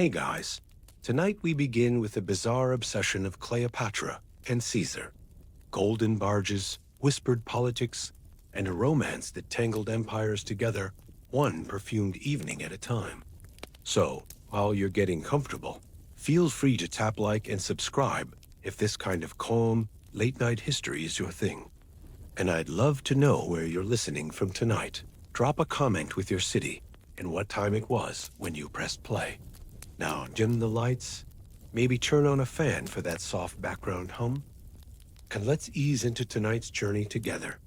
Hey guys, tonight we begin with the bizarre obsession of Cleopatra and Caesar. Golden barges, whispered politics, and a romance that tangled empires together one perfumed evening at a time. So, while you're getting comfortable, feel free to tap like and subscribe if this kind of calm, late-night history is your thing. And I'd love to know where you're listening from tonight. Drop a comment with your city and what time it was when you pressed play. Now dim the lights, maybe turn on a fan for that soft background hum, and let's ease into tonight's journey together.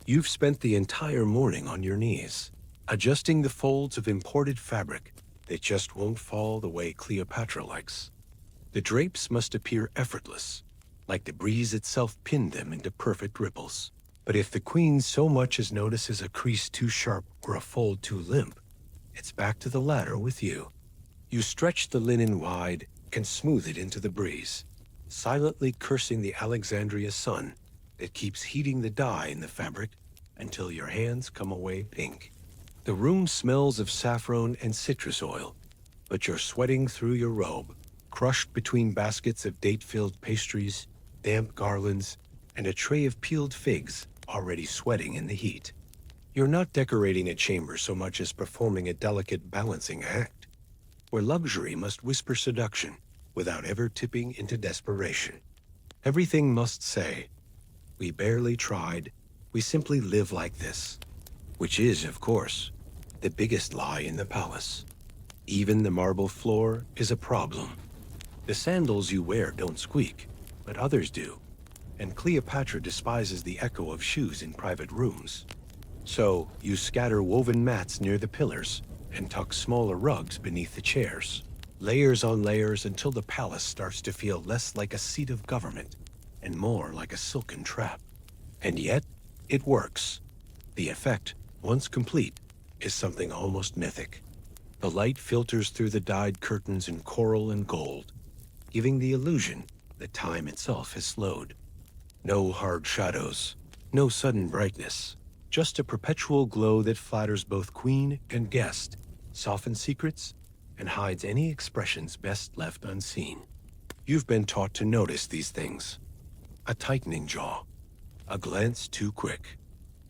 You've spent the entire morning on your knees, adjusting the folds of imported fabric that just won't fall the way Cleopatra likes. The drapes must appear effortless, like the breeze itself pinned them into perfect ripples. But if the queen so much as notices a crease too sharp or a fold too limp, it's back to the ladder with you. You stretch the linen wide and smooth it into the breeze, silently cursing the Alexandria sun that keeps heating the dye in the fabric until your hands come away pink. The room smells of saffron and citrus oil, but you're sweating through your robe, crushed between baskets of date-filled pastries, damp garlands, and a tray of peeled figs already sweating in the heat. You're not decorating a chamber so much as performing a delicate balancing act, where luxury must whisper seduction without ever tipping into desperation. Everything must say, "We barely tried, we simply live like this," which is, of course, the biggest lie in the palace. Even the marble floor is a problem. The sandals you wear don't squeak, but others do, and Cleopatra despises the echo of shoes in private rooms. So you scatter woven mats near the pillars and tuck smaller rugs beneath the chairs, layers on layers until the palace starts to feel less like a seat of government and more like a silken trap. And yet, it works. The effect, once complete, is something almost mythic. The light filters through the dyed curtains in coral and gold, giving the illusion that time itself has slowed. No hard shadows, no sudden brightness, just a perpetual glow that flatters both queen and guest, softens secrets, and hides any expressions best left unseen. You've been taught to notice these things. A tightening jaw, a glance too quick,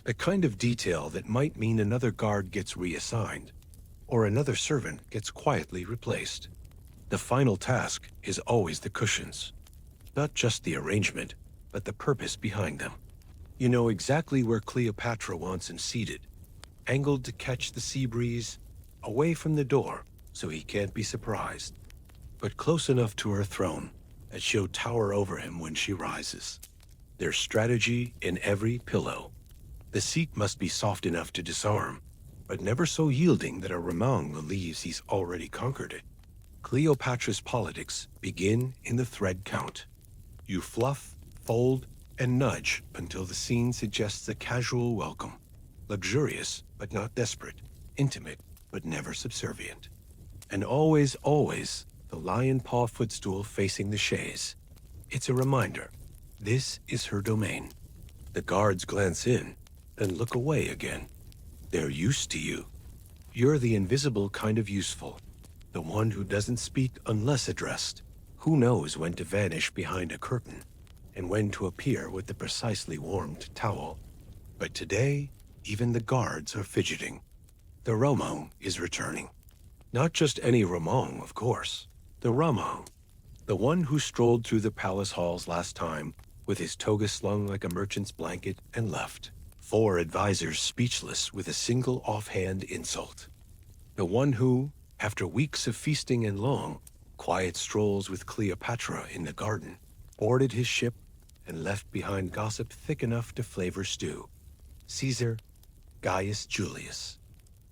the kind of detail that might mean another guard gets reassigned, or another servant gets quietly replaced. The final task is always the cushions, not just the arrangement, but the purpose behind them. You know exactly where Cleopatra wants him seated, angled to catch the sea breeze, away from the door so he can't be surprised, but close enough to her throne that she'll tower over him when she rises. There's strategy in every pillow. The seat must be soft enough to disarm, but never so yielding that a Romain believes he's already conquered it. Cleopatra's politics begin in the thread count. You fluff, fold, and nudge until the scene suggests a casual welcome, luxurious but not desperate, intimate but never subservient. And always, always, the lion paw footstool facing the chaise. It's a reminder, this is her domain. The guards glance in, then look away again. They're used to you. You're the invisible kind of useful, the one who doesn't speak unless addressed, who knows when to vanish behind a curtain and when to appear with the precisely warmed towel. But today, even the guards are fidgeting. The Romain is returning. Not just any Romain, of course. The Romain, the one who strolled through the palace halls last time with his toga slung like a merchant's blanket and left. 4 advisors speechless with a single offhand insult. The one who, after weeks of feasting and long, quiet strolls with Cleopatra in the garden, boarded his ship and left behind gossip thick enough to flavor stew. Caesar Gaius Julius.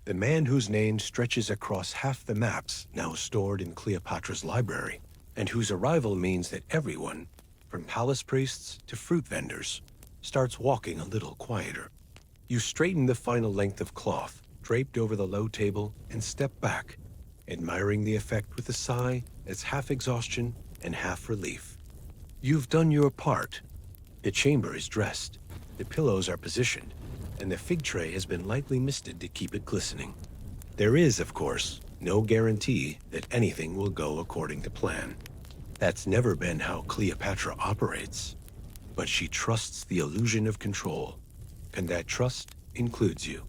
The man whose name stretches across half the maps now stored in Cleopatra's library, and whose arrival means that everyone, from palace priests to fruit vendors, starts walking a little quieter. You straighten the final length of cloth draped over the low table and step back, admiring the effect with a sigh that's half exhaustion and half relief. You've done your part. The chamber is dressed, the pillows are positioned, and the fig tray has been lightly misted to keep it glistening. There is, of course, No guarantee that anything will go according to plan. That's never been how Cleopatra operates. But she trusts the illusion of control, and that trust includes you.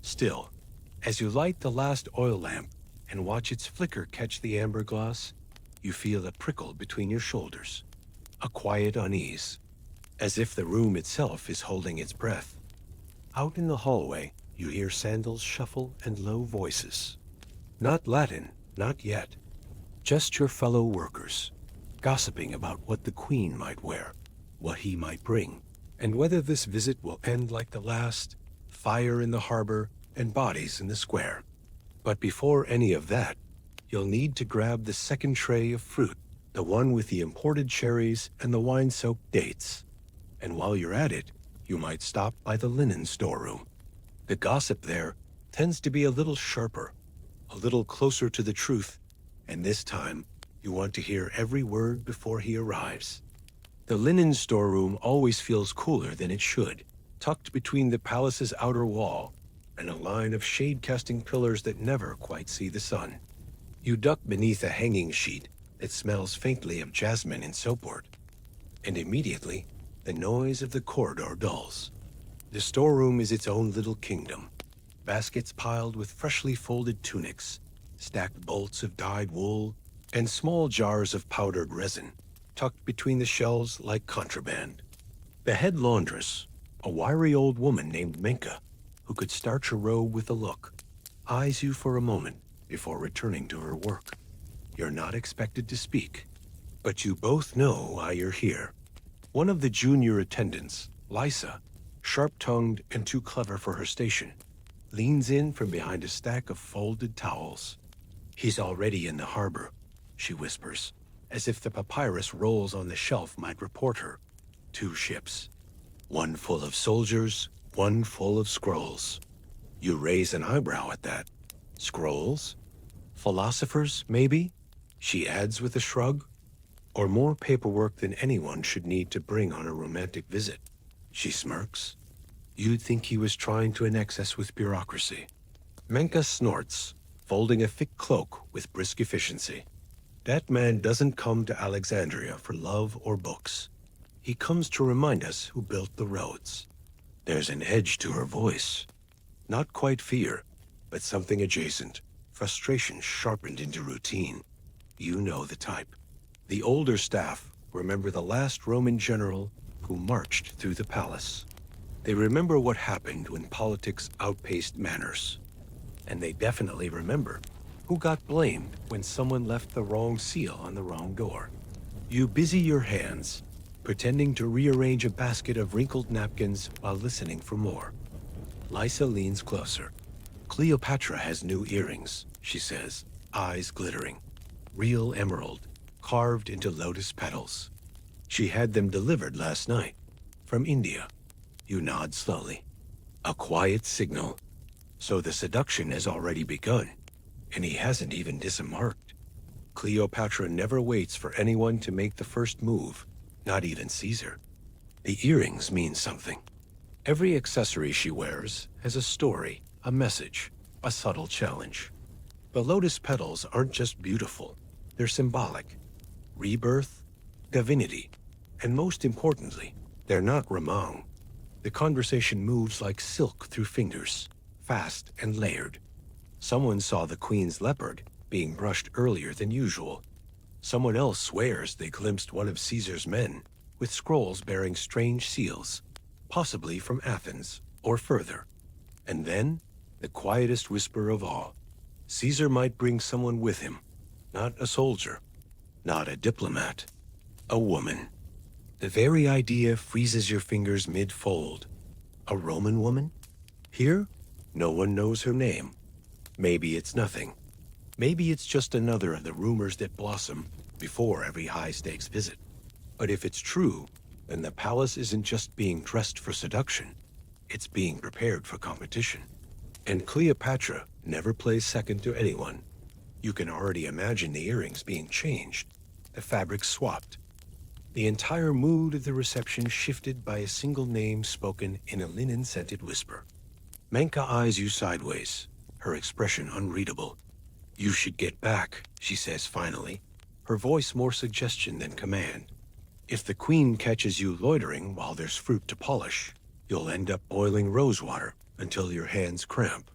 Still, as you light the last oil lamp and watch its flicker catch the amber gloss, you feel a prickle between your shoulders, a quiet unease, as if the room itself is holding its breath. Out in the hallway, you hear sandals shuffle and low voices. Not Latin, not yet. Just your fellow workers, gossiping about what the queen might wear, what he might bring, and whether this visit will end like the last, fire in the harbor and bodies in the square. But before any of that, you'll need to grab the second tray of fruit, the one with the imported cherries and the wine-soaked dates. And while you're at it, you might stop by the linen storeroom. The gossip there tends to be a little sharper, a little closer to the truth, and this time you want to hear every word before he arrives. The linen storeroom always feels cooler than it should, tucked between the palace's outer wall and a line of shade-casting pillars that never quite see the sun. You duck beneath a hanging sheet that smells faintly of jasmine and soapwort, and immediately the noise of the corridor dulls. The storeroom is its own little kingdom. Baskets piled with freshly folded tunics, stacked bolts of dyed wool, and small jars of powdered resin, tucked between the shelves like contraband. The head laundress, a wiry old woman named Menka, who could starch her robe with a look, eyes you for a moment before returning to her work. You're not expected to speak, but you both know why you're here. One of the junior attendants, Lysa, sharp-tongued and too clever for her station, leans in from behind a stack of folded towels. He's already in the harbor, she whispers, as if the papyrus rolls on the shelf might report her. 2 ships. One full of soldiers, one full of scrolls. You raise an eyebrow at that. Scrolls? Philosophers, maybe? She adds with a shrug. Or more paperwork than anyone should need to bring on a romantic visit. She smirks. You'd think he was trying to annex us with bureaucracy. Menka snorts, folding a thick cloak with brisk efficiency. That man doesn't come to Alexandria for love or books. He comes to remind us who built the roads. There's an edge to her voice. Not quite fear, but something adjacent. Frustration sharpened into routine. You know the type. The older staff remember the last Roman general who marched through the palace. They remember what happened when politics outpaced manners. And they definitely remember who got blamed when someone left the wrong seal on the wrong door. You busy your hands, pretending to rearrange a basket of wrinkled napkins while listening for more. Lysa leans closer. Cleopatra has new earrings, she says, eyes glittering. Real emerald, carved into lotus petals. She had them delivered last night, from India. You nod slowly. A quiet signal. So the seduction has already begun, and he hasn't even disembarked. Cleopatra never waits for anyone to make the first move, not even Caesar. The earrings mean something. Every accessory she wears has a story, a message, a subtle challenge. The lotus petals aren't just beautiful, they're symbolic. Rebirth, divinity, and most importantly, they're not Ramang. The conversation moves like silk through fingers, fast and layered. Someone saw the queen's leopard being brushed earlier than usual. Someone else swears they glimpsed one of Caesar's men with scrolls bearing strange seals, possibly from Athens or further. And then, the quietest whisper of all. Caesar might bring someone with him, not a soldier, not a diplomat, a woman. The very idea freezes your fingers mid-fold. A Roman woman? Here, no one knows her name. Maybe it's nothing. Maybe it's just another of the rumors that blossom before every high-stakes visit. But if it's true, then the palace isn't just being dressed for seduction. It's being prepared for competition. And Cleopatra never plays second to anyone. You can already imagine the earrings being changed, the fabrics swapped. The entire mood of the reception shifted by a single name spoken in a linen-scented whisper. Menka eyes you sideways, her expression unreadable. "You should get back," she says finally, her voice more suggestion than command. "If the queen catches you loitering while there's fruit to polish, you'll end up boiling rosewater until your hands cramp."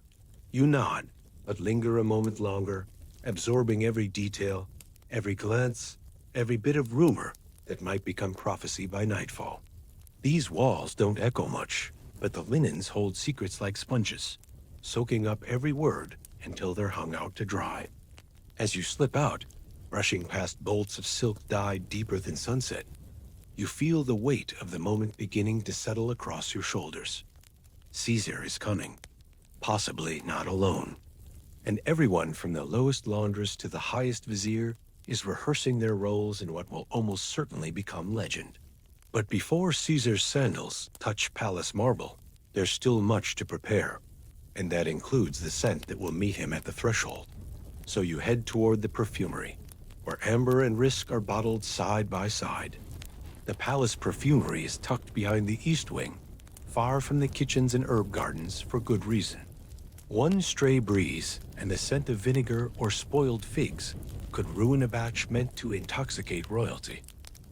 You nod, but linger a moment longer, absorbing every detail, every glance, every bit of rumor that might become prophecy by nightfall. These walls don't echo much, but the linens hold secrets like sponges, soaking up every word until they're hung out to dry. As you slip out, brushing past bolts of silk dyed deeper than sunset, you feel the weight of the moment beginning to settle across your shoulders. Caesar is coming, possibly not alone, and everyone from the lowest laundress to the highest vizier is rehearsing their roles in what will almost certainly become legend. But before Caesar's sandals touch palace marble, there's still much to prepare, and that includes the scent that will meet him at the threshold. So you head toward the perfumery, where amber and risk are bottled side by side. The palace perfumery is tucked behind the east wing, far from the kitchens and herb gardens for good reason. One stray breeze and the scent of vinegar or spoiled figs could ruin a batch meant to intoxicate royalty.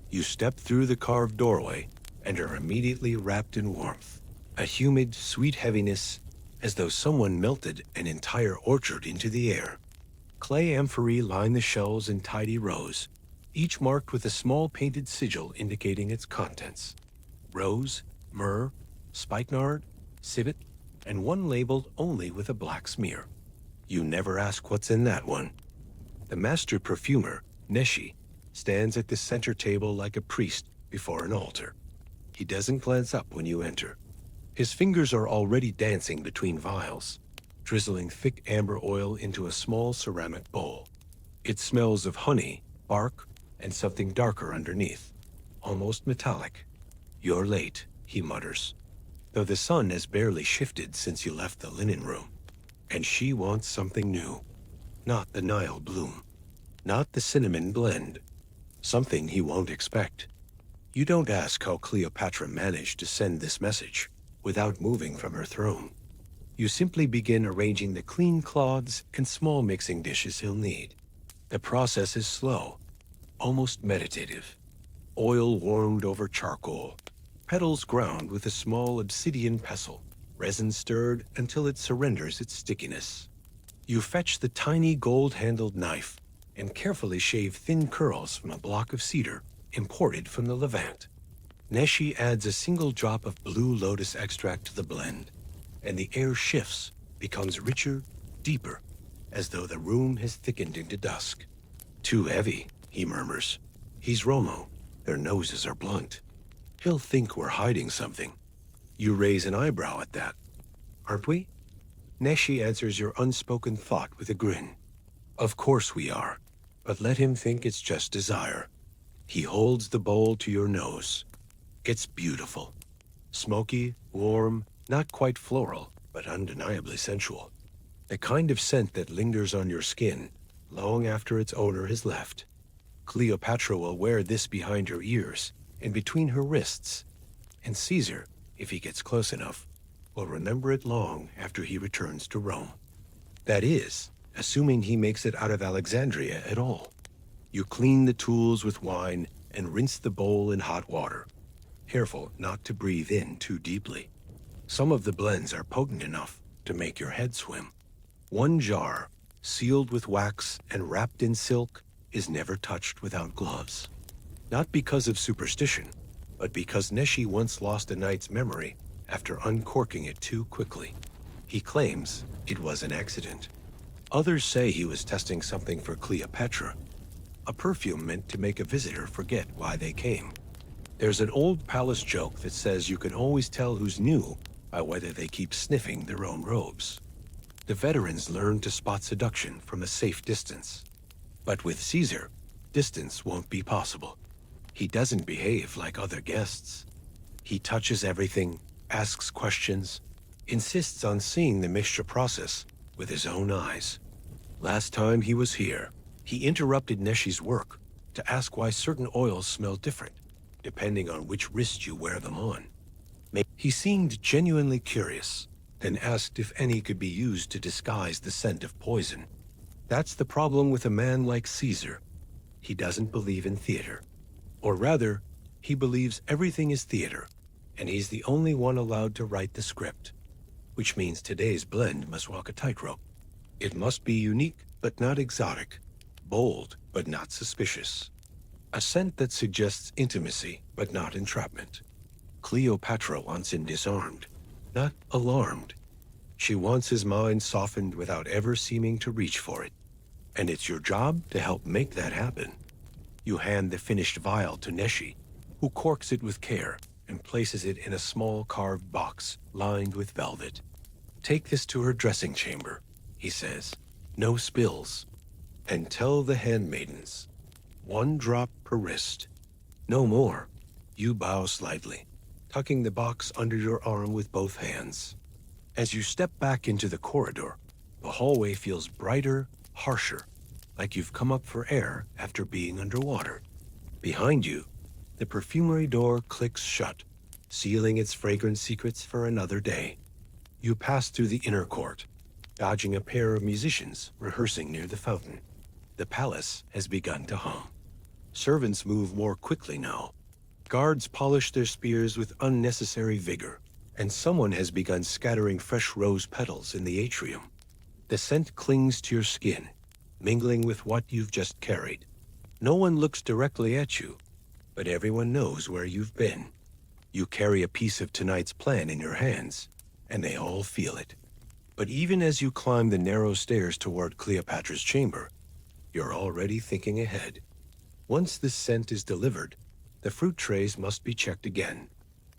You step through the carved doorway and are immediately wrapped in warmth, a humid, sweet heaviness as though someone melted an entire orchard into the air. Clay amphorae line the shelves in tidy rows, each marked with a small painted sigil indicating its contents. Rose, myrrh, spikenard, civet, and one labeled only with a black smear. You never ask what's in that one. The master perfumer, Neshi, stands at the center table like a priest before an altar. He doesn't glance up when you enter. His fingers are already dancing between vials, drizzling thick amber oil into a small ceramic bowl. It smells of honey, bark, and something darker underneath, almost metallic. "You're late," he mutters, though the sun has barely shifted since you left the linen room. And she wants something new. Not the Nile bloom. Not the cinnamon blend. Something he won't expect. You don't ask how Cleopatra managed to send this message without moving from her throne. You simply begin arranging the clean cloths and small mixing dishes he'll need. The process is slow, almost meditative. Oil warmed over charcoal, petals ground with a small obsidian pestle, resin stirred until it surrenders its stickiness. You fetch the tiny gold-handled knife and carefully shave thin curls from a block of cedar imported from the Levant. Neshi adds a single drop of blue lotus extract to the blend, and the air shifts, becomes richer, deeper, as though the room has thickened into dusk. "Too heavy," he murmurs. He's Romo. Their noses are blunt. He'll think we're hiding something. You raise an eyebrow at that. "Aren't we?" Neshi answers your unspoken thought with a grin. "Of course we are, but let him think it's just desire." He holds the bowl to your nose. It's beautiful. Smoky, warm, not quite floral, but undeniably sensual. The kind of scent that lingers on your skin long after its owner has left. Cleopatra will wear this behind her ears and between her wrists, and Caesar, if he gets close enough, will remember it long after he returns to Rome. That is, assuming he makes it out of Alexandria at all. You clean the tools with wine and rinse the bowl in hot water, careful not to breathe in too deeply. Some of the blends are potent enough to make your head swim. One jar, sealed with wax and wrapped in silk, is never touched without gloves. Not because of superstition, but because Neshi once lost a knight's memory after uncorking it too quickly. He claims it was an accident. Others say he was testing something for Cleopatra, a perfume meant to make a visitor forget why they came. There's an old palace joke that says you can always tell who's new by whether they keep sniffing their own robes. The veterans learn to spot seduction from a safe distance. But with Caesar, distance won't be possible. He doesn't behave like other guests. He touches everything, asks questions, insists on seeing the mixture process with his own eyes. Last time he was here, he interrupted Neshi's work to ask why certain oils smell different, depending on which wrist you wear them on. He seemed genuinely curious, then asked if any could be used to disguise the scent of poison. That's the problem with a man like Caesar. He doesn't believe in theater. Or rather, he believes everything is theater, and he's the only one allowed to write the script, which means today's blend must walk a tightrope. It must be unique, but not exotic, bold, but not suspicious. A scent that suggests intimacy, but not entrapment. Cleopatra wants him disarmed, not alarmed. She wants his mind softened without ever seeming to reach for it. And it's your job to help make that happen. You hand the finished vial to Neshi, who corks it with care and places it in a small carved box lined with velvet. Take this to her dressing chamber, he says. No spills. And tell the handmaidens. 1 drop per wrist. No more. You bow slightly, tucking the box under your arm with both hands. As you step back into the corridor, the hallway feels brighter, harsher, like you've come up for air after being underwater. Behind you, the perfumery door clicks shut, sealing its fragrant secrets for another day. You pass through the inner court, dodging a pair of musicians rehearsing near the fountain. The palace has begun to hum. Servants move more quickly now. Guards polish their spears with unnecessary vigor, and someone has begun scattering fresh rose petals in the atrium. The scent clings to your skin, mingling with what you've just carried. No one looks directly at you, but everyone knows where you've been. You carry a piece of tonight's plan in your hands, and they all feel it. But even as you climb the narrow stairs toward Cleopatra's chamber, you're already thinking ahead. Once this scent is delivered, the fruit trays must be checked again.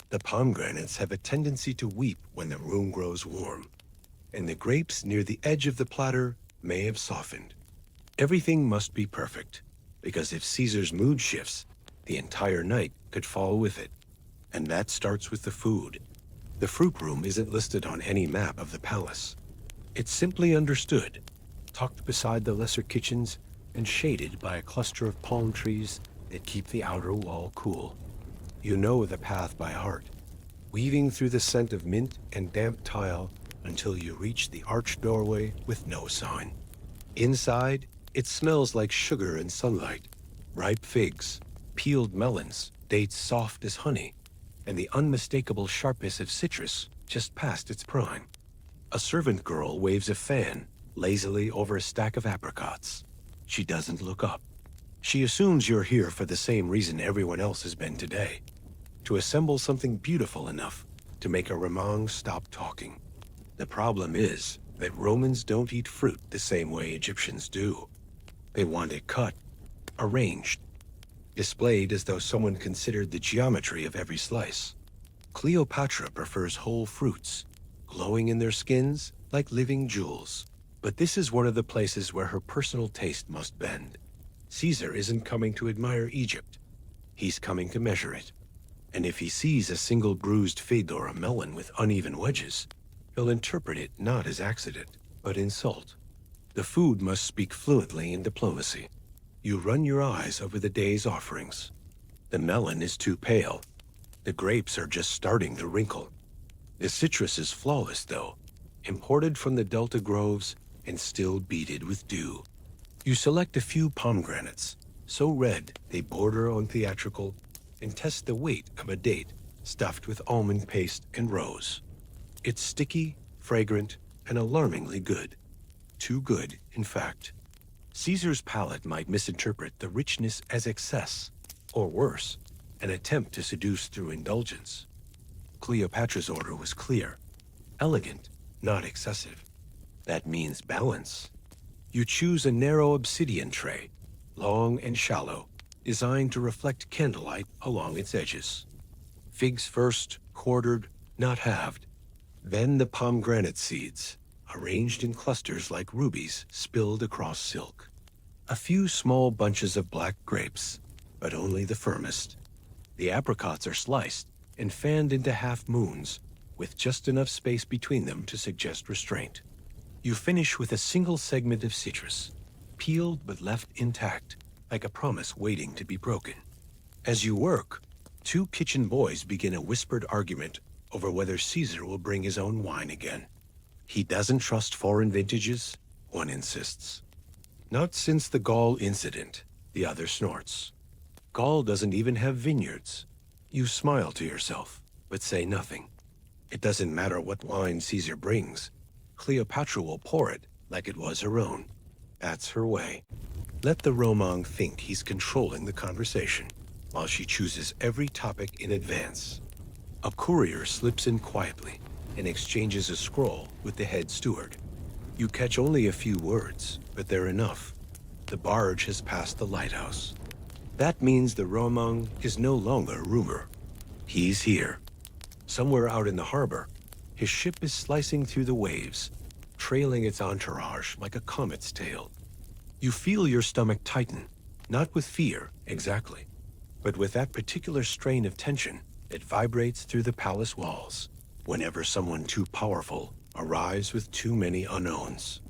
The pomegranates have a tendency to weep when the room grows warm, and the grapes near the edge of the platter may have softened. Everything must be perfect, because if Caesar's mood shifts, the entire night could fall with it. And that starts with the food. The fruit room isn't listed on any map of the palace. It's simply understood, tucked beside the lesser kitchens and shaded by a cluster of palm trees that keep the outer wall cool. You know the path by heart, weaving through the scent of mint and damp tile until you reach the arched doorway with no sign. Inside, it smells like sugar and sunlight, ripe figs, peeled melons, dates soft as honey, and the unmistakable sharpness of citrus just past its prime. A servant girl waves a fan lazily over a stack of apricots. She doesn't look up. She assumes you're here for the same reason everyone else has been today, to assemble something beautiful enough to make a remong stop talking. The problem is that Romans don't eat fruit the same way Egyptians do. They want it cut, arranged, displayed as though someone considered the geometry of every slice. Cleopatra prefers whole fruits, glowing in their skins like living jewels. But this is one of the places where her personal taste must bend. Caesar isn't coming to admire Egypt. He's coming to measure it. And if he sees a single bruised fig or a melon with uneven wedges, he'll interpret it not as accident, but insult. The food must speak fluently in diplomacy. You run your eyes over the day's offerings. The melon is too pale. The grapes are just starting to wrinkle. The citrus is flawless, though, imported from the Delta groves and still beaded with dew. You select a few pomegranates, so red they border on theatrical, and test the weight of a date stuffed with almond paste and rose. It's sticky, fragrant, and alarmingly good. Too good, in fact. Caesar's palate might misinterpret the richness as excess, or worse, an attempt to seduce through indulgence. Cleopatra's order was clear. Elegant, not excessive. That means balance. You choose a narrow obsidian tray, long and shallow, designed to reflect candlelight along its edges. Figs first, quartered, not halved. Then the pomegranate seeds, arranged in clusters like rubies spilled across silk. A few small bunches of black grapes, but only the firmest. The apricots are sliced and fanned into half moons, with just enough space between them to suggest restraint. You finish with a single segment of citrus, peeled but left intact, like a promise waiting to be broken. As you work, 2 kitchen boys begin a whispered argument over whether Caesar will bring his own wine again. He doesn't trust foreign vintages, one insists. Not since the Gaul incident, the other snorts. Gaul doesn't even have vineyards. You smile to yourself, but say nothing. It doesn't matter what wine Caesar brings. Cleopatra will pour it like it was her own. That's her way. Let the Romang think he's controlling the conversation, while she chooses every topic in advance. A courier slips in quietly and exchanges a scroll with the head steward. You catch only a few words, but they're enough. The barge has passed the lighthouse. That means the Romang is no longer rumor. He's here. Somewhere out in the harbor, his ship is slicing through the waves, trailing its entourage like a comet's tail. You feel your stomach tighten, not with fear, exactly, but with that particular strain of tension that vibrates through the palace walls whenever someone too powerful arrives with too many unknowns.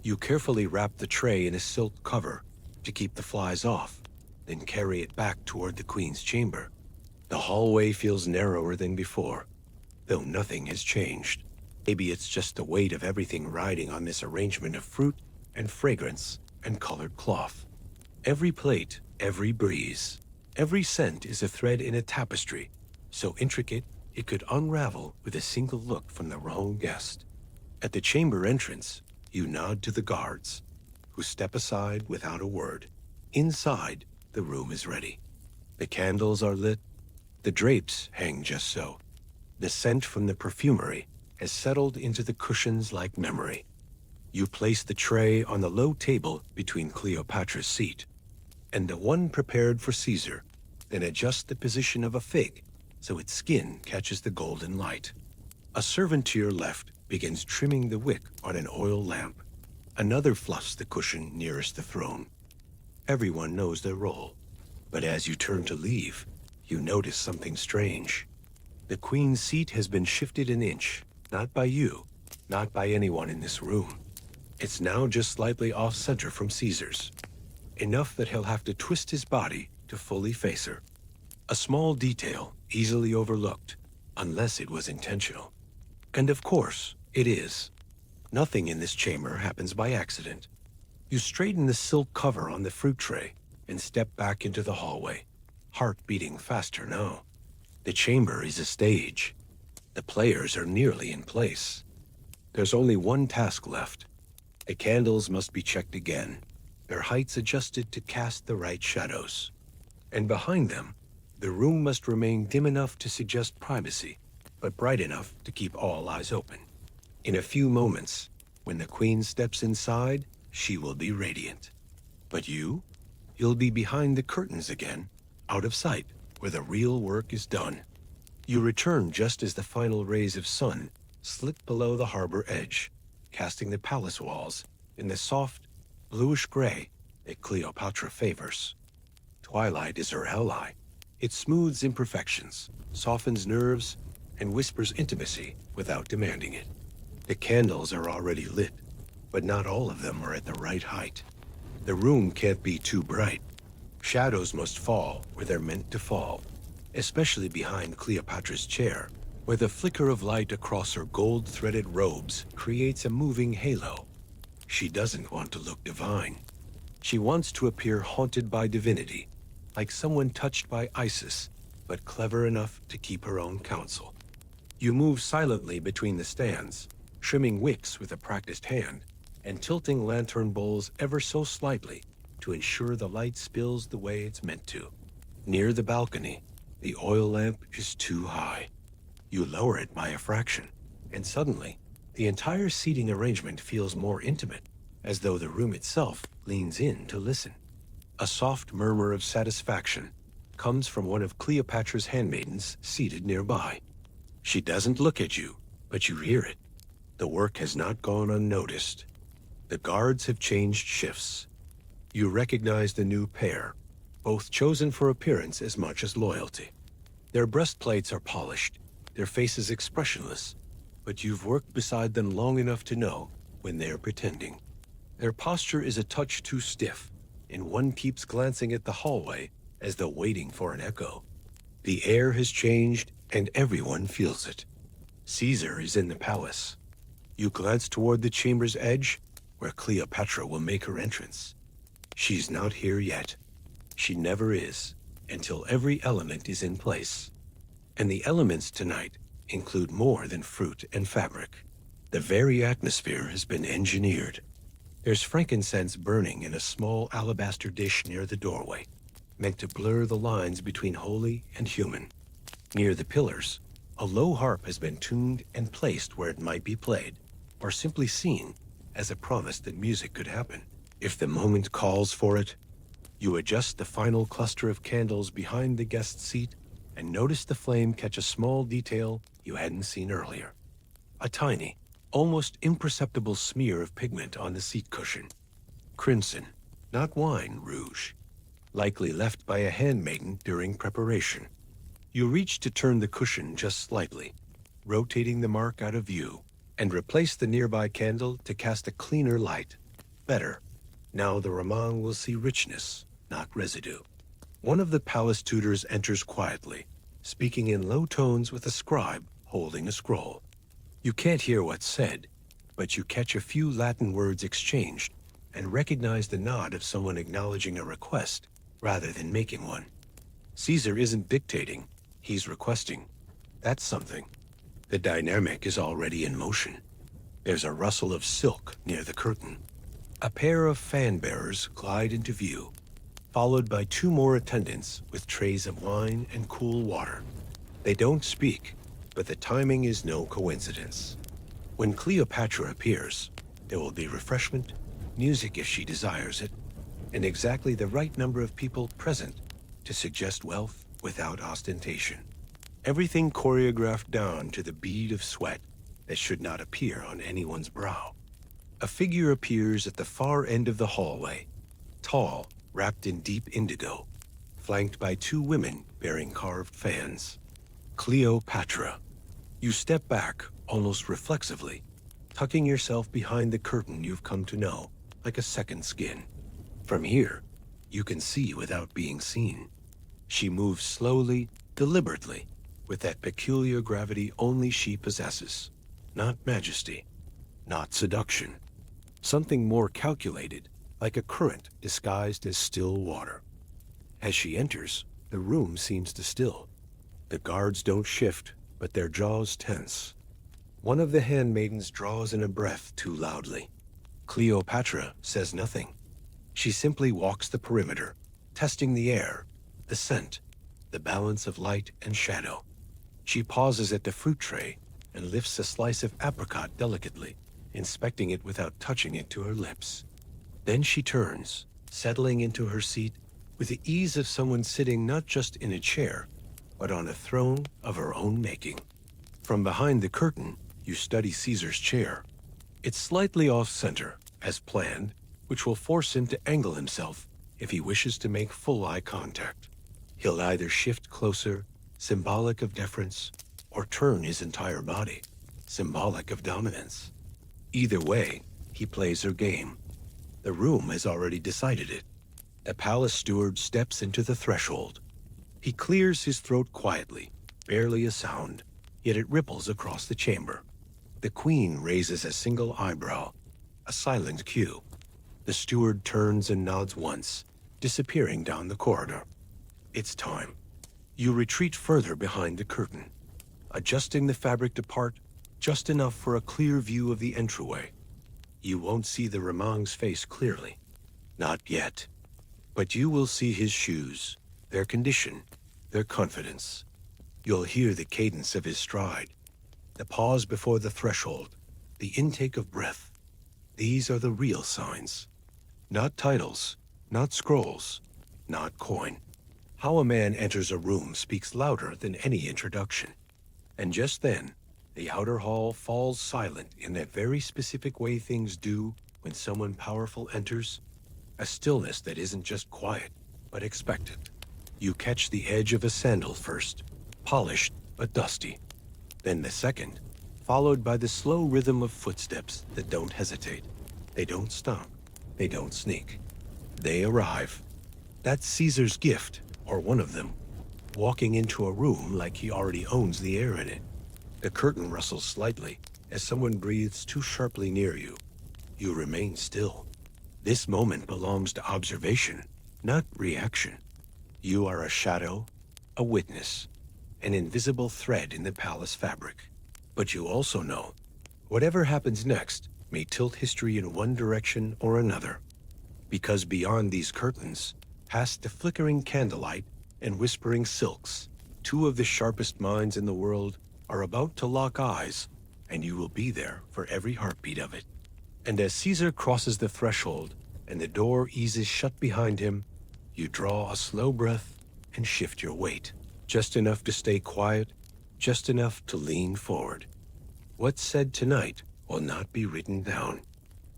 You carefully wrap the tray in a silk cover to keep the flies off, then carry it back toward the queen's chamber. The hallway feels narrower than before, though nothing has changed. Maybe it's just the weight of everything riding on this arrangement of fruit and fragrance and colored cloth. Every plate, every breeze, every scent is a thread in a tapestry, so intricate it could unravel with a single look from the wrong guest. At the chamber entrance, you nod to the guards, who step aside without a word. Inside, the room is ready. The candles are lit. The drapes hang just so. The scent from the perfumery has settled into the cushions like memory. You place the tray on the low table between Cleopatra's seat and the one prepared for Caesar, then adjust the position of a fig so its skin catches the golden light. A servant to your left begins trimming the wick on an oil lamp. Another fluffs the cushion nearest the throne. Everyone knows their role, but as you turn to leave, you notice something strange. The queen's seat has been shifted an inch, not by you, not by anyone in this room. It's now just slightly off-center from Caesar's, enough that he'll have to twist his body to fully face her. A small detail easily overlooked, unless it was intentional. And of course, it is. Nothing in this chamber happens by accident. You straighten the silk cover on the fruit tray and step back into the hallway, heart beating faster now. The chamber is a stage. The players are nearly in place. There's only one task left. The candles must be checked again, their heights adjusted to cast the right shadows. And behind them, the room must remain dim enough to suggest privacy, but bright enough to keep all eyes open. In a few moments, when the queen steps inside, she will be radiant. But you'll be behind the curtains again, out of sight, where the real work is done. You return just as the final rays of sun slip below the harbor edge, casting the palace walls in the soft, bluish gray that Cleopatra favors. Twilight is her ally. It smooths imperfections, softens nerves, and whispers intimacy without demanding it. The candles are already lit, but not all of them are at the right height. The room can't be too bright. Shadows must fall where they're meant to fall, especially behind Cleopatra's chair, where the flicker of light across her gold-threaded robes creates a moving halo. She doesn't want to look divine. She wants to appear haunted by divinity, like someone touched by Isis, but clever enough to keep her own counsel. You move silently between the stands, trimming wicks with a practiced hand, and tilting lantern bowls ever so slightly to ensure the light spills the way it's meant to. Near the balcony, the oil lamp is too high. You lower it by a fraction, and suddenly, the entire seating arrangement feels more intimate, as though the room itself leans in to listen. A soft murmur of satisfaction comes from one of Cleopatra's handmaidens seated nearby. She doesn't look at you, but you hear it. The work has not gone unnoticed. The guards have changed shifts. You recognize the new pair, both chosen for appearance as much as loyalty. Their breastplates are polished, their faces expressionless, but you've worked beside them long enough to know when they're pretending. Their posture is a touch too stiff, and one keeps glancing at the hallway as though waiting for an echo. The air has changed, and everyone feels it. Caesar is in the palace. You glance toward the chamber's edge, where Cleopatra will make her entrance. She's not here yet. She never is, until every element is in place. And the elements tonight include more than fruit and fabric. The very atmosphere has been engineered. There's frankincense burning in a small alabaster dish near the doorway, meant to blur the lines between holy and human. Near the pillars, a low harp has been tuned and placed where it might be played, or simply seen as a promise that music could happen. If the moment calls for it, you adjust the final cluster of candles behind the guest seat and notice the flame catch a small detail you hadn't seen earlier. A tiny, almost imperceptible smear of pigment on the seat cushion. Crimson, not wine rouge, likely left by a handmaiden during preparation. You reach to turn the cushion just slightly, rotating the mark out of view, and replace the nearby candle to cast a cleaner light. Better. Now the Ramang will see richness, not residue. One of the palace tutors enters quietly, speaking in low tones with a scribe holding a scroll. You can't hear what's said, but you catch a few Latin words exchanged and recognize the nod of someone acknowledging a request rather than making one. Caesar isn't dictating, he's requesting. That's something. The dynamic is already in motion. There's a rustle of silk near the curtain. A pair of fan bearers glide into view, followed by two more attendants with trays of wine and cool water. They don't speak, but the timing is no coincidence. When Cleopatra appears, there will be refreshment, music if she desires it, and exactly the right number of people present to suggest wealth without ostentation. Everything choreographed down to the bead of sweat that should not appear on anyone's brow. A figure appears at the far end of the hallway, tall, wrapped in deep indigo, flanked by two women bearing carved fans. Cleopatra. You step back, almost reflexively, tucking yourself behind the curtain you've come to know, like a second skin. From here, you can see without being seen. She moves slowly, deliberately, with that peculiar gravity only she possesses. Not majesty, not seduction. Something more calculated, like a current disguised as still water. As she enters, the room seems to still. The guards don't shift, but their jaws tense. One of the handmaidens draws in a breath too loudly. Cleopatra says nothing. She simply walks the perimeter, testing the air, the scent, the balance of light and shadow. She pauses at the fruit tray and lifts a slice of apricot delicately, inspecting it without touching it to her lips. Then she turns, settling into her seat with the ease of someone sitting not just in a chair, but on a throne of her own making. From behind the curtain, you study Caesar's chair. It's slightly off-center, as planned, which will force him to angle himself if he wishes to make full eye contact. He'll either shift closer, symbolic of deference, or turn his entire body, symbolic of dominance. Either way, he plays her game. The room has already decided it. The palace steward steps into the threshold. He clears his throat quietly, barely a sound, yet it ripples across the chamber. The queen raises a single eyebrow, a silent cue. The steward turns and nods once, disappearing down the corridor. It's time. You retreat further behind the curtain, adjusting the fabric to part just enough for a clear view of the entryway. You won't see the Ramang's face clearly. Not yet. But you will see his shoes, their condition, their confidence. You'll hear the cadence of his stride, the pause before the threshold, the intake of breath. These are the real signs. Not titles, not scrolls, not coin. How a man enters a room speaks louder than any introduction. And just then, the outer hall falls silent in that very specific way things do when someone powerful enters. A stillness that isn't just quiet, but expected. You catch the edge of a sandal first, polished but dusty. Then the second, followed by the slow rhythm of footsteps that don't hesitate. They don't stop. They don't sneak. They arrive. That's Caesar's gift, or one of them, walking into a room like he already owns the air in it. The curtain rustles slightly as someone breathes too sharply near you. You remain still. This moment belongs to observation, not reaction. You are a shadow, a witness, an invisible thread in the palace fabric. But you also know, whatever happens next may tilt history in one direction or another. Because beyond these curtains, past the flickering candlelight and whispering silks, two of the sharpest minds in the world are about to lock eyes, and you will be there for every heartbeat of it. And as Caesar crosses the threshold and the door eases shut behind him, you draw a slow breath and shift your weight, just enough to stay quiet, just enough to lean forward. What's said tonight will not be written down,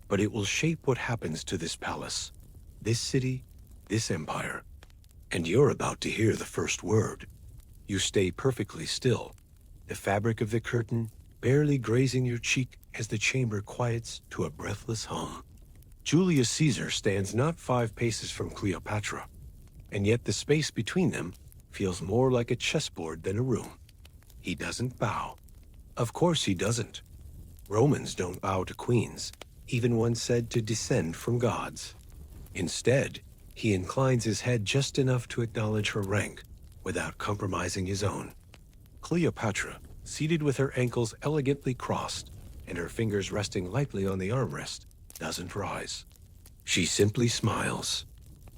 but it will shape what happens to this palace, this city, this empire. And you're about to hear the first word. You stay perfectly still, the fabric of the curtain barely grazing your cheek as the chamber quiets to a breathless hum. Julius Caesar stands not 5 paces from Cleopatra, and yet the space between them feels more like a chessboard than a room. He doesn't bow. Of course he doesn't. Romans don't bow to queens, even one said to descend from gods. Instead, he inclines his head just enough to acknowledge her rank without compromising his own. Cleopatra, seated with her ankles elegantly crossed and her fingers resting lightly on the armrest, doesn't rise. She simply smiles.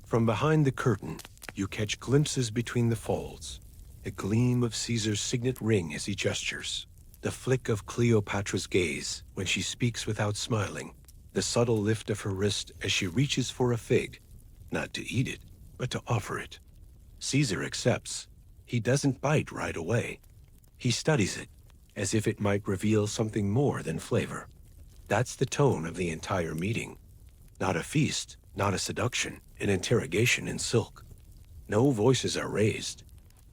From behind the curtain, you catch glimpses between the folds, a gleam of Caesar's signet ring as he gestures, the flick of Cleopatra's gaze when she speaks without smiling, the subtle lift of her wrist as she reaches for a fig, not to eat it, but to offer it. Caesar accepts. He doesn't bite right away. He studies it, as if it might reveal something more than flavor. That's the tone of the entire meeting. Not a feast, not a seduction, an interrogation in silk. No voices are raised.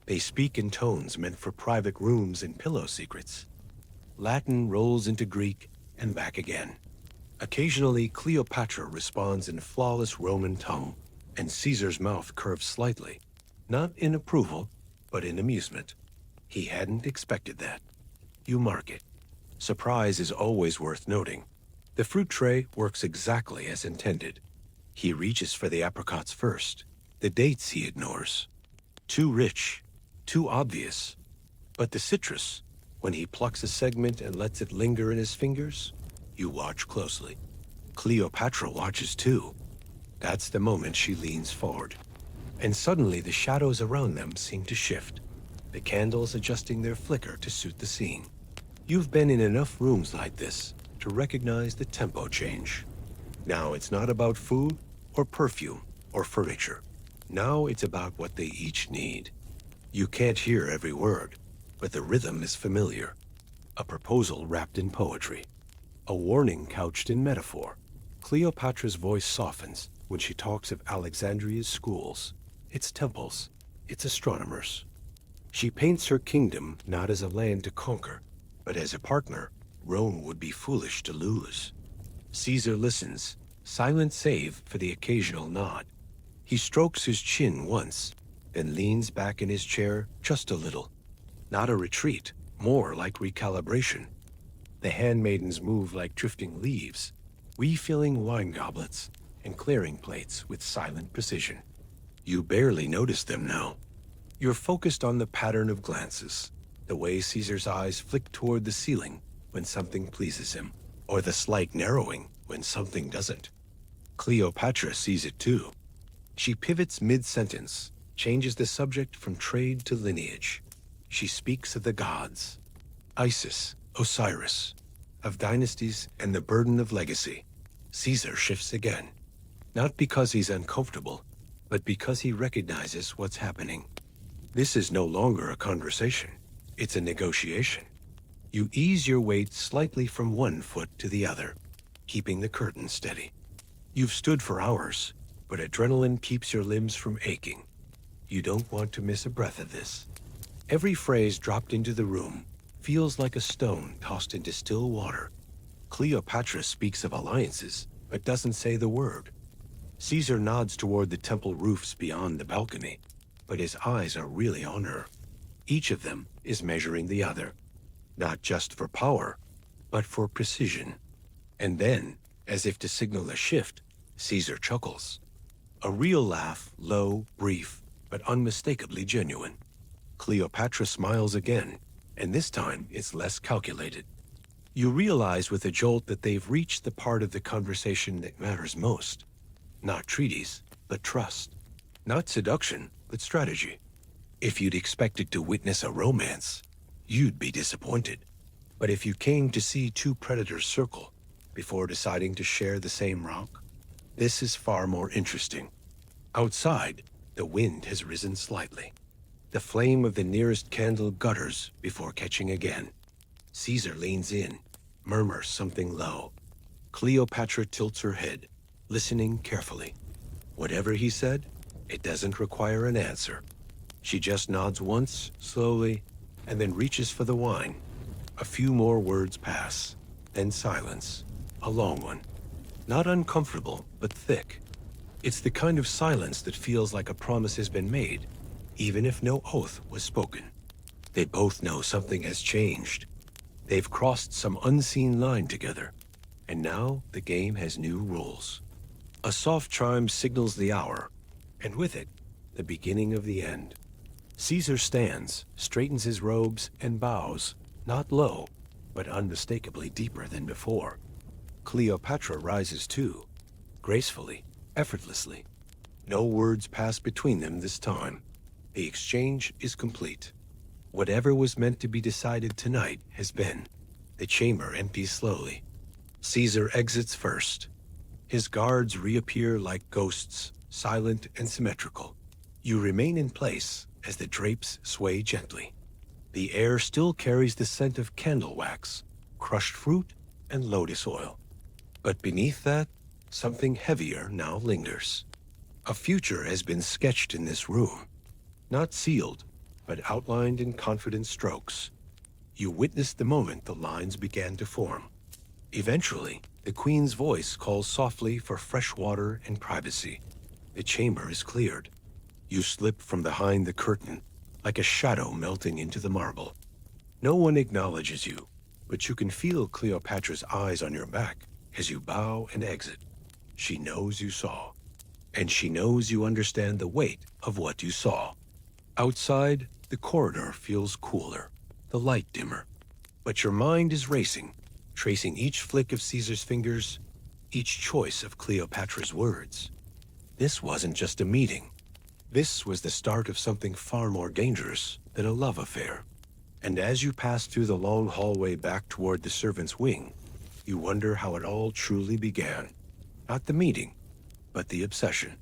They speak in tones meant for private rooms and pillow secrets. Latin rolls into Greek and back again. Occasionally, Cleopatra responds in flawless Roman tongue, and Caesar's mouth curves slightly, not in approval, but in amusement. He hadn't expected that. You mark it. Surprise is always worth noting. The fruit tray works exactly as intended. He reaches for the apricots first. The dates he ignores. Too rich, too obvious. But the citrus, when he plucks a segment and lets it linger in his fingers, you watch closely. Cleopatra watches too. That's the moment she leans forward. And suddenly the shadows around them seem to shift, the candles adjusting their flicker to suit the scene. You've been in enough rooms like this to recognize the tempo change. Now it's not about food or perfume or furniture. Now it's about what they each need. You can't hear every word, but the rhythm is familiar. A proposal wrapped in poetry. A warning couched in metaphor. Cleopatra's voice softens when she talks of Alexandria's schools, its temples, its astronomers. She paints her kingdom not as a land to conquer, but as a partner Rome would be foolish to lose. Caesar listens, silent save for the occasional nod. He strokes his chin once, then leans back in his chair just a little. Not a retreat, more like recalibration. The handmaidens move like drifting leaves, refilling wine goblets and clearing plates with silent precision. You barely notice them now. You're focused on the pattern of glances, the way Caesar's eyes flick toward the ceiling when something pleases him, or the slight narrowing when something doesn't. Cleopatra sees it too. She pivots mid-sentence, changes the subject from trade to lineage. She speaks of the gods, Isis, Osiris, of dynasties and the burden of legacy. Caesar shifts again, not because he's uncomfortable, but because he recognizes what's happening. This is no longer a conversation. It's a negotiation. You ease your weight slightly from one foot to the other, keeping the curtain steady. You've stood for hours, but adrenaline keeps your limbs from aching. You don't want to miss a breath of this. Every phrase dropped into the room feels like a stone tossed into still water. Cleopatra speaks of alliances, but doesn't say the word. Caesar nods toward the temple roofs beyond the balcony, but his eyes are really on her. Each of them is measuring the other, not just for power, but for precision. And then, as if to signal a shift, Caesar chuckles. A real laugh, low, brief, but unmistakably genuine. Cleopatra smiles again, and this time it's less calculated. You realize with a jolt that they've reached the part of the conversation that matters most. Not treaties, but trust. Not seduction, but strategy. If you'd expected to witness a romance, you'd be disappointed. But if you came to see two predators circle before deciding to share the same rock, this is far more interesting. Outside, the wind has risen slightly. The flame of the nearest candle gutters before catching again. Caesar leans in, murmurs something low. Cleopatra tilts her head, listening carefully. Whatever he said, it doesn't require an answer. She just nods once, slowly, and then reaches for the wine. A few more words pass, then silence, a long one. Not uncomfortable, but thick. It's the kind of silence that feels like a promise has been made, even if no oath was spoken. They both know something has changed. They've crossed some unseen line together, and now the game has new rules. A soft chime signals the hour, and with it, the beginning of the end. Caesar stands, straightens his robes, and bows, not low, but unmistakably deeper than before. Cleopatra rises too, gracefully, effortlessly. No words pass between them this time. The exchange is complete. Whatever was meant to be decided tonight has been. The chamber empties slowly. Caesar exits first. His guards reappear like ghosts, silent and symmetrical. You remain in place as the drapes sway gently. The air still carries the scent of candle wax, crushed fruit, and lotus oil. But beneath that, something heavier now lingers. A future has been sketched in this room. Not sealed, but outlined in confident strokes. You witnessed the moment the lines began to form. Eventually, the queen's voice calls softly for fresh water and privacy. The chamber is cleared. You slip from behind the curtain, like a shadow melting into the marble. No one acknowledges you, but you can feel Cleopatra's eyes on your back as you bow and exit. She knows you saw, and she knows you understand the weight of what you saw. Outside, the corridor feels cooler, the light dimmer. But your mind is racing, tracing each flick of Caesar's fingers, each choice of Cleopatra's words. This wasn't just a meeting. This was the start of something far more dangerous than a love affair. And as you pass through the long hallway back toward the servants' wing, you wonder how it all truly began. Not the meeting, but the obsession.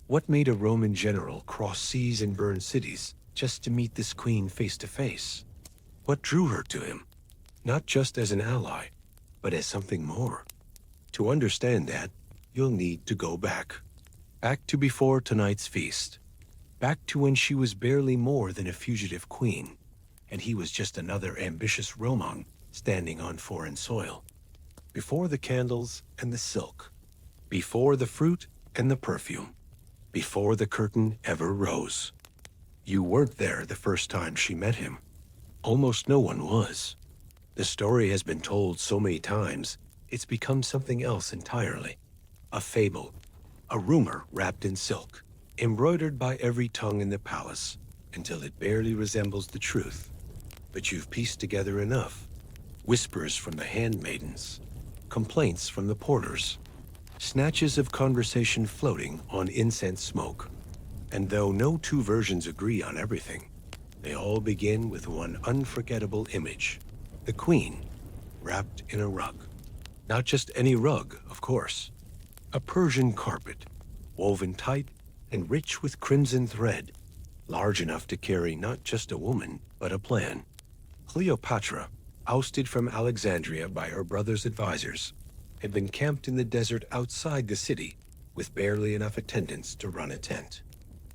What made a Roman general cross seas and burn cities just to meet this queen face to face? What drew her to him? Not just as an ally, but as something more. To understand that, you'll need to go back. Back to before tonight's feast. Back to when she was barely more than a fugitive queen, and he was just another ambitious Roman standing on foreign soil. Before the candles and the silk. Before the fruit and the perfume. Before the curtain ever rose. You weren't there the first time she met him. Almost no one was. The story has been told so many times, it's become something else entirely. A fable, a rumor wrapped in silk, embroidered by every tongue in the palace, until it barely resembles the truth. But you've pieced together enough. Whispers from the handmaidens, complaints from the porters, snatches of conversation floating on incense smoke. And though no two versions agree on everything, they all begin with one unforgettable image. The queen, wrapped in a rug. Not just any rug, of course. A Persian carpet, woven tight and rich with crimson thread, large enough to carry not just a woman, but a plan. Cleopatra, ousted from Alexandria by her brother's advisors, had been camped in the desert outside the city, with barely enough attendants to run a tent.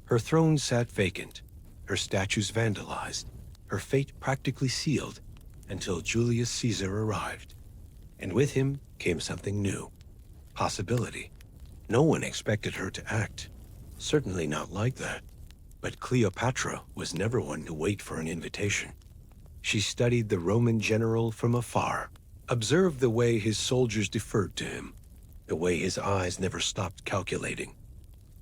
Her throne sat vacant, her statues vandalized, her fate practically sealed, until Julius Caesar arrived. And with him came something new. Possibility. No one expected her to act. Certainly not like that. But Cleopatra was never one to wait for an invitation. She studied the Roman general from afar, observed the way his soldiers deferred to him, the way his eyes never stopped calculating.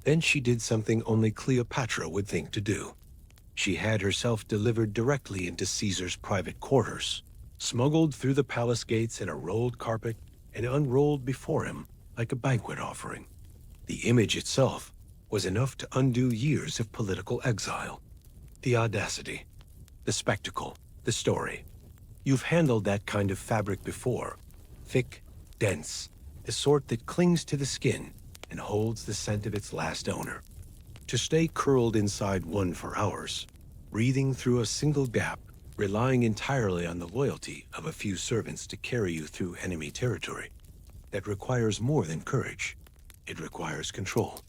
Then she did something only Cleopatra would think to do. She had herself delivered directly into Caesar's private quarters, smuggled through the palace gates in a rolled carpet, and unrolled before him like a banquet offering. The image itself was enough to undo years of political exile. The audacity, the spectacle, the story. You've handled that kind of fabric before. Thick, dense, the sort that clings to the skin and holds the scent of its last owner. To stay curled inside one for hours, breathing through a single gap, relying entirely on the loyalty of a few servants to carry you through enemy territory, that requires more than courage. It requires control.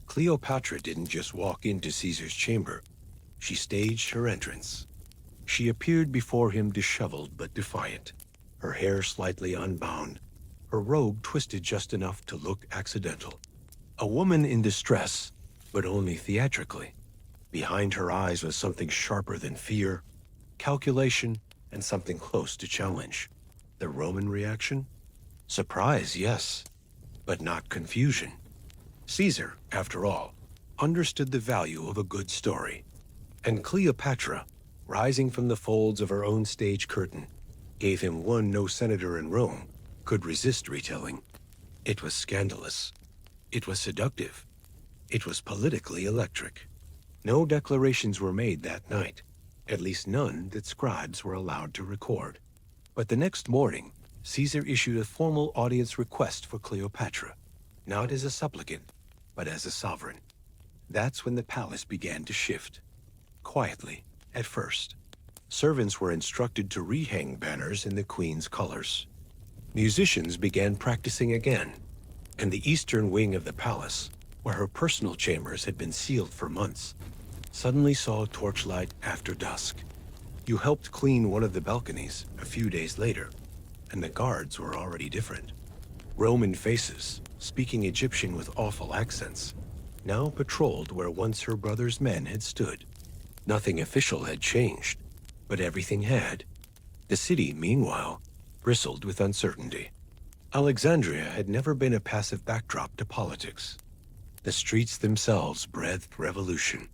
Cleopatra didn't just walk into Caesar's chamber. She staged her entrance. She appeared before him disheveled but defiant, her hair slightly unbound, her robe twisted just enough to look accidental. A woman in distress, but only theatrically. Behind her eyes was something sharper than fear, calculation, and something close to challenge. The Roman reaction? Surprise, yes, but not confusion. Caesar, after all, understood the value of a good story. And Cleopatra, rising from the folds of her own stage curtain, gave him one no senator in Rome could resist retelling. It was scandalous. It was seductive. It was politically electric. No declarations were made that night, at least none that scribes were allowed to record. But the next morning, Caesar issued a formal audience request for Cleopatra, not as a supplicant, but as a sovereign. That's when the palace began to shift. Quietly, at first. Servants were instructed to rehang banners in the queen's colors. Musicians began practicing again, and the eastern wing of the palace, where her personal chambers had been sealed for months, suddenly saw torchlight after dusk. You helped clean one of the balconies a few days later, and the guards were already different. Roman faces, speaking Egyptian with awful accents, now patrolled where once her brother's men had stood. Nothing official had changed, but everything had. The city, meanwhile, bristled with uncertainty. Alexandria had never been a passive backdrop to politics. The streets themselves breathed revolution,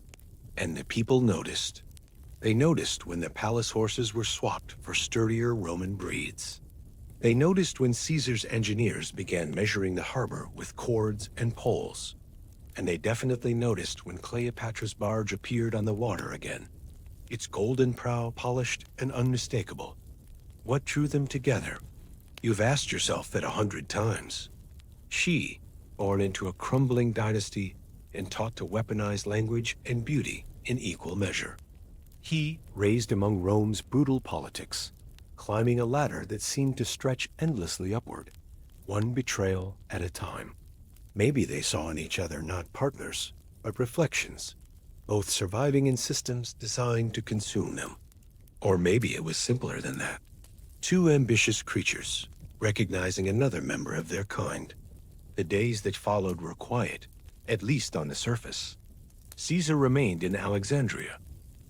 and the people noticed. They noticed when the palace horses were swapped for sturdier Roman breeds. They noticed when Caesar's engineers began measuring the harbor with cords and poles. And they definitely noticed when Cleopatra's barge appeared on the water again, its golden prow polished and unmistakable. What drew them together? You've asked yourself that 100 times. She, born into a crumbling dynasty and taught to weaponize language and beauty in equal measure. He, raised among Rome's brutal politics, climbing a ladder that seemed to stretch endlessly upward, one betrayal at a time. Maybe they saw in each other not partners, but reflections, both surviving in systems designed to consume them. Or maybe it was simpler than that. Two ambitious creatures, recognizing another member of their kind. The days that followed were quiet, at least on the surface. Caesar remained in Alexandria,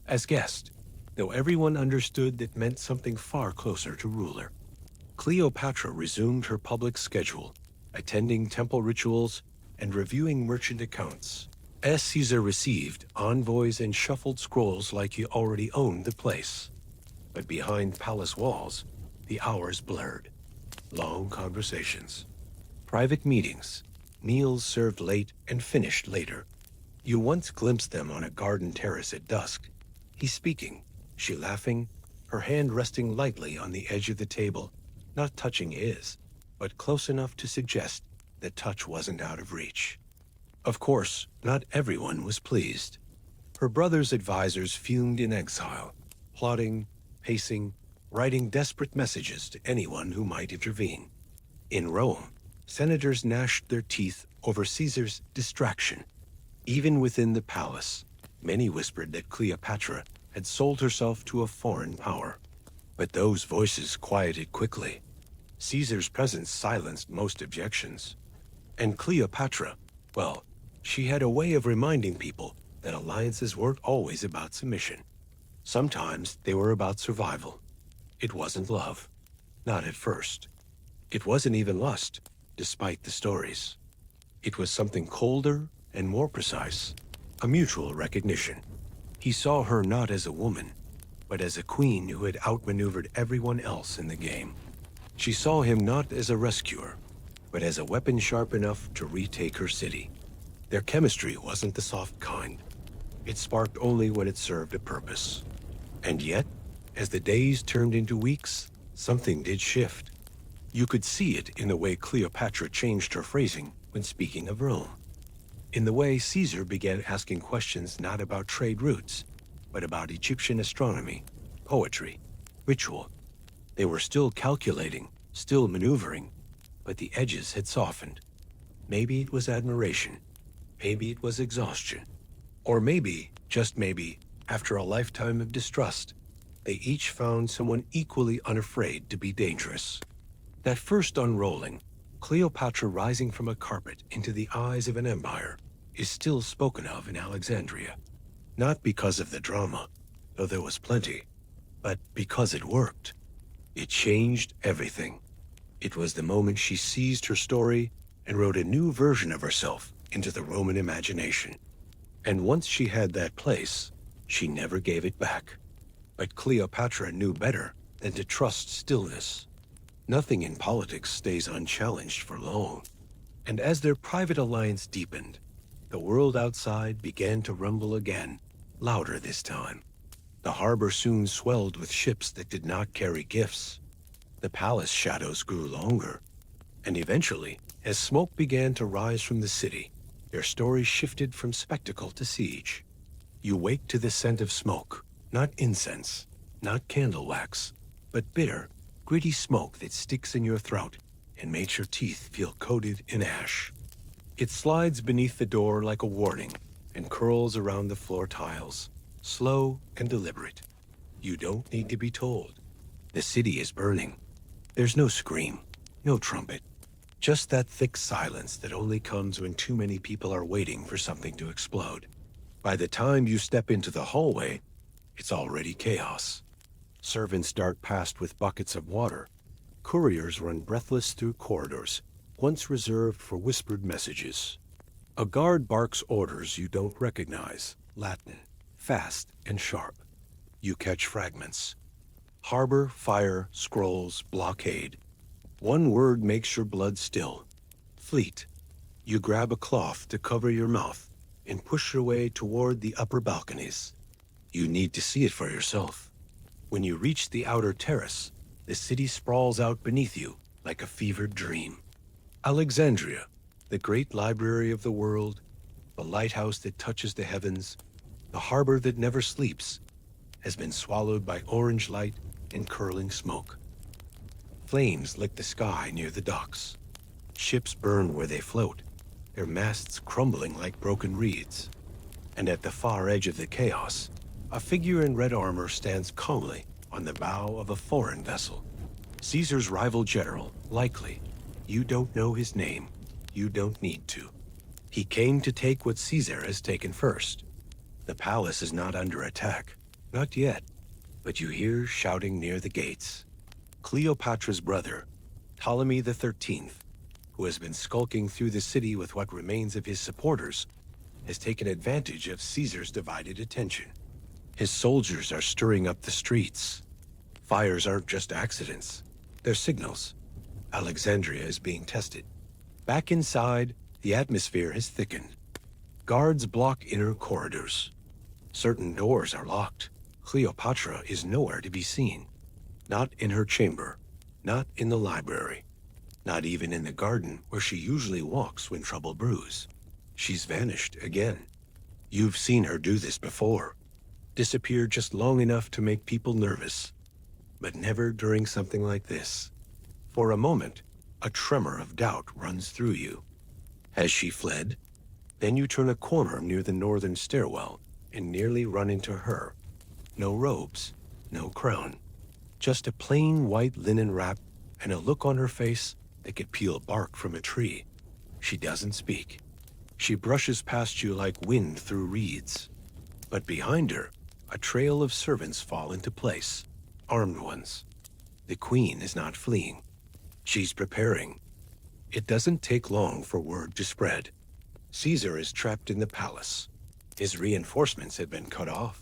as guest, though everyone understood that meant something far closer to ruler. Cleopatra resumed her public schedule, attending temple rituals and reviewing merchant accounts. As Caesar received envoys and shuffled scrolls like he already owned the place. But behind palace walls, the hours blurred. Long conversations. Private meetings. Meals served late and finished later. You once glimpsed them on a garden terrace at dusk. He speaking, she laughing, her hand resting lightly on the edge of the table, not touching his, but close enough to suggest that touch wasn't out of reach. Of course, not everyone was pleased. Her brother's advisors fumed in exile, plotting, pacing, writing desperate messages to anyone who might intervene. In Rome, senators gnashed their teeth over Caesar's distraction. Even within the palace, many whispered that Cleopatra had sold herself to a foreign power. But those voices quieted quickly. Caesar's presence silenced most objections. And Cleopatra, well, she had a way of reminding people that alliances weren't always about submission. Sometimes they were about survival. It wasn't love. Not at first. It wasn't even lust. despite the stories. It was something colder and more precise, a mutual recognition. He saw her not as a woman, but as a queen who had outmaneuvered everyone else in the game. She saw him not as a rescuer, but as a weapon sharp enough to retake her city. Their chemistry wasn't the soft kind. It sparked only when it served a purpose. And yet, as the days turned into weeks, something did shift. You could see it in the way Cleopatra changed her phrasing when speaking of Rome, in the way Caesar began asking questions not about trade routes, but about Egyptian astronomy, poetry, ritual. They were still calculating, still maneuvering, but the edges had softened. Maybe it was admiration, maybe it was exhaustion, or maybe, just maybe, after a lifetime of distrust, they each found someone equally unafraid to be dangerous. That first unrolling, Cleopatra rising from a carpet into the eyes of an empire, is still spoken of in Alexandria. Not because of the drama, though there was plenty, but because it worked. It changed everything. It was the moment she seized her story and wrote a new version of herself into the Roman imagination. And once she had that place, she never gave it back. But Cleopatra knew better than to trust stillness. Nothing in politics stays unchallenged for long. And as their private alliance deepened, the world outside began to rumble again, louder this time. The harbor soon swelled with ships that did not carry gifts. The palace shadows grew longer. And eventually, as smoke began to rise from the city, their story shifted from spectacle to siege. You wake to the scent of smoke, not incense, not candle wax, but bitter, gritty smoke that sticks in your throat and makes your teeth feel coated in ash. It slides beneath the door like a warning and curls around the floor tiles, slow and deliberate. You don't need to be told. The city is burning. There's no scream, no trumpet, just that thick silence that only comes when too many people are waiting for something to explode. By the time you step into the hallway, it's already chaos. Servants dart past with buckets of water. Couriers run breathless through corridors, once reserved for whispered messages. A guard barks orders you don't recognize, Latin, fast and sharp. You catch fragments. Harbor, fire, scrolls, blockade. One word makes your blood still. Fleet. You grab a cloth to cover your mouth and push your way toward the upper balconies. You need to see it for yourself. When you reach the outer terrace, the city sprawls out beneath you like a fevered dream. Alexandria, the great library of the world, the lighthouse that touches the heavens, the harbor that never sleeps, has been swallowed by orange light and curling smoke. Flames lick the sky near the docks. Ships burn where they float, their masts crumbling like broken reeds. And at the far edge of the chaos, a figure in red armor stands calmly on the bow of a foreign vessel. Caesar's rival general, likely. You don't know his name. You don't need to. He came to take what Caesar has taken first. The palace is not under attack. Not yet. But you hear shouting near the gates. Cleopatra's brother, Ptolemy the 13th, who has been skulking through the city with what remains of his supporters, has taken advantage of Caesar's divided attention. His soldiers are stirring up the streets. Fires aren't just accidents. They're signals. Alexandria is being tested. Back inside, the atmosphere has thickened. Guards block inner corridors. Certain doors are locked. Cleopatra is nowhere to be seen. Not in her chamber. Not in the library. Not even in the garden where she usually walks when trouble brews. She's vanished again. You've seen her do this before. Disappear just long enough to make people nervous. But never during something like this. For a moment, a tremor of doubt runs through you. Has she fled? Then you turn a corner near the northern stairwell and nearly run into her. No robes, no crown. Just a plain white linen wrap and a look on her face that could peel bark from a tree. She doesn't speak. She brushes past you like wind through reeds. But behind her, a trail of servants fall into place, armed ones. The queen is not fleeing. She's preparing. It doesn't take long for word to spread. Caesar is trapped in the palace. His reinforcements had been cut off.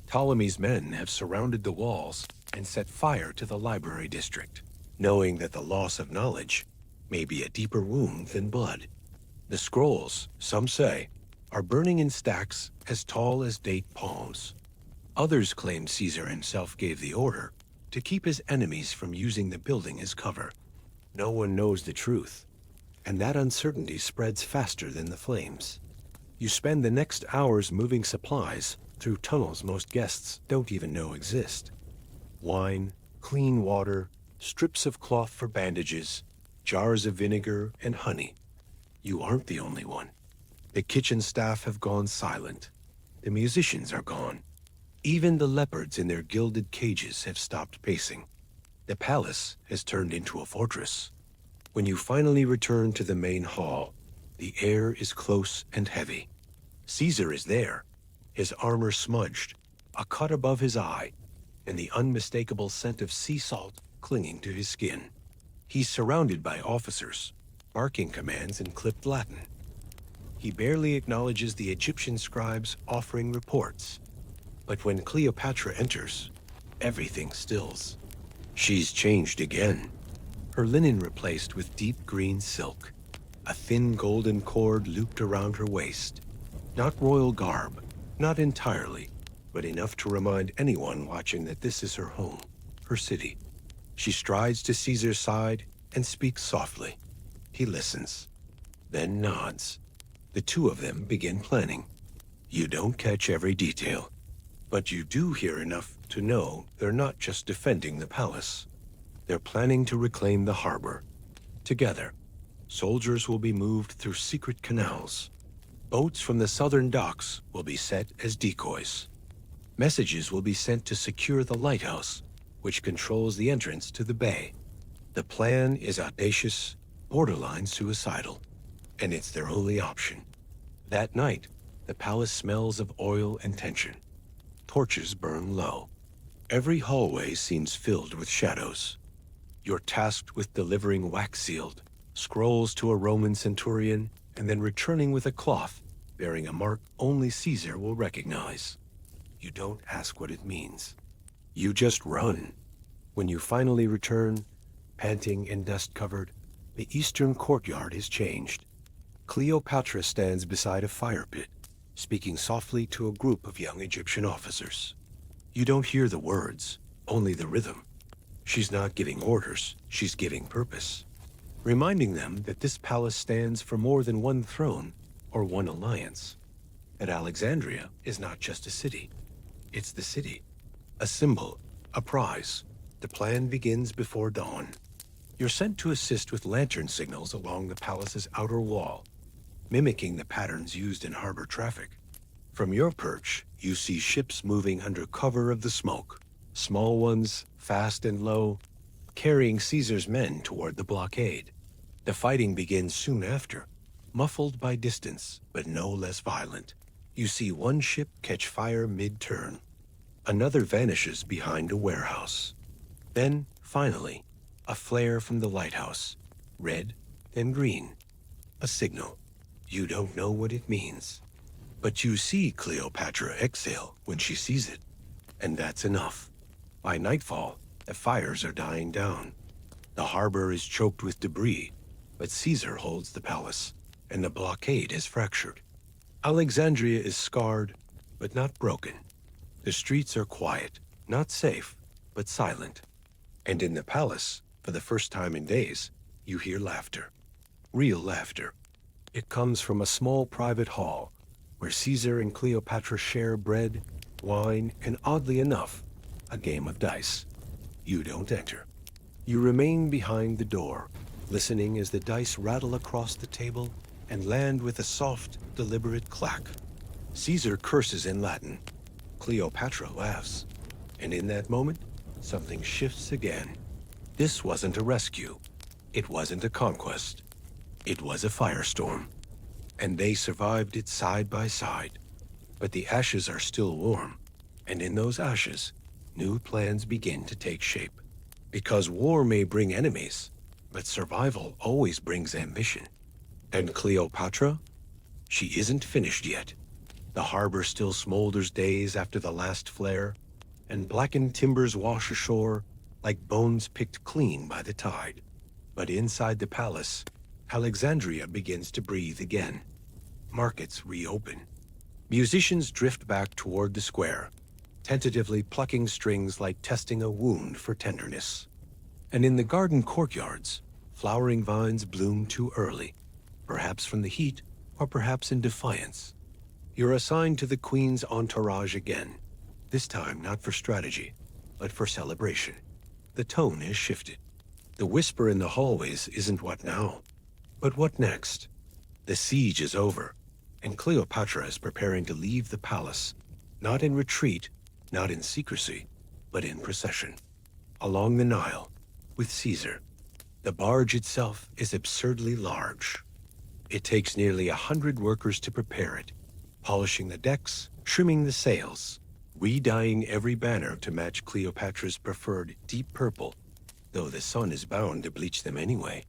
Ptolemy's men have surrounded the walls and set fire to the library district, knowing that the loss of knowledge may be a deeper wound than blood. The scrolls, some say, are burning in stacks as tall as date palms. Others claim Caesar himself gave the order to keep his enemies from using the building as cover. No one knows the truth, and that uncertainty spreads faster than the flames. You spend the next hours moving supplies through tunnels most guests don't even know exist. Wine, clean water, strips of cloth for bandages, jars of vinegar and honey. You aren't the only one. The kitchen staff have gone silent. The musicians are gone. Even the leopards in their gilded cages have stopped pacing. The palace has turned into a fortress. When you finally return to the main hall, the air is close and heavy. Caesar is there, his armor smudged, a cut above his eye, and the unmistakable scent of sea salt clinging to his skin. He's surrounded by officers, barking commands in clipped Latin. He barely acknowledges the Egyptian scribes offering reports. But when Cleopatra enters, everything stills. She's changed again. Her linen replaced with deep green silk, a thin golden cord looped around her waist. Not royal garb, not entirely, but enough to remind anyone watching that this is her home, her city. She strides to Caesar's side and speaks softly. He listens, then nods. The two of them begin planning. You don't catch every detail, but you do hear enough to know they're not just defending the palace. They're planning to reclaim the harbor. Together, soldiers will be moved through secret canals. Boats from the southern docks will be set as decoys. Messages will be sent to secure the lighthouse, which controls the entrance to the bay. The plan is audacious, borderline suicidal, and it's their only option. That night, the palace smells of oil and tension. Torches burn low. Every hallway seems filled with shadows. You're tasked with delivering wax-sealed scrolls to a Roman centurion and then returning with a cloth bearing a mark only Caesar will recognize. You don't ask what it means. You just run. When you finally return, panting and dust-covered, the eastern courtyard has changed. Cleopatra stands beside a fire pit, speaking softly to a group of young Egyptian officers. You don't hear the words, only the rhythm. She's not giving orders, she's giving purpose, reminding them that this palace stands for more than one throne or one alliance. That Alexandria is not just a city, it's the city, a symbol, a prize. The plan begins before dawn. You're sent to assist with lantern signals along the palace's outer wall, mimicking the patterns used in harbor traffic. From your perch, you see ships moving under cover of the smoke, small ones, fast and low, carrying Caesar's men toward the blockade. The fighting begins soon after, muffled by distance, but no less violent. You see one ship catch fire mid-turn. Another vanishes behind a warehouse. Then, finally, a flare from the lighthouse, red, then green. A signal. You don't know what it means. But you see Cleopatra exhale when she sees it, and that's enough. By nightfall, the fires are dying down. The harbor is choked with debris, but Caesar holds the palace, and the blockade is fractured. Alexandria is scarred, but not broken. The streets are quiet, not safe, but silent. And in the palace, for the first time in days, you hear laughter. Real laughter. It comes from a small private hall, where Caesar and Cleopatra share bread, wine, and oddly enough, a game of dice. You don't enter. You remain behind the door, listening as the dice rattle across the table and land with a soft, deliberate clack. Caesar curses in Latin. Cleopatra laughs. And in that moment, something shifts again. This wasn't a rescue. It wasn't a conquest. It was a firestorm. And they survived it side by side. But the ashes are still warm. And in those ashes, new plans begin to take shape. Because war may bring enemies, But survival always brings ambition. And Cleopatra? She isn't finished yet. The harbor still smolders days after the last flare, and blackened timbers wash ashore like bones picked clean by the tide. But inside the palace, Alexandria begins to breathe again. Markets reopen. Musicians drift back toward the square, tentatively plucking strings like testing a wound for tenderness. And in the garden courtyards, flowering vines bloom too early, perhaps from the heat or perhaps in defiance. You're assigned to the Queen's entourage again, this time not for strategy, but for celebration. The tone has shifted. The whisper in the hallways isn't what now, but what next? The siege is over, and Cleopatra is preparing to leave the palace, not in retreat, not in secrecy, but in procession. Along the Nile, with Caesar. The barge itself is absurdly large. It takes nearly 100 workers to prepare it, polishing the decks, trimming the sails, re-dyeing every banner to match Cleopatra's preferred deep purple, though the sun is bound to bleach them anyway.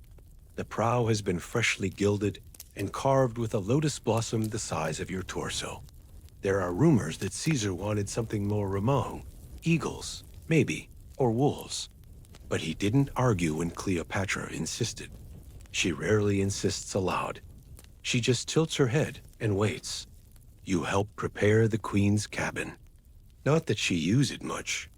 The prow has been freshly gilded and carved with a lotus blossom the size of your torso. There are rumors that Caesar wanted something more remote, eagles, maybe, or wolves. But he didn't argue when Cleopatra insisted. She rarely insists aloud. She just tilts her head and waits. You help prepare the Queen's cabin. Not that she uses it much.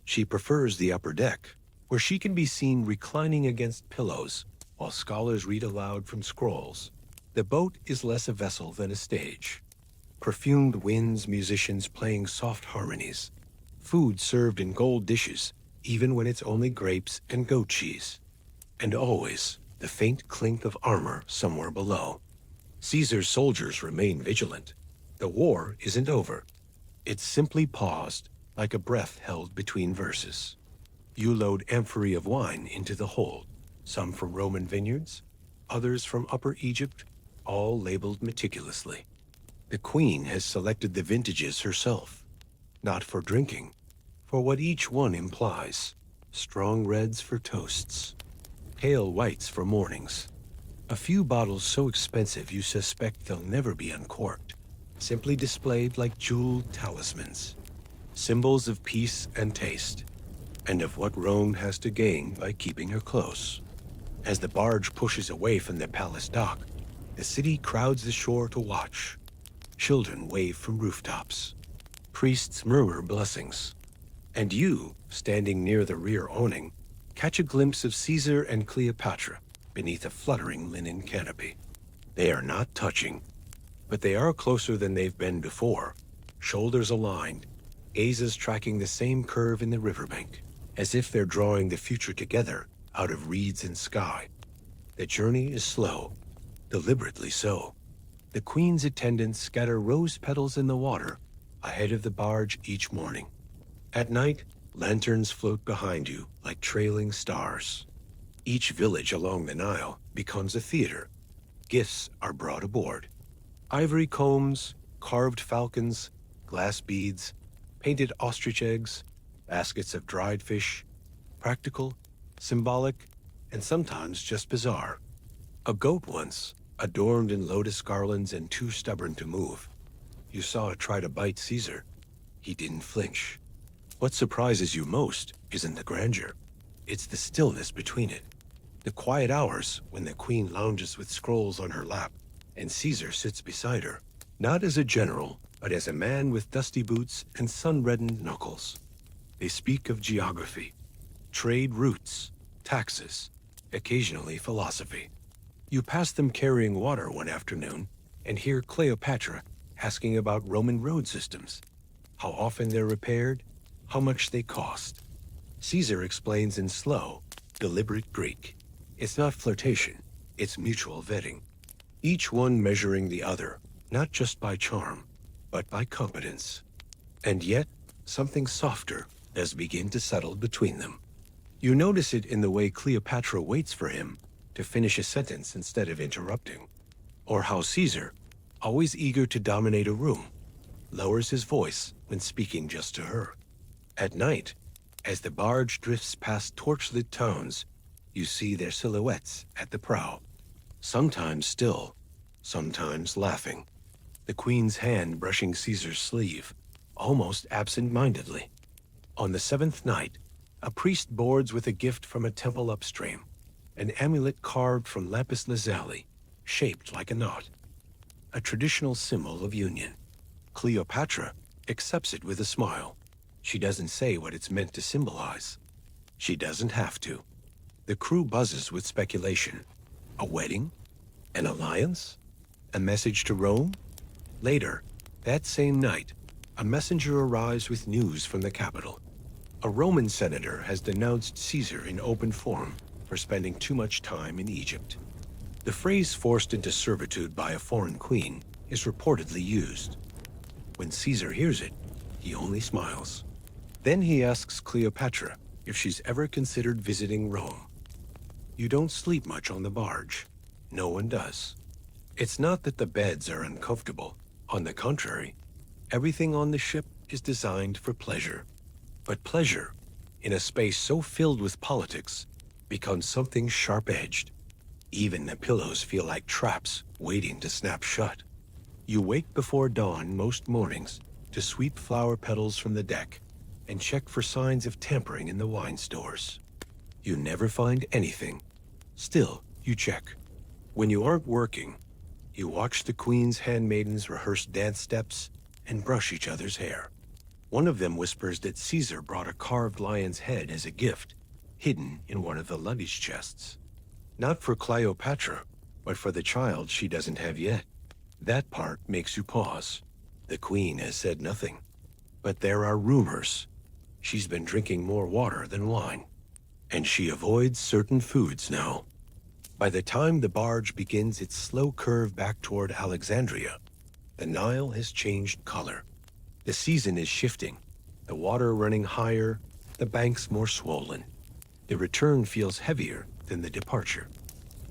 She prefers the upper deck, where she can be seen reclining against pillows while scholars read aloud from scrolls. The boat is less a vessel than a stage. Perfumed winds, musicians playing soft harmonies. Food served in gold dishes, even when it's only grapes and goat cheese. And always the faint clink of armor somewhere below. Caesar's soldiers remain vigilant. The war isn't over. It's simply paused, like a breath held between verses. You load amphorae of wine into the hold, some from Roman vineyards, others from Upper Egypt, all labeled meticulously. The Queen has selected the vintages herself, not for drinking, for what each one implies. Strong reds for toasts, pale whites for mornings. A few bottles so expensive you suspect they'll never be uncorked, simply displayed like jeweled talismans, symbols of peace and taste, and of what Rome has to gain by keeping her close. As the barge pushes away from the palace dock, the city crowds the shore to watch. Children wave from rooftops. Priests murmur blessings. And you, standing near the rear awning, catch a glimpse of Caesar and Cleopatra beneath a fluttering linen canopy. They are not touching, but they are closer than they've been before, shoulders aligned, gazes tracking the same curve in the riverbank, as if they're drawing the future together out of reeds and sky. The journey is slow, deliberately so. The Queen's attendants scatter rose petals in the water ahead of the barge each morning. At night, lanterns float behind you like trailing stars. Each village along the Nile becomes a theater. Gifts are brought aboard. Ivory combs, carved falcons, glass beads, painted ostrich eggs, baskets of dried fish, practical, symbolic, and sometimes just bizarre. A goat once, adorned in lotus garlands and too stubborn to move. You saw it try to bite Caesar. He didn't flinch. What surprises you most isn't the grandeur. It's the stillness between it. The quiet hours when the Queen lounges with scrolls on her lap and Caesar sits beside her, not as a general, but as a man with dusty boots and sun-reddened knuckles. They speak of geography, trade routes, taxes, occasionally philosophy. You pass them carrying water one afternoon and hear Cleopatra asking about Roman road systems, how often they're repaired, how much they cost. Caesar explains in slow, deliberate Greek. It's not flirtation, it's mutual vetting. Each one measuring the other, not just by charm, but by competence. And yet, something softer does begin to settle between them. You notice it in the way Cleopatra waits for him to finish a sentence instead of interrupting, or how Caesar, always eager to dominate a room, lowers his voice when speaking just to her. At night, as the barge drifts past torchlit towns, You see their silhouettes at the prow, sometimes still, sometimes laughing. The queen's hand brushing Caesar's sleeve, almost absent-mindedly. On the seventh night, a priest boards with a gift from a temple upstream, an amulet carved from lapis lazuli, shaped like a knot, a traditional symbol of union. Cleopatra accepts it with a smile. She doesn't say what it's meant to symbolize. She doesn't have to. The crew buzzes with speculation. A wedding? An alliance? A message to Rome? Later, that same night, a messenger arrives with news from the capital. A Roman senator has denounced Caesar in open forum for spending too much time in Egypt. The phrase forced into servitude by a foreign queen is reportedly used. When Caesar hears it, he only smiles. Then he asks Cleopatra if she's ever considered visiting Rome. You don't sleep much on the barge. No one does. It's not that the beds are uncomfortable. On the contrary, everything on the ship is designed for pleasure. But pleasure, in a space so filled with politics, becomes something sharp-edged. Even the pillows feel like traps waiting to snap shut. You wake before dawn most mornings to sweep flower petals from the deck and check for signs of tampering in the wine stores. You never find anything. Still, you check. When you aren't working, you watch the queen's handmaidens rehearse dance steps and brush each other's hair. One of them whispers that Caesar brought a carved lion's head as a gift, hidden in one of the luggage chests. Not for Cleopatra, but for the child she doesn't have yet. That part makes you pause. The queen has said nothing. But there are rumors. She's been drinking more water than wine. And she avoids certain foods now. By the time the barge begins its slow curve back toward Alexandria, the Nile has changed color. The season is shifting, the water running higher, the banks more swollen. The return feels heavier than the departure.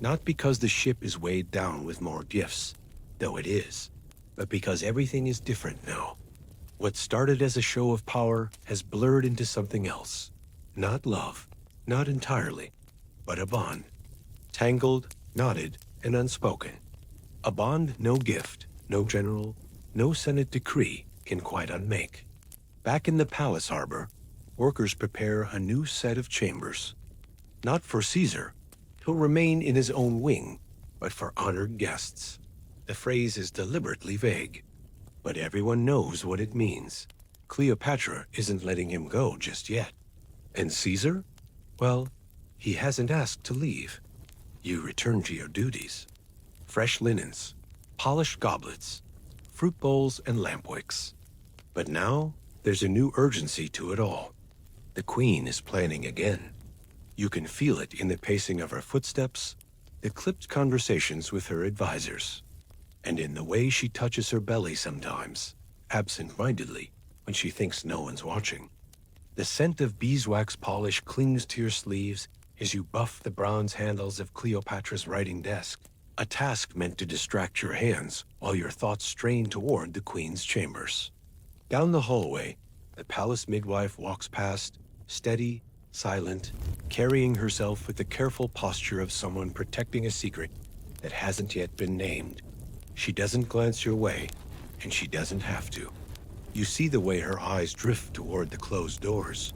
Not because the ship is weighed down with more gifts, though it is, but because everything is different now. What started as a show of power has blurred into something else. Not love, not entirely, but a bond. Tangled, knotted, and unspoken. A bond no gift, no general, no Senate decree can quite unmake. Back in the palace harbor, workers prepare a new set of chambers. Not for Caesar, he'll remain in his own wing, but for honored guests. The phrase is deliberately vague, but everyone knows what it means. Cleopatra isn't letting him go just yet. And Caesar? Well, he hasn't asked to leave. You return to your duties. Fresh linens, polished goblets, fruit bowls and lampwicks. But now, there's a new urgency to it all. The queen is planning again. You can feel it in the pacing of her footsteps, the clipped conversations with her advisors, and in the way she touches her belly sometimes, absent-mindedly, when she thinks no one's watching. The scent of beeswax polish clings to your sleeves as you buff the bronze handles of Cleopatra's writing desk, a task meant to distract your hands while your thoughts strain toward the queen's chambers. Down the hallway, the palace midwife walks past, steady, silent, carrying herself with the careful posture of someone protecting a secret that hasn't yet been named. She doesn't glance your way, and she doesn't have to. You see the way her eyes drift toward the closed doors,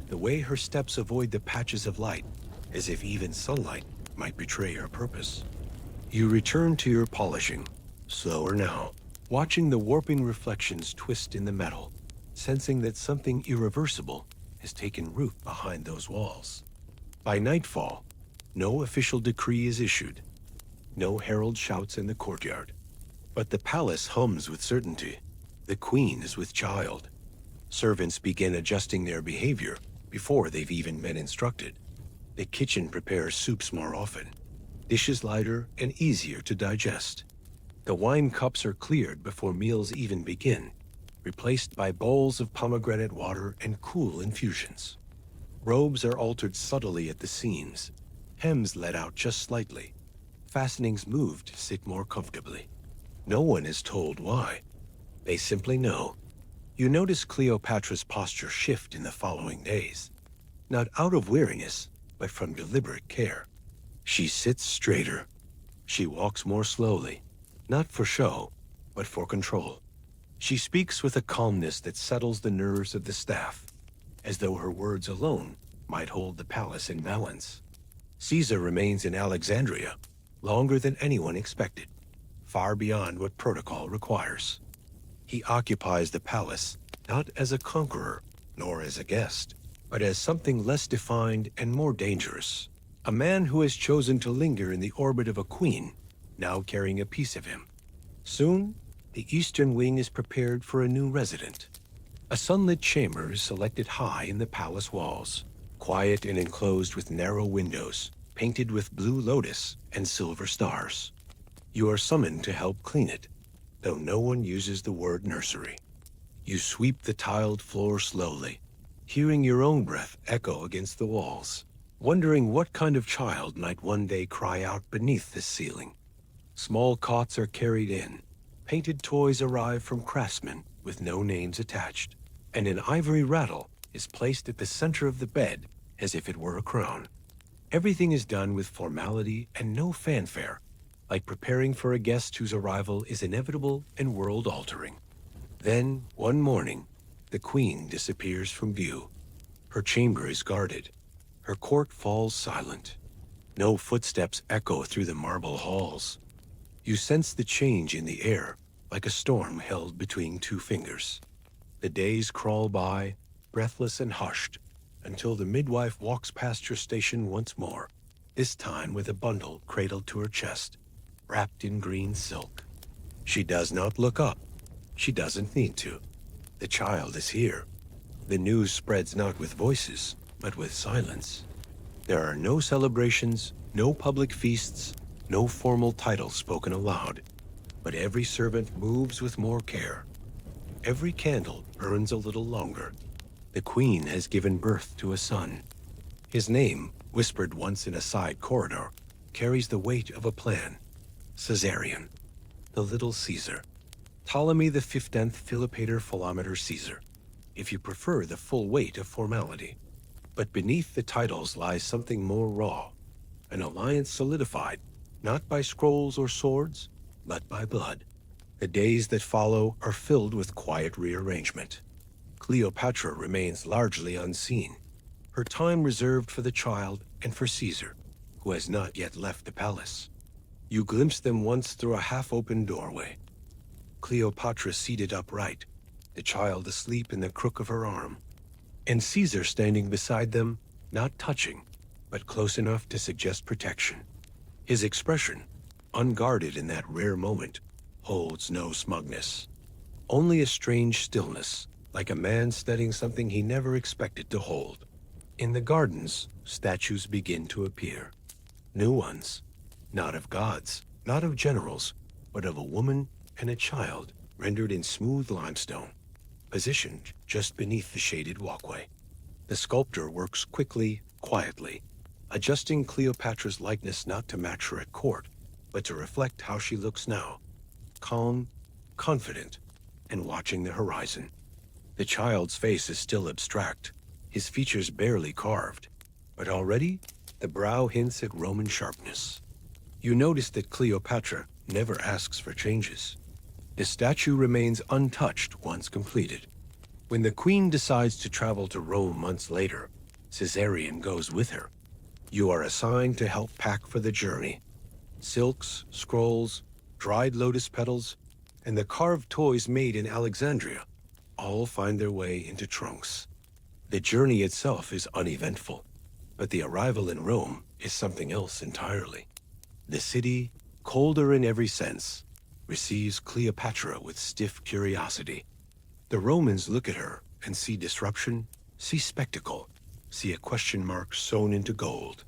the way her steps avoid the patches of light, as if even sunlight might betray her purpose. You return to your polishing, slower now, watching the warping reflections twist in the metal, sensing that something irreversible has taken root behind those walls. By nightfall, no official decree is issued. No herald shouts in the courtyard. But the palace hums with certainty. The queen is with child. Servants begin adjusting their behavior before they've even been instructed. The kitchen prepares soups more often, dishes lighter and easier to digest. The wine cups are cleared before meals even begin, replaced by bowls of pomegranate water and cool infusions. Robes are altered subtly at the seams, hems let out just slightly, fastenings moved to sit more comfortably. No one is told why. They simply know. You notice Cleopatra's posture shift in the following days. Not out of weariness, but from deliberate care. She sits straighter. She walks more slowly, not for show, but for control. She speaks with a calmness that settles the nerves of the staff, as though her words alone might hold the palace in balance. Caesar remains in Alexandria longer than anyone expected, far beyond what protocol requires. He occupies the palace not as a conqueror, nor as a guest, but as something less defined and more dangerous. A man who has chosen to linger in the orbit of a queen, now carrying a piece of him. Soon, the eastern wing is prepared for a new resident. A sunlit chamber is selected high in the palace walls, quiet and enclosed with narrow windows, painted with blue lotus and silver stars. You are summoned to help clean it, though no one uses the word nursery. You sweep the tiled floor slowly, hearing your own breath echo against the walls, wondering what kind of child might one day cry out beneath this ceiling. Small cots are carried in. Painted toys arrive from craftsmen with no names attached, and an ivory rattle is placed at the center of the bed as if it were a crown. Everything is done with formality and no fanfare, like preparing for a guest whose arrival is inevitable and world-altering. Then, one morning, the queen disappears from view. Her chamber is guarded. Her court falls silent. No footsteps echo through the marble halls. You sense the change in the air, like a storm held between two fingers. The days crawl by, breathless and hushed, until the midwife walks past your station once more, this time with a bundle cradled to her chest, wrapped in green silk. She does not look up. She doesn't need to. The child is here. The news spreads not with voices, but with silence. There are no celebrations, no public feasts, no formal titles spoken aloud, but every servant moves with more care. Every candle burns a little longer. The queen has given birth to a son. His name, whispered once in a side corridor, carries the weight of a plan. Caesarion, the little Caesar. Ptolemy the 15th Philopator Philometer Caesar, if you prefer the full weight of formality. But beneath the titles lies something more raw, an alliance solidified, not by scrolls or swords, but by blood. The days that follow are filled with quiet rearrangement. Cleopatra remains largely unseen, her time reserved for the child and for Caesar, who has not yet left the palace. You glimpse them once through a half-open doorway. Cleopatra seated upright, the child asleep in the crook of her arm, and Caesar standing beside them, not touching, but close enough to suggest protection. His expression, unguarded in that rare moment, holds no smugness, only a strange stillness, like a man studying something he never expected to hold. In the gardens, statues begin to appear. New ones, not of gods, not of generals, but of a woman and a child rendered in smooth limestone, positioned just beneath the shaded walkway. The sculptor works quickly, quietly, adjusting Cleopatra's likeness not to match her at court, but to reflect how she looks now, calm, confident, and watching the horizon. The child's face is still abstract, his features barely carved, but already the brow hints at Roman sharpness. You notice that Cleopatra never asks for changes. The statue remains untouched once completed. When the queen decides to travel to Rome months later, Caesarion goes with her. You are assigned to help pack for the journey. Silks, scrolls, dried lotus petals, and the carved toys made in Alexandria all find their way into trunks. The journey itself is uneventful, but the arrival in Rome is something else entirely. The city, colder in every sense, receives Cleopatra with stiff curiosity. The Romans look at her and see disruption, see spectacle, see a question mark sewn into gold.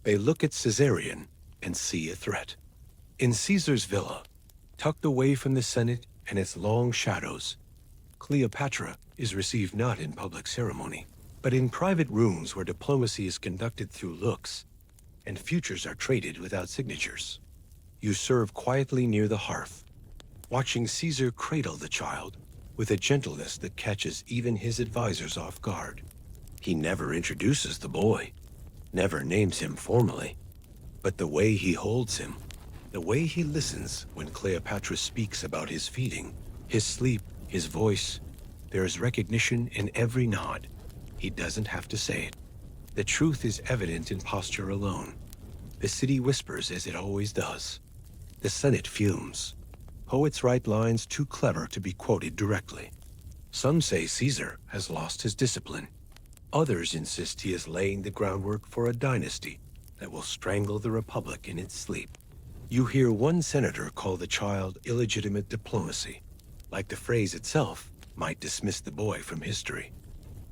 They look at Caesarion and see a threat. In Caesar's villa, tucked away from the Senate and its long shadows, Cleopatra is received not in public ceremony, but in private rooms where diplomacy is conducted through looks, and futures are traded without signatures. You serve quietly near the hearth, watching Caesar cradle the child with a gentleness that catches even his advisors off guard. He never introduces the boy. never names him formally, but the way he holds him, the way he listens when Cleopatra speaks about his feeding, his sleep, his voice, there is recognition in every nod. He doesn't have to say it. The truth is evident in posture alone. The city whispers as it always does. The Senate fumes. Poets write lines too clever to be quoted directly. Some say Caesar has lost his discipline. Others insist he is laying the groundwork for a dynasty that will strangle the republic in its sleep. You hear one senator call the child illegitimate diplomacy, like the phrase itself might dismiss the boy from history.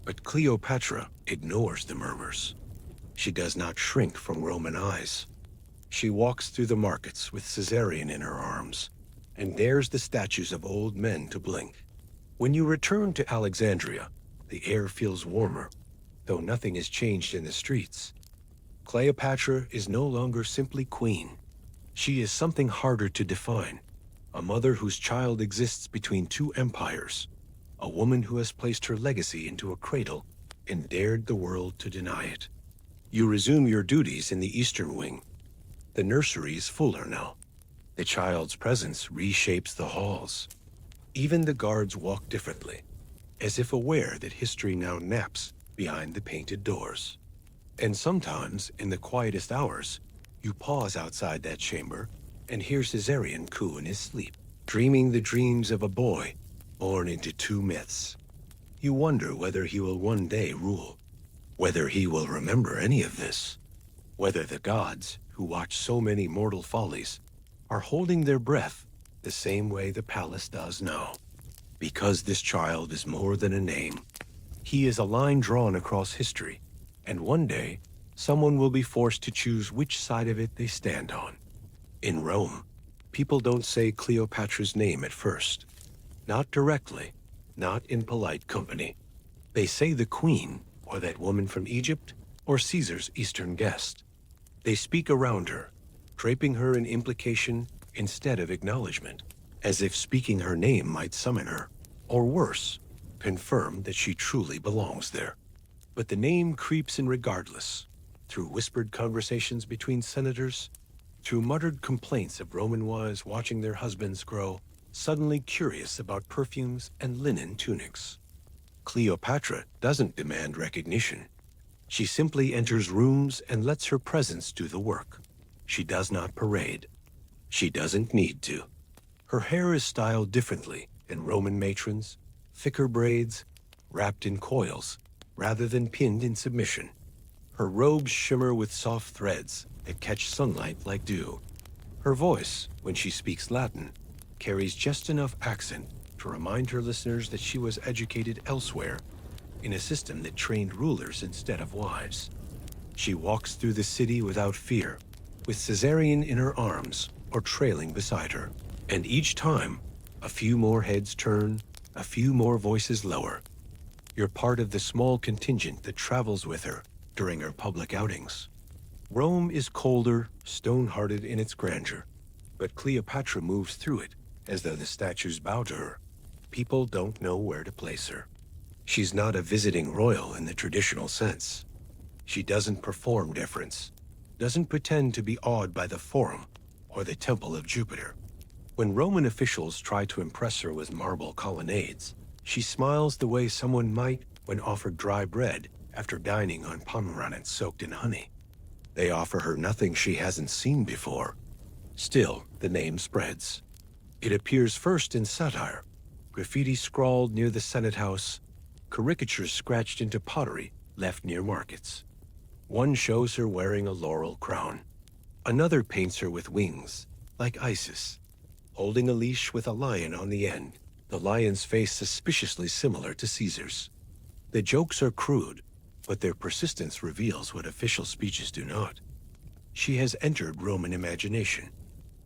But Cleopatra ignores the murmurs. She does not shrink from Roman eyes. She walks through the markets with Caesarion in her arms, and dares the statues of old men to blink. When you return to Alexandria, the air feels warmer, though nothing has changed in the streets. Cleopatra is no longer simply queen. She is something harder to define, a mother whose child exists between two empires, a woman who has placed her legacy into a cradle and dared the world to deny it. You resume your duties in the Eastern Wing. The nursery is fuller now. The child's presence reshapes the halls. Even the guards walk differently, as if aware that history now naps behind the painted doors. And sometimes, in the quietest hours, you pause outside that chamber and hear Caesarion coo in his sleep, dreaming the dreams of a boy born into two myths. You wonder whether he will one day rule, whether he will remember any of this, whether the gods, who watch so many mortal follies, are holding their breath the same way the palace does now. Because this child is more than a name. He is a line drawn across history, and one day, someone will be forced to choose which side of it they stand on. In Rome, people don't say Cleopatra's name at first. Not directly, not in polite company. They say the queen, or that woman from Egypt, or Caesar's eastern guest. They speak around her, draping her in implication instead of acknowledgement, as if speaking her name might summon her, or worse, confirm that she truly belongs there. But the name creeps in regardless, through whispered conversations between senators, through muttered complaints of Roman wives watching their husbands grow suddenly curious about perfumes and linen tunics. Cleopatra doesn't demand recognition. She simply enters rooms and lets her presence do the work. She does not parade. She doesn't need to. Her hair is styled differently than Roman matrons, thicker braids, wrapped in coils, rather than pinned in submission. Her robes shimmer with soft threads that catch sunlight like dew. Her voice, when she speaks Latin, carries just enough accent to remind her listeners that she was educated elsewhere, in a system that trained rulers instead of wives. She walks through the city without fear, with Caesarion in her arms or trailing beside her. And each time, a few more heads turn, a few more voices lower. You're part of the small contingent that travels with her during her public outings. Rome is colder, stone-hearted in its grandeur, but Cleopatra moves through it as though the statues bow to her. People don't know where to place her. She's not a visiting royal in the traditional sense. She doesn't perform deference, doesn't pretend to be awed by the Forum or the Temple of Jupiter. When Roman officials try to impress her with marble colonnades, she smiles the way someone might when offered dry bread after dining on pomegranates soaked in honey. They offer her nothing she hasn't seen before. Still, the name spreads. It appears first in satire, graffiti scrawled near the Senate House, caricatures scratched into pottery left near markets. One shows her wearing a laurel crown. Another paints her with wings, like Isis, holding a leash with a lion on the end, the lion's face suspiciously similar to Caesar's. The jokes are crude, but their persistence reveals what official speeches do not. She has entered Roman imagination,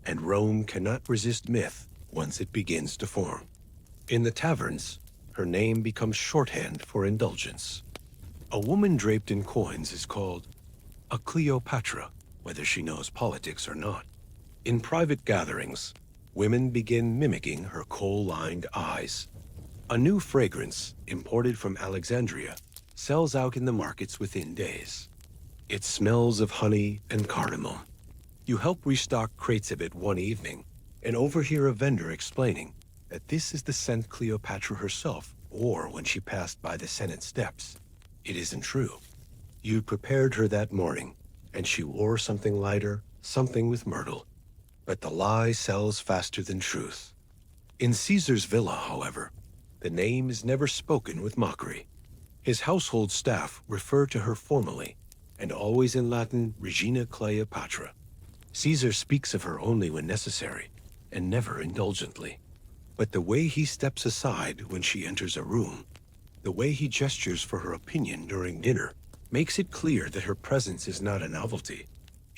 and Rome cannot resist myth once it begins to form. In the taverns, her name becomes shorthand for indulgence. A woman draped in coins is called a Cleopatra, whether she knows politics or not. In private gatherings, women begin mimicking her kohl-lined eyes. A new fragrance, imported from Alexandria, sells out in the markets within days. It smells of honey and cardamom. You help restock crates of it one evening and overhear a vendor explaining that this is the scent Cleopatra herself wore when she passed by the Senate steps. It isn't true. You prepared her that morning, and she wore something lighter, something with myrtle. But the lie sells faster than truth. In Caesar's villa, however, the name is never spoken with mockery. His household staff refer to her formally, and always in Latin, Regina Cleopatra. Caesar speaks of her only when necessary, and never indulgently. But the way he steps aside when she enters a room, the way he gestures for her opinion during dinner, makes it clear that her presence is not a novelty.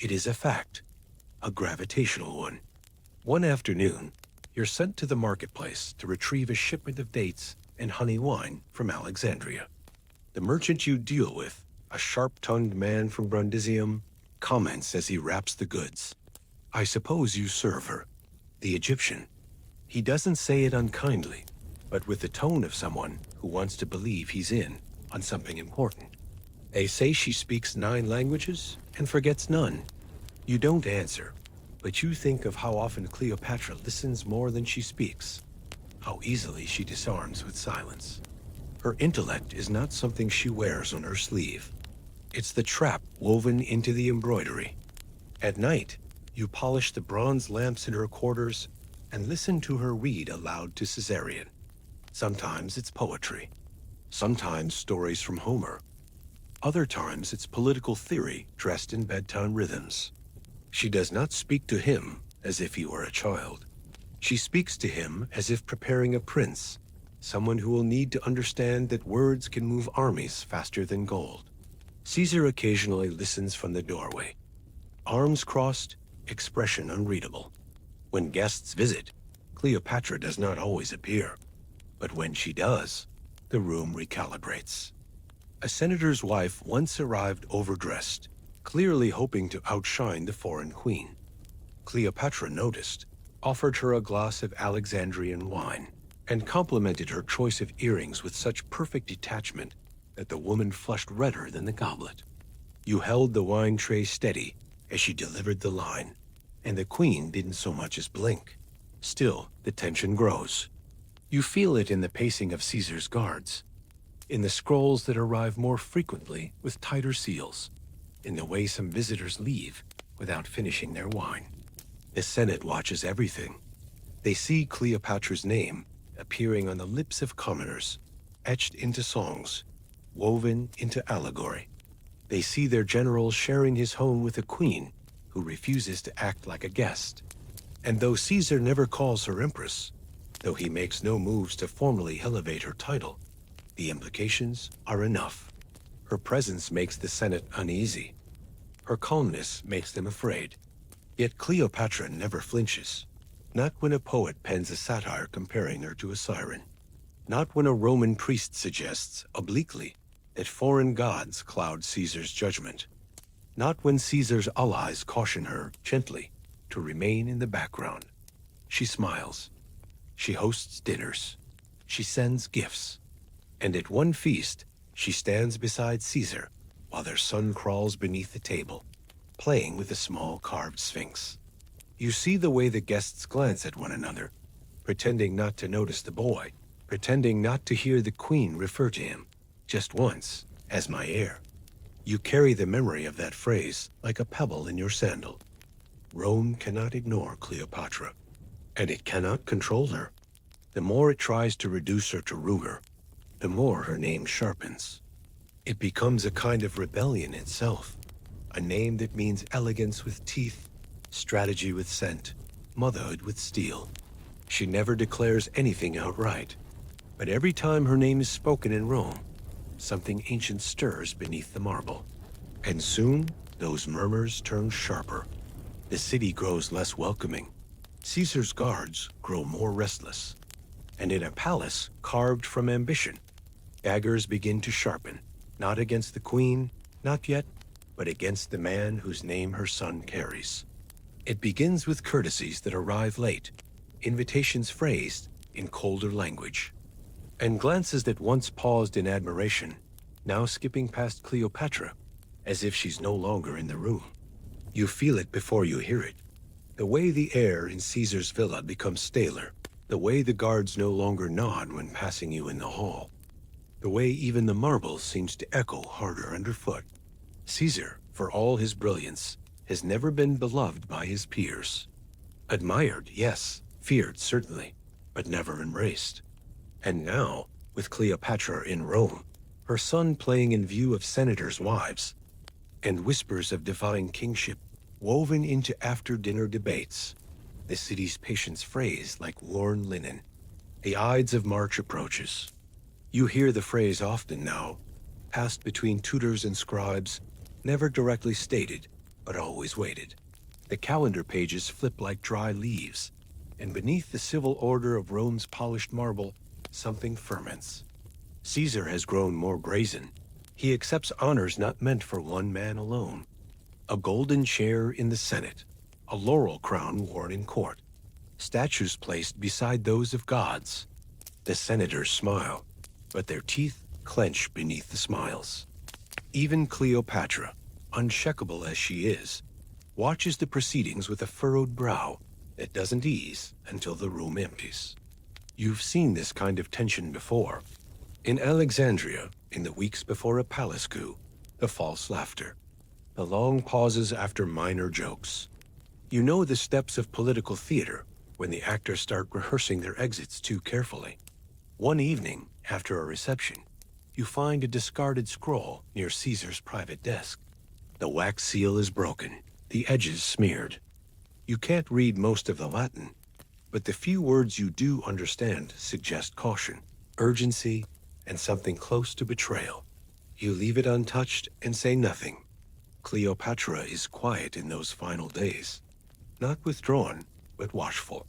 It is a fact, a gravitational one. One afternoon, you're sent to the marketplace to retrieve a shipment of dates and honey wine from Alexandria. The merchant you deal with, a sharp-tongued man from Brundisium, comments as he wraps the goods. I suppose you serve her, the Egyptian. He doesn't say it unkindly, but with the tone of someone who wants to believe he's in on something important. They say she speaks 9 languages and forgets none. You don't answer, but you think of how often Cleopatra listens more than she speaks, how easily she disarms with silence. Her intellect is not something she wears on her sleeve. It's the trap woven into the embroidery. At night, you polish the bronze lamps in her quarters and listen to her read aloud to Caesarion. Sometimes it's poetry, sometimes stories from Homer. Other times it's political theory dressed in bedtime rhythms. She does not speak to him as if he were a child. She speaks to him as if preparing a prince, someone who will need to understand that words can move armies faster than gold. Caesar occasionally listens from the doorway. Arms crossed, expression unreadable. When guests visit, Cleopatra does not always appear. But when she does, the room recalibrates. A senator's wife once arrived overdressed, clearly hoping to outshine the foreign queen. Cleopatra noticed, offered her a glass of Alexandrian wine, and complimented her choice of earrings with such perfect detachment that the woman flushed redder than the goblet. You held the wine tray steady as she delivered the line, and the queen didn't so much as blink. Still, the tension grows. You feel it in the pacing of Caesar's guards, in the scrolls that arrive more frequently with tighter seals, in the way some visitors leave without finishing their wine. The Senate watches everything. They see Cleopatra's name appearing on the lips of commoners, etched into songs, woven into allegory. They see their general sharing his home with a queen who refuses to act like a guest. And though Caesar never calls her empress, though he makes no moves to formally elevate her title, the implications are enough. Her presence makes the Senate uneasy. Her calmness makes them afraid. Yet Cleopatra never flinches. Not when a poet pens a satire comparing her to a siren. Not when a Roman priest suggests, obliquely, that foreign gods cloud Caesar's judgment. Not when Caesar's allies caution her, gently, to remain in the background. She smiles. She hosts dinners. She sends gifts. And at one feast, she stands beside Caesar while their son crawls beneath the table, playing with a small carved sphinx. You see the way the guests glance at one another, pretending not to notice the boy, pretending not to hear the queen refer to him, just once, as my heir. You carry the memory of that phrase like a pebble in your sandal. Rome cannot ignore Cleopatra, and it cannot control her. The more it tries to reduce her to rumor, the more her name sharpens. It becomes a kind of rebellion itself, a name that means elegance with teeth, strategy with scent, motherhood with steel. She never declares anything outright, but every time her name is spoken in Rome, something ancient stirs beneath the marble. And soon, those murmurs turn sharper. The city grows less welcoming. Caesar's guards grow more restless. And in a palace carved from ambition, daggers begin to sharpen, not against the queen, not yet, but against the man whose name her son carries. It begins with courtesies that arrive late, invitations phrased in colder language, and glances that once paused in admiration, now skipping past Cleopatra as if she's no longer in the room. You feel it before you hear it. The way the air in Caesar's villa becomes staler, the way the guards no longer nod when passing you in the hall, the way even the marble seems to echo harder underfoot. Caesar, for all his brilliance, has never been beloved by his peers. Admired, yes, feared certainly, but never embraced. And now, with Cleopatra in Rome, her son playing in view of senators' wives, and whispers of divine kingship woven into after-dinner debates, the city's patience phrase like worn linen. The Ides of March approaches. You hear the phrase often now, passed between tutors and scribes, never directly stated, but always waited. The calendar pages flip like dry leaves, and beneath the civil order of Rome's polished marble, something ferments. Caesar has grown more brazen. He accepts honors not meant for one man alone. A golden chair in the Senate, a laurel crown worn in court, statues placed beside those of gods. The senators smile, but their teeth clench beneath the smiles. Even Cleopatra, uncheckable as she is, watches the proceedings with a furrowed brow that doesn't ease until the room empties. You've seen this kind of tension before. In Alexandria, in the weeks before a palace coup, the false laughter, the long pauses after minor jokes. You know the steps of political theater when the actors start rehearsing their exits too carefully. One evening, after a reception, you find a discarded scroll near Caesar's private desk. The wax seal is broken, the edges smeared. You can't read most of the Latin, but the few words you do understand suggest caution, urgency, and something close to betrayal. You leave it untouched and say nothing. Cleopatra is quiet in those final days. Not withdrawn, but watchful.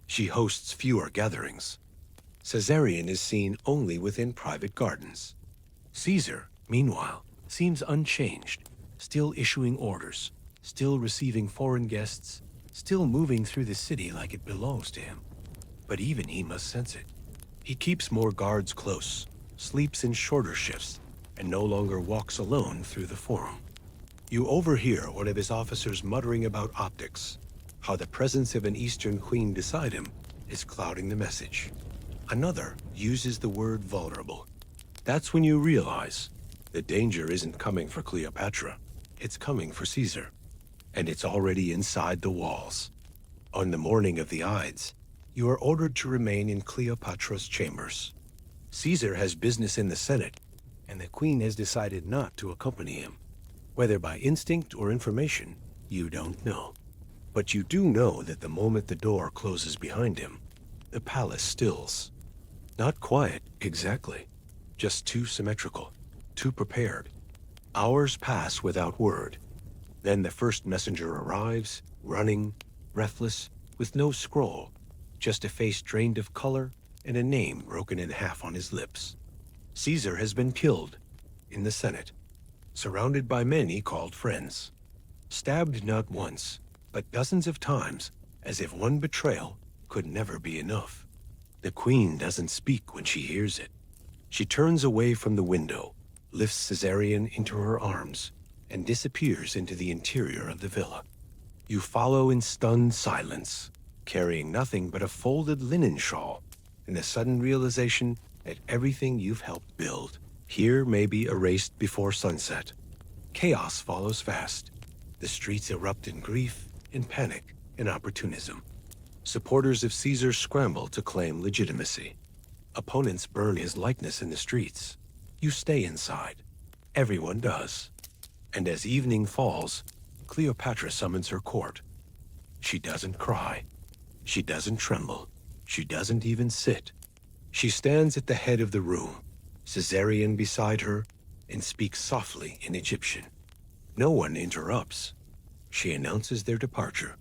She hosts fewer gatherings. Caesarion is seen only within private gardens. Caesar, meanwhile, seems unchanged, still issuing orders, still receiving foreign guests, still moving through the city like it belongs to him. But even he must sense it. He keeps more guards close, sleeps in shorter shifts, and no longer walks alone through the forum. You overhear one of his officers muttering about optics, how the presence of an Eastern queen beside him is clouding the message. Another uses the word vulnerable. That's when you realize the danger isn't coming for Cleopatra, it's coming for Caesar. And it's already inside the walls. On the morning of the Ides, you are ordered to remain in Cleopatra's chambers. Caesar has business in the Senate, and the queen has decided not to accompany him. Whether by instinct or information, you don't know. But you do know that the moment the door closes behind him, the palace stills. Not quiet, exactly. Just too symmetrical, too prepared. Hours pass without word. Then the first messenger arrives, running, breathless, with no scroll, just a face drained of color and a name broken in half on his lips. Caesar has been killed in the Senate, surrounded by men he called friends. Stabbed not once, but dozens of times, as if one betrayal could never be enough. The queen doesn't speak when she hears it. She turns away from the window, lifts Caesarion into her arms, and disappears into the interior of the villa. You follow in stunned silence, carrying nothing but a folded linen shawl, and the sudden realization that everything you've helped build here may be erased before sunset. Chaos follows fast. The streets erupt in grief, in panic, in opportunism. Supporters of Caesar scramble to claim legitimacy. Opponents burn his likeness in the streets. You stay inside. Everyone does. And as evening falls, Cleopatra summons her court. She doesn't cry. She doesn't tremble. She doesn't even sit. She stands at the head of the room, Caesarion beside her, and speaks softly in Egyptian. No one interrupts. She announces their departure.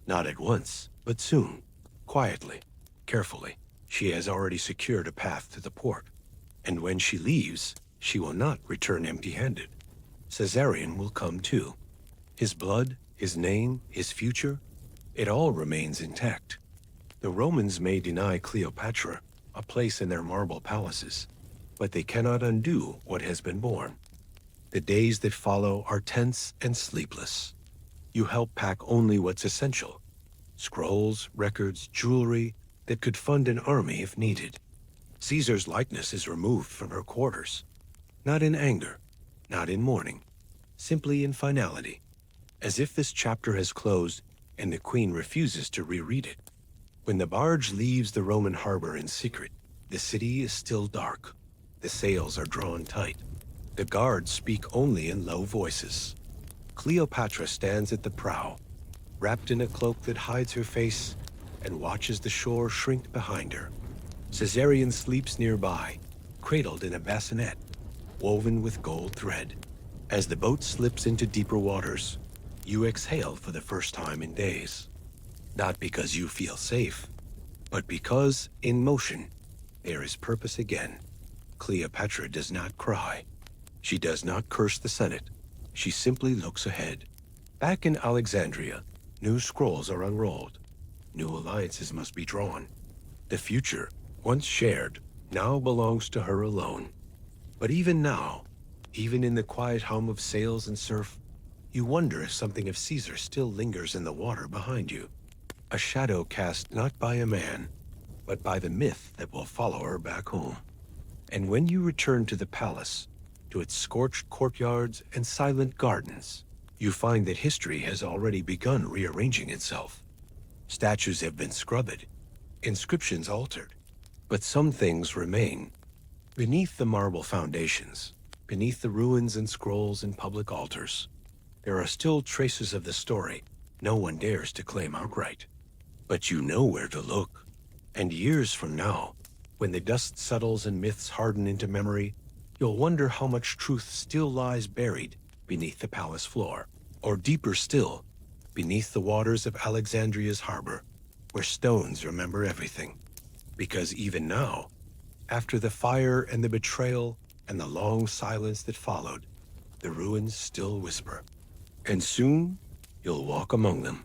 Not at once, but soon, quietly, carefully. She has already secured a path to the port. And when she leaves, she will not return empty-handed. Caesarion will come too. His blood, his name, his future, it all remains intact. The Romans may deny Cleopatra a place in their marble palaces, but they cannot undo what has been born. The days that follow are tense and sleepless. You help pack only what's essential: scrolls, records, jewelry that could fund an army if needed. Caesar's likeness is removed from her quarters, not in anger, not in mourning, simply in finality, as if this chapter has closed and the queen refuses to reread it. When the barge leaves the Roman harbor in secret, the city is still dark. The sails are drawn tight. The guards speak only in low voices. Cleopatra stands at the prow, wrapped in a cloak that hides her face, and watches the shore shrink behind her. Caesarion sleeps nearby, cradled in a bassinet, woven with gold thread. As the boat slips into deeper waters, you exhale for the first time in days. Not because you feel safe, but because, in motion, there is purpose again. Cleopatra does not cry. She does not curse the Senate. She simply looks ahead. Back in Alexandria, new scrolls are unrolled. New alliances must be drawn. The future, once shared, now belongs to her alone. But even now, even in the quiet hum of sails and surf, you wonder if something of Caesar still lingers in the water behind you. A shadow cast not by a man, but by the myth that will follow her back home. And when you return to the palace, to its scorched courtyards and silent gardens, you find that history has already begun rearranging itself. Statues have been scrubbed, inscriptions altered, but some things remain. Beneath the marble foundations, beneath the ruins and scrolls and public altars, there are still traces of the story no one dares to claim outright. But you know where to look. And years from now, when the dust settles and myths harden into memory, you'll wonder how much truth still lies buried beneath the palace floor, or deeper still, beneath the waters of Alexandria's harbor, where stones remember everything. Because even now, after the fire and the betrayal and the long silence that followed, the ruins still whisper. And soon, you'll walk among them.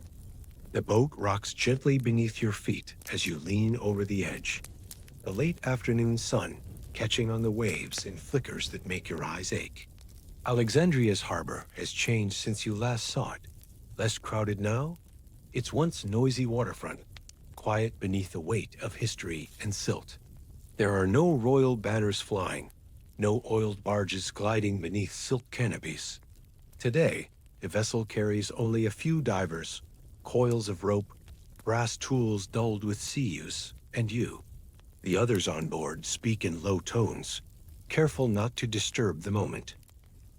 The boat rocks gently beneath your feet as you lean over the edge. The late afternoon sun catching on the waves in flickers that make your eyes ache. Alexandria's harbor has changed since you last saw it. Less crowded now, its once noisy waterfront, quiet beneath the weight of history and silt. There are no royal banners flying, no oiled barges gliding beneath silk canopies. Today, the vessel carries only a few divers, coils of rope, brass tools dulled with sea use, and you. The others on board speak in low tones, careful not to disturb the moment.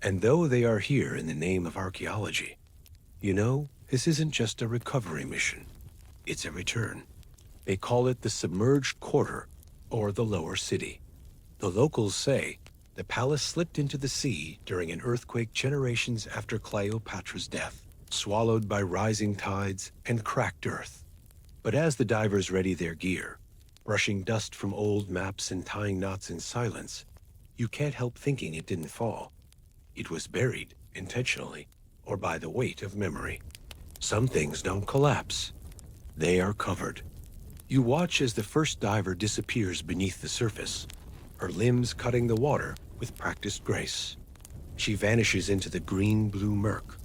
And though they are here in the name of archaeology, you know, this isn't just a recovery mission. It's a return. They call it the submerged quarter, or the lower city. The locals say the palace slipped into the sea during an earthquake generations after Cleopatra's death, swallowed by rising tides and cracked earth. But as the divers ready their gear, brushing dust from old maps and tying knots in silence, you can't help thinking it didn't fall. It was buried, intentionally, or by the weight of memory. Some things don't collapse. They are covered. You watch as the first diver disappears beneath the surface, her limbs cutting the water with practiced grace. She vanishes into the green-blue murk,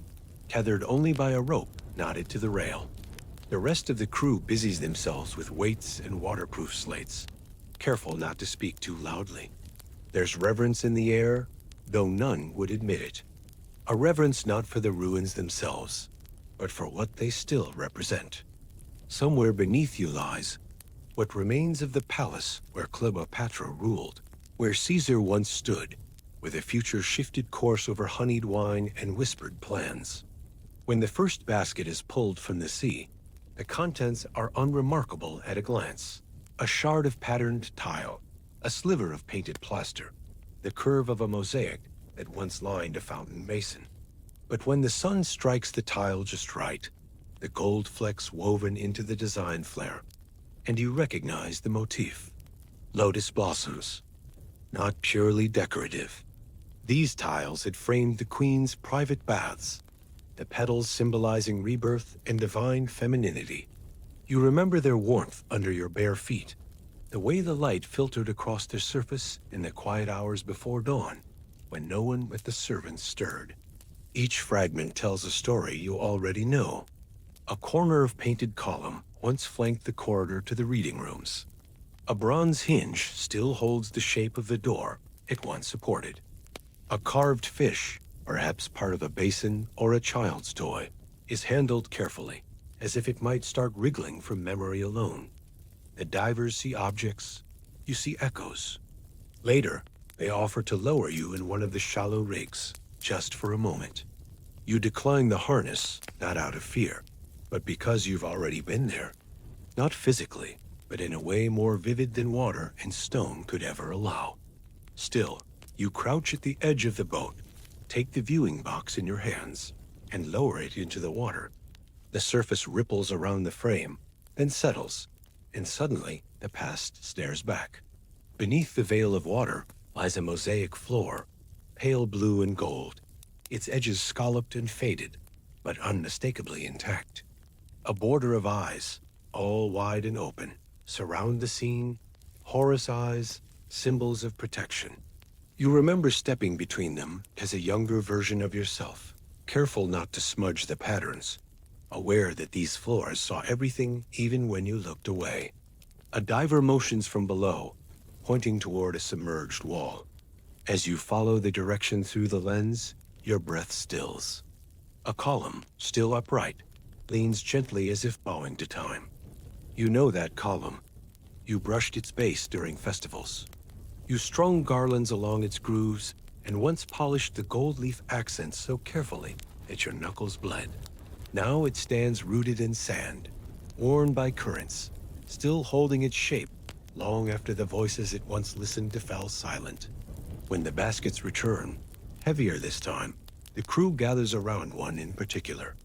tethered only by a rope knotted to the rail. The rest of the crew busies themselves with weights and waterproof slates, careful not to speak too loudly. There's reverence in the air, though none would admit it. A reverence not for the ruins themselves, but for what they still represent. Somewhere beneath you lies what remains of the palace where Cleopatra ruled, where Caesar once stood, where the future shifted course over honeyed wine and whispered plans. When the first basket is pulled from the sea, the contents are unremarkable at a glance. A shard of patterned tile, a sliver of painted plaster, the curve of a mosaic that once lined a fountain basin. But when the sun strikes the tile just right, the gold flecks woven into the design flare, and you recognize the motif. Lotus blossoms, not purely decorative. These tiles had framed the queen's private baths, the petals symbolizing rebirth and divine femininity. You remember their warmth under your bare feet, the way the light filtered across their surface in the quiet hours before dawn. when no one but the servants stirred. Each fragment tells a story you already know. A corner of painted column once flanked the corridor to the reading rooms. A bronze hinge still holds the shape of the door it once supported. A carved fish, perhaps part of a basin or a child's toy, is handled carefully, as if it might start wriggling from memory alone. The divers see objects, you see echoes. Later, they offer to lower you in one of the shallow rigs, just for a moment. You decline the harness, not out of fear, but because you've already been there. Not physically, but in a way more vivid than water and stone could ever allow. Still, you crouch at the edge of the boat, take the viewing box in your hands, and lower it into the water. The surface ripples around the frame, then settles, and suddenly the past stares back. Beneath the veil of water lies a mosaic floor, pale blue and gold, its edges scalloped and faded, but unmistakably intact. A border of eyes, all wide and open, surround the scene, Horus eyes, symbols of protection. You remember stepping between them as a younger version of yourself, careful not to smudge the patterns, aware that these floors saw everything even when you looked away. A diver motions from below, pointing toward a submerged wall. As you follow the direction through the lens, your breath stills. A column, still upright, leans gently as if bowing to time. You know that column. You brushed its base during festivals. You strung garlands along its grooves and once polished the gold leaf accents so carefully that your knuckles bled. Now it stands rooted in sand, worn by currents, still holding its shape long after the voices it once listened to fell silent. When the baskets return, heavier this time, the crew gathers around one in particular.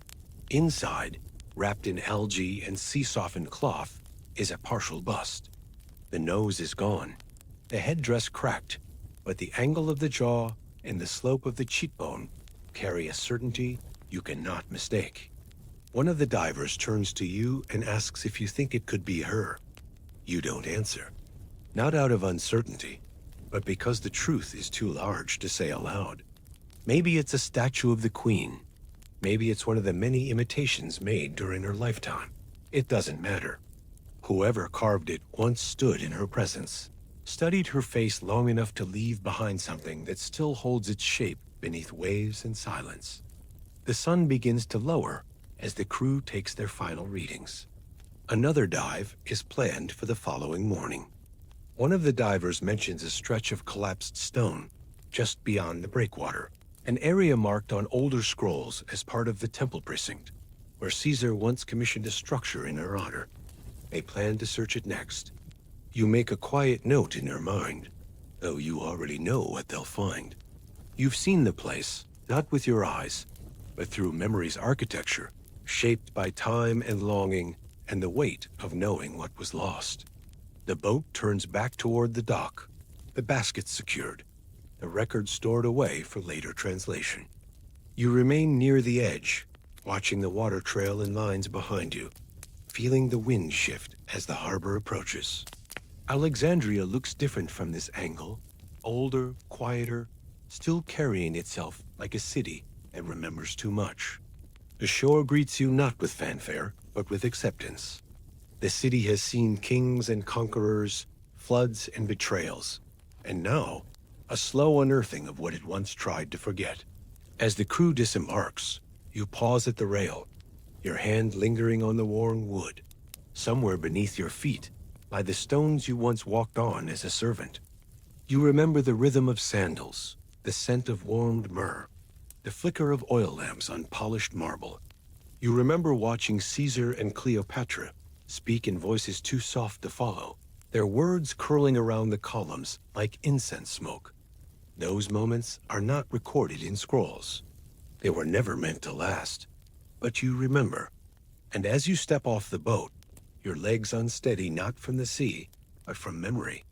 Inside, wrapped in algae and sea-softened cloth, is a partial bust. The nose is gone, the headdress cracked, but the angle of the jaw and the slope of the cheekbone carry a certainty you cannot mistake. One of the divers turns to you and asks if you think it could be her. You don't answer. Not out of uncertainty, but because the truth is too large to say aloud. Maybe it's a statue of the queen. Maybe it's one of the many imitations made during her lifetime. It doesn't matter. Whoever carved it once stood in her presence, studied her face long enough to leave behind something that still holds its shape beneath waves and silence. The sun begins to lower as the crew takes their final readings. Another dive is planned for the following morning. One of the divers mentions a stretch of collapsed stone just beyond the breakwater, an area marked on older scrolls as part of the temple precinct, where Caesar once commissioned a structure in her honor. They plan to search it next. You make a quiet note in your mind, though you already know what they'll find. You've seen the place, not with your eyes, but through memory's architecture, shaped by time and longing and the weight of knowing what was lost. The boat turns back toward the dock, the baskets secured, the record stored away for later translation. You remain near the edge, watching the water trail in lines behind you, feeling the wind shift as the harbor approaches. Alexandria looks different from this angle, older, quieter, still carrying itself like a city that remembers too much. The shore greets you not with fanfare, but with acceptance. The city has seen kings and conquerors, floods and betrayals, and now, a slow unearthing of what it once tried to forget. As the crew disembarks, you pause at the rail, your hand lingering on the worn wood. Somewhere beneath your feet lie the stones you once walked on as a servant. You remember the rhythm of sandals, the scent of warmed myrrh, the flicker of oil lamps on polished marble. You remember watching Caesar and Cleopatra speak in voices too soft to follow, their words curling around the columns like incense smoke. Those moments are not recorded in scrolls. They were never meant to last, but you remember. And as you step off the boat, your legs unsteady not from the sea, but from memory,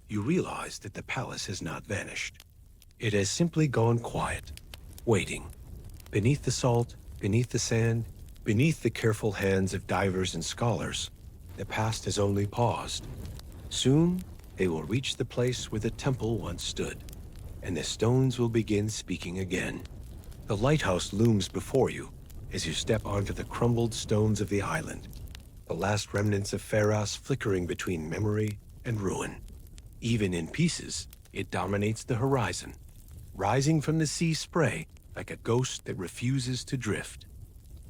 you realize that the palace has not vanished. It has simply gone quiet, waiting. Beneath the salt, beneath the sand, beneath the careful hands of divers and scholars, the past has only paused. Soon, they will reach the place where the temple once stood. and the stones will begin speaking again. The lighthouse looms before you as you step onto the crumbled stones of the island, the last remnants of Pharos flickering between memory and ruin. Even in pieces, it dominates the horizon, rising from the sea spray like a ghost that refuses to drift.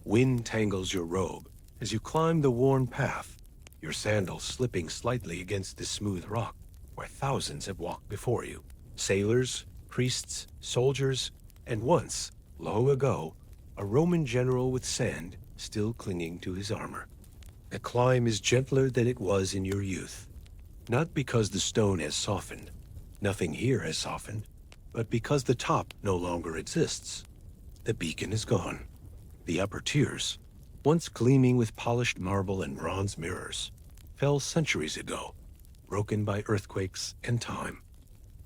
Wind tangles your robe as you climb the worn path, your sandals slipping slightly against the smooth rock where thousands have walked before you. Sailors, priests, soldiers, and once, long ago, a Roman general with sand still clinging to his armor. The climb is gentler than it was in your youth, not because the stone has softened, nothing here has softened, but because the top no longer exists. The beacon is gone. The upper tiers, once gleaming with polished marble and bronze mirrors, fell centuries ago, broken by earthquakes and time.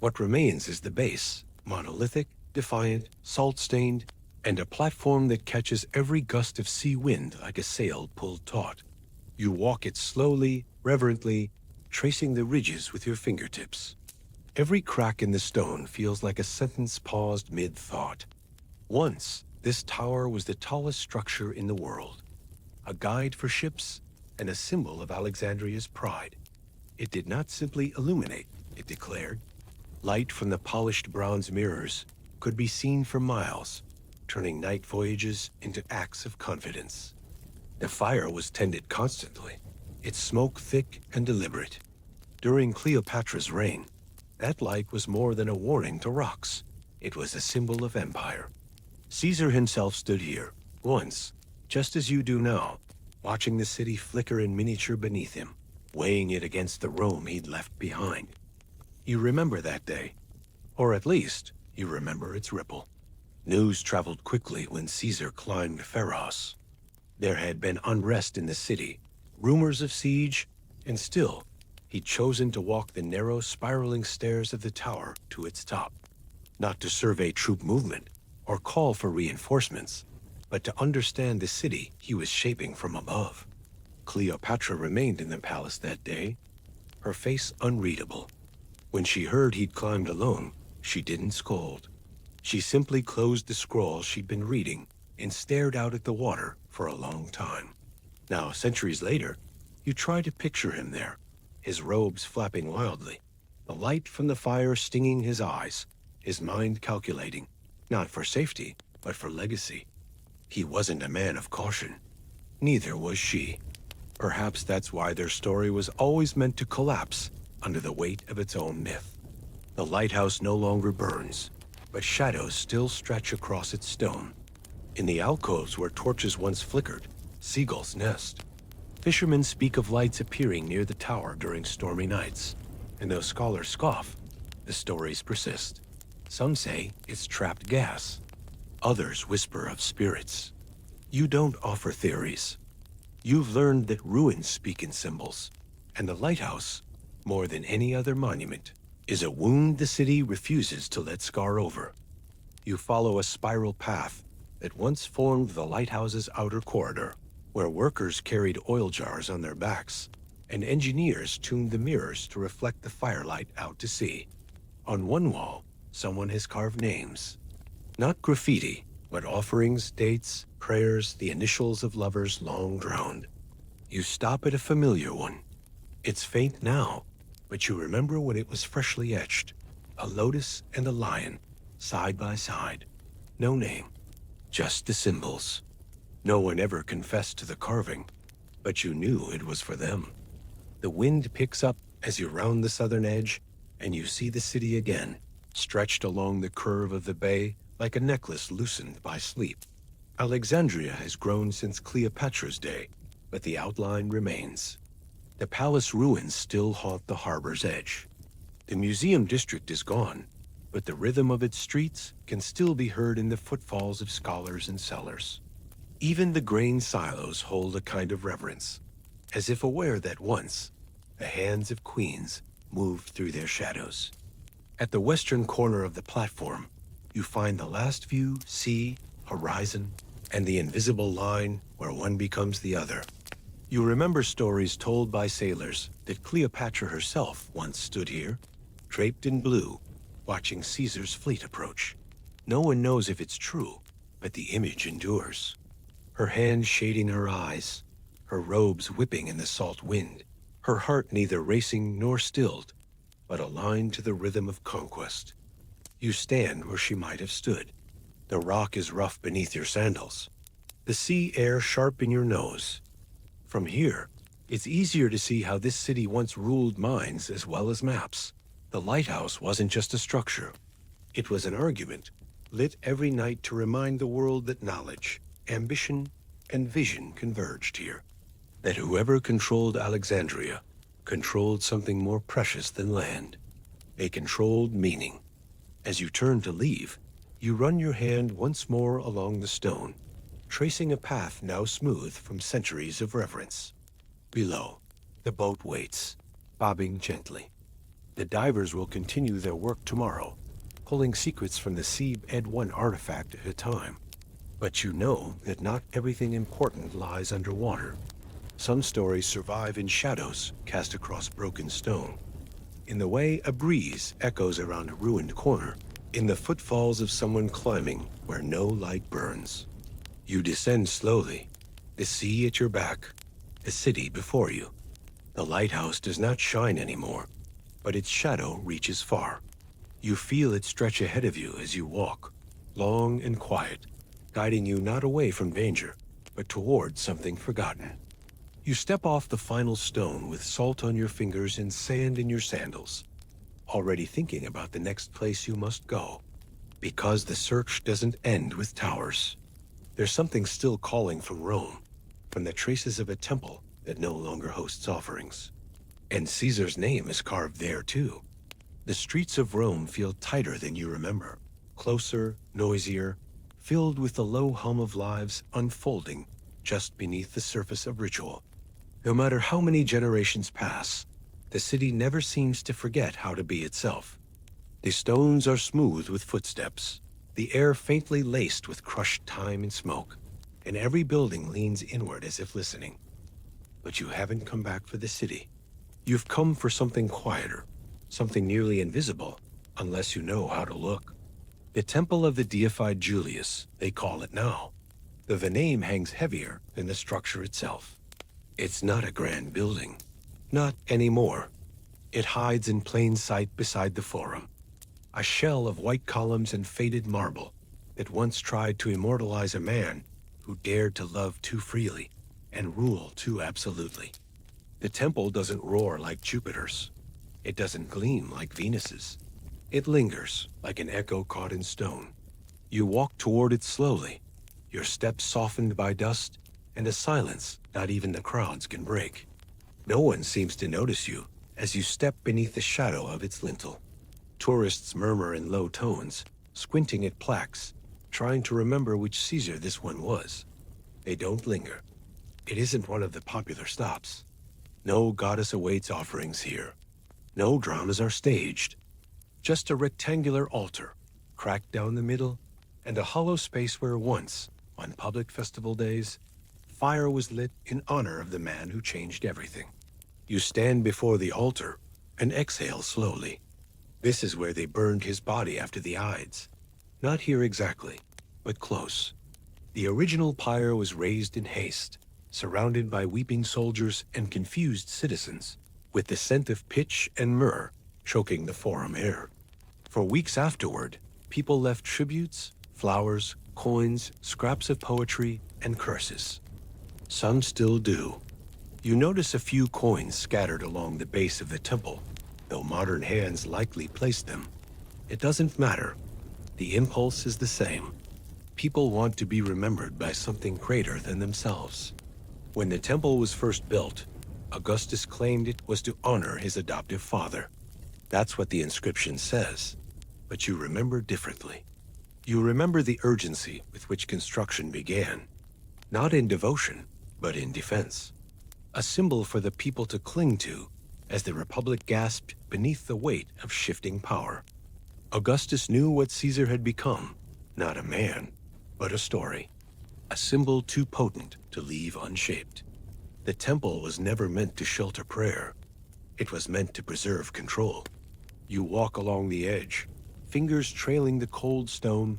What remains is the base, monolithic, defiant, salt-stained, and a platform that catches every gust of sea wind like a sail pulled taut. You walk it slowly, reverently, tracing the ridges with your fingertips. Every crack in the stone feels like a sentence paused mid-thought. Once, this tower was the tallest structure in the world, a guide for ships and a symbol of Alexandria's pride. It did not simply illuminate, it declared. Light from the polished bronze mirrors could be seen for miles, turning night voyages into acts of confidence. The fire was tended constantly, its smoke thick and deliberate. During Cleopatra's reign, that light was more than a warning to rocks. It was a symbol of empire. Caesar himself stood here, once, just as you do now, watching the city flicker in miniature beneath him, weighing it against the Rome he'd left behind. You remember that day, or at least, you remember its ripple. News traveled quickly when Caesar climbed Pharos. There had been unrest in the city, rumors of siege, and still, he'd chosen to walk the narrow, spiraling stairs of the tower to its top, not to survey troop movement or call for reinforcements, but to understand the city he was shaping from above. Cleopatra remained in the palace that day, her face unreadable. When she heard he'd climbed alone, she didn't scold. She simply closed the scroll she'd been reading and stared out at the water for a long time. Now, centuries later, you try to picture him there, his robes flapping wildly, the light from the fire stinging his eyes, his mind calculating, not for safety, but for legacy. He wasn't a man of caution. Neither was she. Perhaps that's why their story was always meant to collapse under the weight of its own myth. The lighthouse no longer burns, but shadows still stretch across its stone. In the alcoves where torches once flickered, seagulls nest. Fishermen speak of lights appearing near the tower during stormy nights, and though scholars scoff, the stories persist. Some say it's trapped gas. Others whisper of spirits. You don't offer theories. You've learned that ruins speak in symbols, and the lighthouse, more than any other monument, is a wound the city refuses to let scar over. You follow a spiral path that once formed the lighthouse's outer corridor, where workers carried oil jars on their backs, and engineers tuned the mirrors to reflect the firelight out to sea. On one wall, someone has carved names. Not graffiti, but offerings, dates, prayers, the initials of lovers long drowned. You stop at a familiar one. It's faint now, but you remember when it was freshly etched. A lotus and a lion, side by side. No name, just the symbols. No one ever confessed to the carving, but you knew it was for them. The wind picks up as you round the southern edge, and you see the city again, stretched along the curve of the bay like a necklace loosened by sleep. Alexandria has grown since Cleopatra's day, but the outline remains. The palace ruins still haunt the harbor's edge. The museum district is gone, but the rhythm of its streets can still be heard in the footfalls of scholars and sellers. Even the grain silos hold a kind of reverence, as if aware that once, the hands of queens moved through their shadows. At the western corner of the platform, you find the last view, sea, horizon, and the invisible line where one becomes the other. You remember stories told by sailors that Cleopatra herself once stood here, draped in blue, watching Caesar's fleet approach. No one knows if it's true, but the image endures. Her hand shading her eyes, her robes whipping in the salt wind, her heart neither racing nor stilled, but aligned to the rhythm of conquest. You stand where she might have stood. The rock is rough beneath your sandals, the sea air sharp in your nose. From here, it's easier to see how this city once ruled minds as well as maps. The lighthouse wasn't just a structure. It was an argument, lit every night to remind the world that knowledge, ambition, and vision converged here. That whoever controlled Alexandria controlled something more precious than land, a controlled meaning. As you turn to leave, you run your hand once more along the stone, tracing a path now smooth from centuries of reverence. Below, the boat waits, bobbing gently. The divers will continue their work tomorrow, pulling secrets from the sea Ed one artifact at a time. But you know that not everything important lies underwater. Some stories survive in shadows cast across broken stone, in the way a breeze echoes around a ruined corner, in the footfalls of someone climbing where no light burns. You descend slowly, the sea at your back, the city before you. The lighthouse does not shine anymore, but its shadow reaches far. You feel it stretch ahead of you as you walk, long and quiet, guiding you not away from danger, but toward something forgotten. You step off the final stone with salt on your fingers and sand in your sandals, already thinking about the next place you must go. Because the search doesn't end with towers. There's something still calling from Rome, from the traces of a temple that no longer hosts offerings. And Caesar's name is carved there too. The streets of Rome feel tighter than you remember, closer, noisier, filled with the low hum of lives unfolding just beneath the surface of ritual. No matter how many generations pass, the city never seems to forget how to be itself. The stones are smooth with footsteps, the air faintly laced with crushed time and smoke, and every building leans inward as if listening. But you haven't come back for the city. You've come for something quieter, something nearly invisible, unless you know how to look. The Temple of the deified Julius, they call it now. The name hangs heavier than the structure itself. It's not a grand building. Not anymore. It hides in plain sight beside the forum. A shell of white columns and faded marble that once tried to immortalize a man who dared to love too freely and rule too absolutely. The temple doesn't roar like Jupiter's. It doesn't gleam like Venus's. It lingers like an echo caught in stone. You walk toward it slowly, your steps softened by dust and a silence not even the crowds can break. No one seems to notice you as you step beneath the shadow of its lintel. Tourists murmur in low tones, squinting at plaques, trying to remember which Caesar this one was. They don't linger. It isn't one of the popular stops. No goddess awaits offerings here. No dramas are staged. Just a rectangular altar, cracked down the middle, and a hollow space where once, on public festival days, fire was lit in honor of the man who changed everything. You stand before the altar and exhale slowly. This is where they burned his body after the Ides. Not here exactly, but close. The original pyre was raised in haste, surrounded by weeping soldiers and confused citizens, with the scent of pitch and myrrh choking the forum air. For weeks afterward, people left tributes, flowers, coins, scraps of poetry, and curses. Some still do. You notice a few coins scattered along the base of the temple, though modern hands likely placed them. It doesn't matter. The impulse is the same. People want to be remembered by something greater than themselves. When the temple was first built, Augustus claimed it was to honor his adoptive father. That's what the inscription says. But you remember differently. You remember the urgency with which construction began, not in devotion, but in defense. A symbol for the people to cling to as the Republic gasped beneath the weight of shifting power. Augustus knew what Caesar had become, not a man, but a story. A symbol too potent to leave unshaped. The temple was never meant to shelter prayer. It was meant to preserve control. You walk along the edge, fingers trailing the cold stone,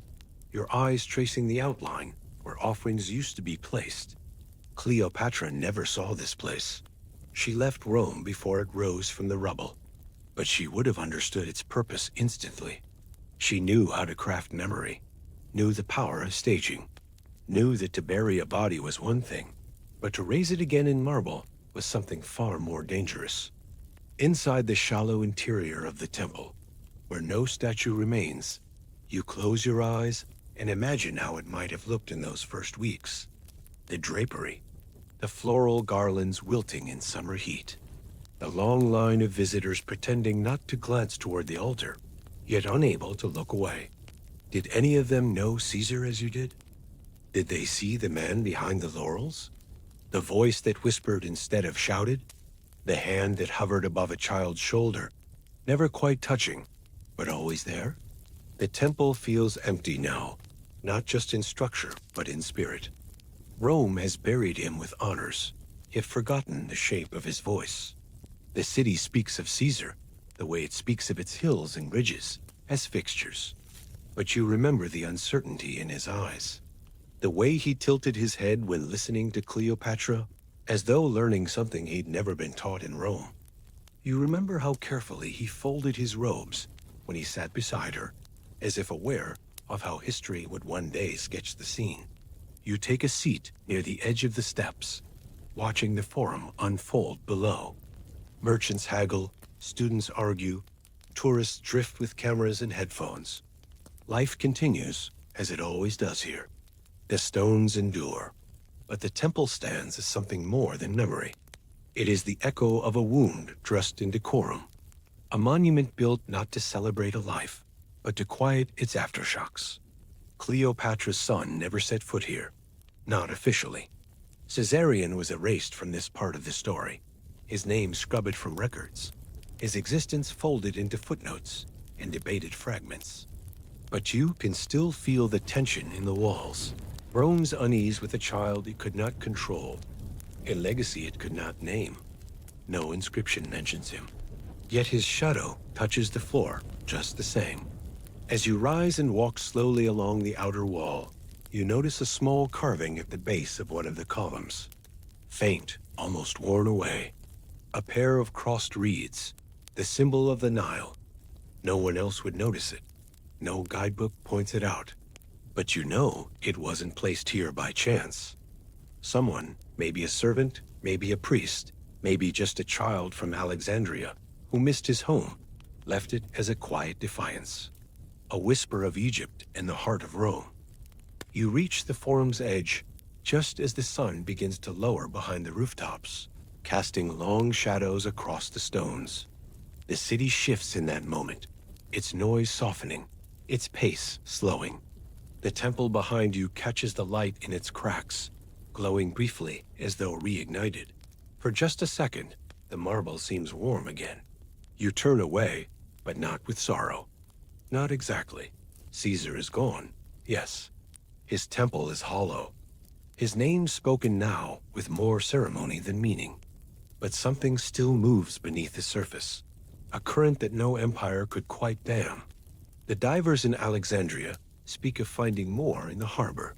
your eyes tracing the outline where offerings used to be placed. Cleopatra never saw this place. She left Rome before it rose from the rubble, but she would have understood its purpose instantly. She knew how to craft memory, knew the power of staging, knew that to bury a body was one thing, but to raise it again in marble was something far more dangerous. Inside the shallow interior of the temple, where no statue remains, you close your eyes and imagine how it might have looked in those first weeks. The drapery, the floral garlands wilting in summer heat, the long line of visitors pretending not to glance toward the altar, yet unable to look away. Did any of them know Caesar as you did? Did they see the man behind the laurels? The voice that whispered instead of shouted? The hand that hovered above a child's shoulder, never quite touching, but always there? The temple feels empty now, not just in structure, but in spirit. Rome has buried him with honors, yet forgotten the shape of his voice. The city speaks of Caesar, the way it speaks of its hills and ridges, as fixtures. But you remember the uncertainty in his eyes, the way he tilted his head when listening to Cleopatra, as though learning something he'd never been taught in Rome. You remember how carefully he folded his robes when he sat beside her, as if aware of how history would one day sketch the scene. You take a seat near the edge of the steps, watching the forum unfold below. Merchants haggle, students argue, tourists drift with cameras and headphones. Life continues, as it always does here. The stones endure, but the temple stands as something more than memory. It is the echo of a wound dressed in decorum, a monument built not to celebrate a life, but to quiet its aftershocks. Cleopatra's son never set foot here, not officially. Caesarion was erased from this part of the story, his name scrubbed from records, his existence folded into footnotes and debated fragments. But you can still feel the tension in the walls, Rome's unease with a child it could not control, a legacy it could not name. No inscription mentions him, yet his shadow touches the floor just the same. As you rise and walk slowly along the outer wall, you notice a small carving at the base of one of the columns. Faint, almost worn away. A pair of crossed reeds, the symbol of the Nile. No one else would notice it. No guidebook points it out. But you know it wasn't placed here by chance. Someone, maybe a servant, maybe a priest, maybe just a child from Alexandria, who missed his home, left it as a quiet defiance. A whisper of Egypt in the heart of Rome. You reach the forum's edge just as the sun begins to lower behind the rooftops, casting long shadows across the stones. The city shifts in that moment, its noise softening, its pace slowing. The temple behind you catches the light in its cracks, glowing briefly as though reignited. For just a second, the marble seems warm again. You turn away, but not with sorrow. Not exactly. Caesar is gone, yes. His temple is hollow. His name spoken now with more ceremony than meaning. But something still moves beneath the surface, a current that no empire could quite dam. The divers in Alexandria speak of finding more in the harbor.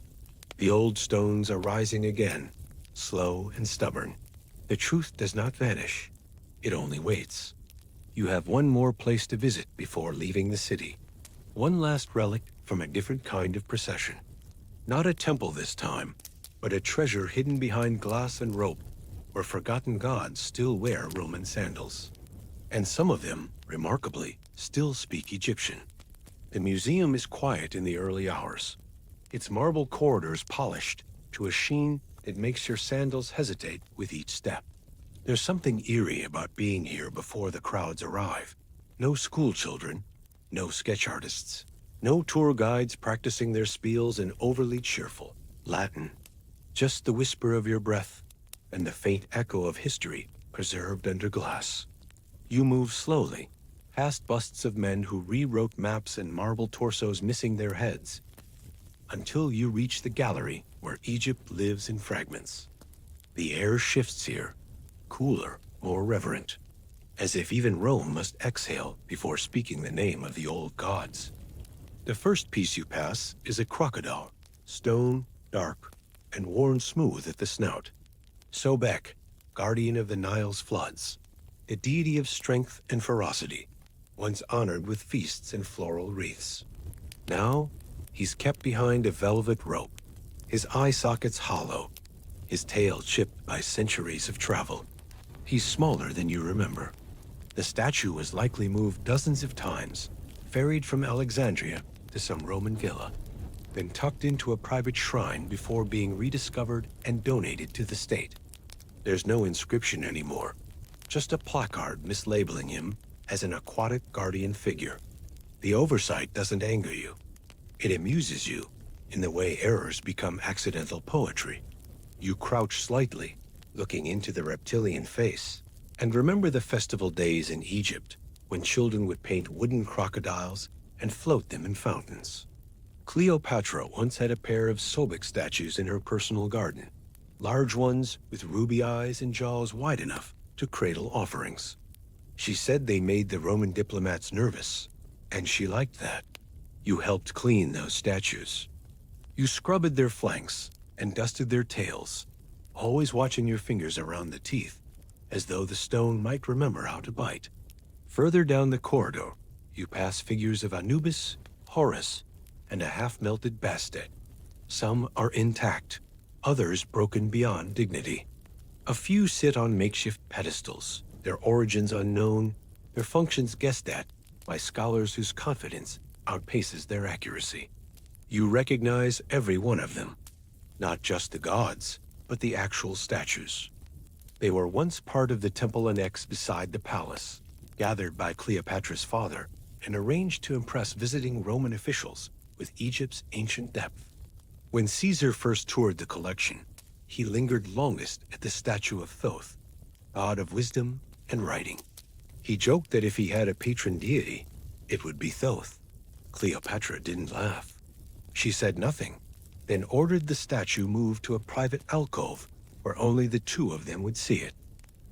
The old stones are rising again, slow and stubborn. The truth does not vanish. It only waits. You have one more place to visit before leaving the city. One last relic from a different kind of procession. Not a temple this time, but a treasure hidden behind glass and rope, where forgotten gods still wear Roman sandals. And some of them, remarkably, still speak Egyptian. The museum is quiet in the early hours, its marble corridors polished to a sheen that makes your sandals hesitate with each step. There's something eerie about being here before the crowds arrive. No school children, no sketch artists, no tour guides practicing their spiels in overly cheerful Latin. Just the whisper of your breath and the faint echo of history preserved under glass. You move slowly, past busts of men who rewrote maps and marble torsos missing their heads, until you reach the gallery where Egypt lives in fragments. The air shifts here, cooler, more reverent, as if even Rome must exhale before speaking the name of the old gods. The first piece you pass is a crocodile, stone, dark, and worn smooth at the snout. Sobek, guardian of the Nile's floods, a deity of strength and ferocity, once honored with feasts and floral wreaths. Now, he's kept behind a velvet rope, his eye sockets hollow, his tail chipped by centuries of travel. He's smaller than you remember. The statue was likely moved dozens of times, ferried from Alexandria to some Roman villa, then tucked into a private shrine before being rediscovered and donated to the state. There's no inscription anymore, just a placard mislabeling him as an aquatic guardian figure. The oversight doesn't anger you. It amuses you in the way errors become accidental poetry. You crouch slightly, looking into the reptilian face, and remember the festival days in Egypt when children would paint wooden crocodiles and float them in fountains. Cleopatra once had a pair of Sobek statues in her personal garden, large ones with ruby eyes and jaws wide enough to cradle offerings. She said they made the Roman diplomats nervous, and she liked that. You helped clean those statues. You scrubbed their flanks and dusted their tails, always watching your fingers around the teeth, as though the stone might remember how to bite. Further down the corridor, you pass figures of Anubis, Horus, and a half-melted Bastet. Some are intact, others broken beyond dignity. A few sit on makeshift pedestals, their origins unknown, their functions guessed at by scholars whose confidence outpaces their accuracy. You recognize every one of them, not just the gods, but the actual statues. They were once part of the temple annex beside the palace, gathered by Cleopatra's father and arranged to impress visiting Roman officials with Egypt's ancient depth. When Caesar first toured the collection, he lingered longest at the statue of Thoth, god of wisdom and writing. He joked that if he had a patron deity, it would be Thoth. Cleopatra didn't laugh. She said nothing, then ordered the statue moved to a private alcove where only the two of them would see it.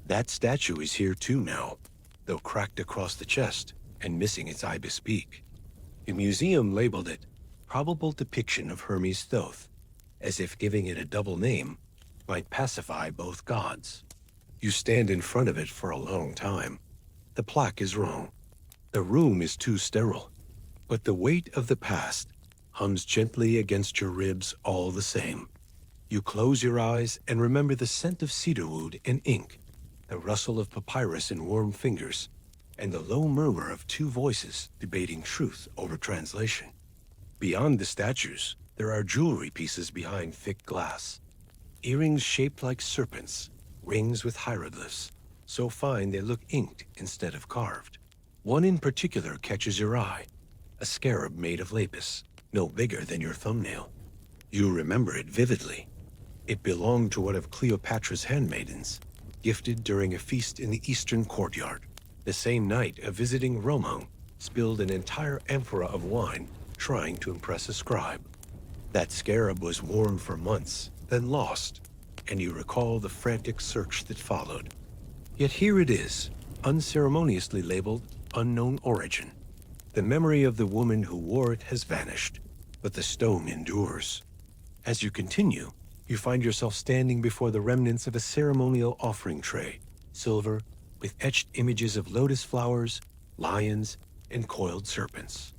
That statue is here too now, though cracked across the chest and missing its ibis beak. The museum labeled it probable depiction of Hermes Thoth, as if giving it a double name might pacify both gods. You stand in front of it for a long time. The plaque is wrong. The room is too sterile. But the weight of the past hums gently against your ribs all the same. You close your eyes and remember the scent of cedarwood and ink, the rustle of papyrus in warm fingers, and the low murmur of two voices debating truth over translation. Beyond the statues, there are jewelry pieces behind thick glass. Earrings shaped like serpents, rings with hieroglyphs, so fine they look inked instead of carved. One in particular catches your eye, a scarab made of lapis, no bigger than your thumbnail. You remember it vividly. It belonged to one of Cleopatra's handmaidens, gifted during a feast in the eastern courtyard. The same night, a visiting Roman spilled an entire amphora of wine trying to impress a scribe. That scarab was worn for months, then lost, and you recall the frantic search that followed. Yet here it is, unceremoniously labeled unknown origin. The memory of the woman who wore it has vanished, but the stone endures. As you continue, you find yourself standing before the remnants of a ceremonial offering tray, silver, with etched images of lotus flowers, lions, and coiled serpents.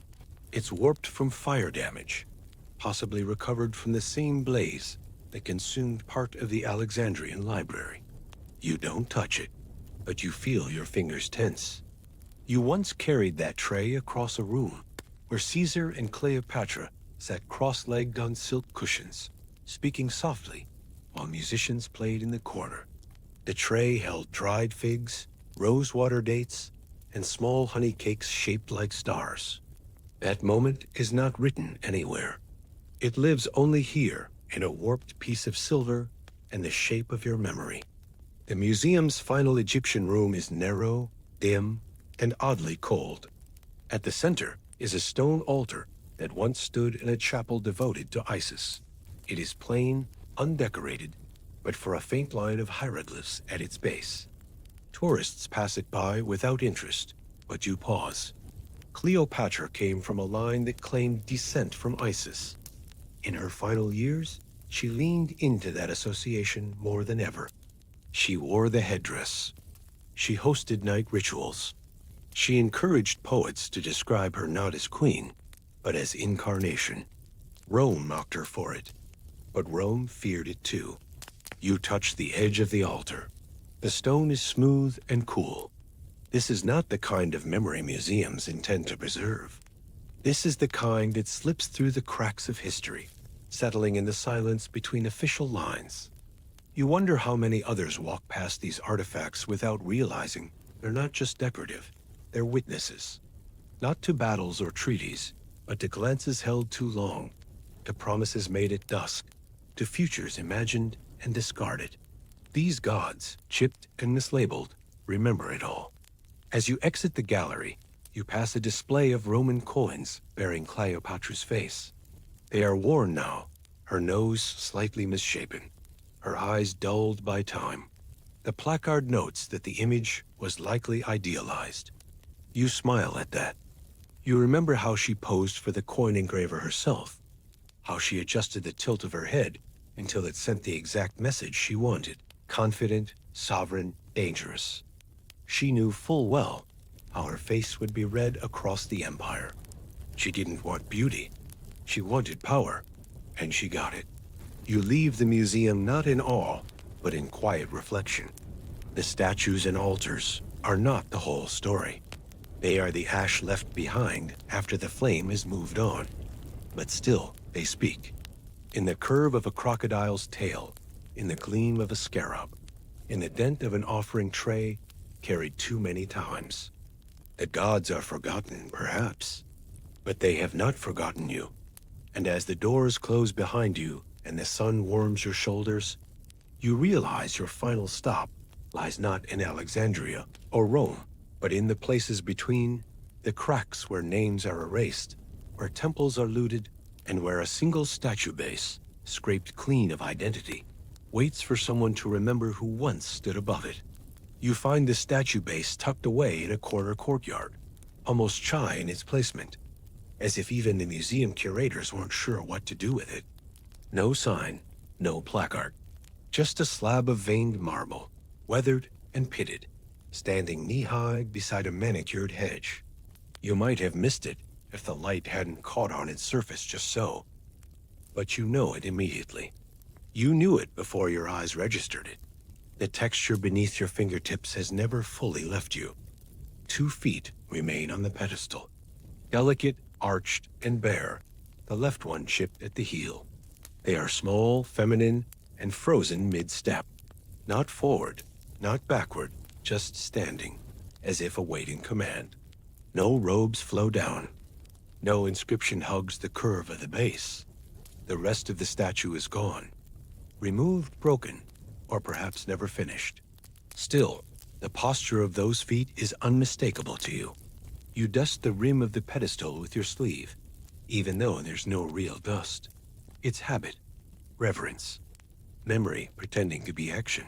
It's warped from fire damage, possibly recovered from the same blaze that consumed part of the Alexandrian library. You don't touch it, but you feel your fingers tense. You once carried that tray across a room where Caesar and Cleopatra sat cross-legged on silk cushions, speaking softly while musicians played in the corner. The tray held dried figs, rosewater dates, and small honey cakes shaped like stars. That moment is not written anywhere. It lives only here in a warped piece of silver and the shape of your memory. The museum's final Egyptian room is narrow, dim, and oddly cold. At the center is a stone altar that once stood in a chapel devoted to Isis. It is plain, undecorated, but for a faint line of hieroglyphs at its base. Tourists pass it by without interest, but you pause. Cleopatra came from a line that claimed descent from Isis. In her final years, she leaned into that association more than ever. She wore the headdress. She hosted night rituals. She encouraged poets to describe her not as queen, but as incarnation. Rome mocked her for it, but Rome feared it too. You touch the edge of the altar. The stone is smooth and cool. This is not the kind of memory museums intend to preserve. This is the kind that slips through the cracks of history, settling in the silence between official lines. You wonder how many others walk past these artifacts without realizing they're not just decorative, they're witnesses. Not to battles or treaties, but to glances held too long, to promises made at dusk, to futures imagined and discarded. These gods, chipped and mislabeled, remember it all. As you exit the gallery, you pass a display of Roman coins bearing Cleopatra's face. They are worn now, her nose slightly misshapen, her eyes dulled by time. The placard notes that the image was likely idealized. You smile at that. You remember how she posed for the coin engraver herself, how she adjusted the tilt of her head until it sent the exact message she wanted: confident, sovereign, dangerous. She knew full well how her face would be read across the empire. She didn't want beauty. She wanted power, and she got it. You leave the museum not in awe, but in quiet reflection. The statues and altars are not the whole story. They are the ash left behind after the flame has moved on. But still, they speak. In the curve of a crocodile's tail, in the gleam of a scarab, in the dent of an offering tray carried too many times. The gods are forgotten, perhaps, but they have not forgotten you. And as the doors close behind you and the sun warms your shoulders, you realize your final stop lies not in Alexandria or Rome, but in the places between, the cracks where names are erased, where temples are looted, and where a single statue base, scraped clean of identity, waits for someone to remember who once stood above it. You find the statue base tucked away in a corner courtyard, almost shy in its placement, as if even the museum curators weren't sure what to do with it. No sign, no placard, just a slab of veined marble, weathered and pitted, standing knee-high beside a manicured hedge. You might have missed it if the light hadn't caught on its surface just so. But you know it immediately. You knew it before your eyes registered it. The texture beneath your fingertips has never fully left you. 2 feet remain on the pedestal, delicate, arched, and bare, the left one chipped at the heel. They are small, feminine, and frozen mid-step. Not forward, not backward, just standing, as if awaiting command. No robes flow down. No inscription hugs the curve of the base. The rest of the statue is gone. Removed, broken, or perhaps never finished. Still, the posture of those feet is unmistakable to you. You dust the rim of the pedestal with your sleeve, even though there's no real dust. It's habit, reverence, memory pretending to be action.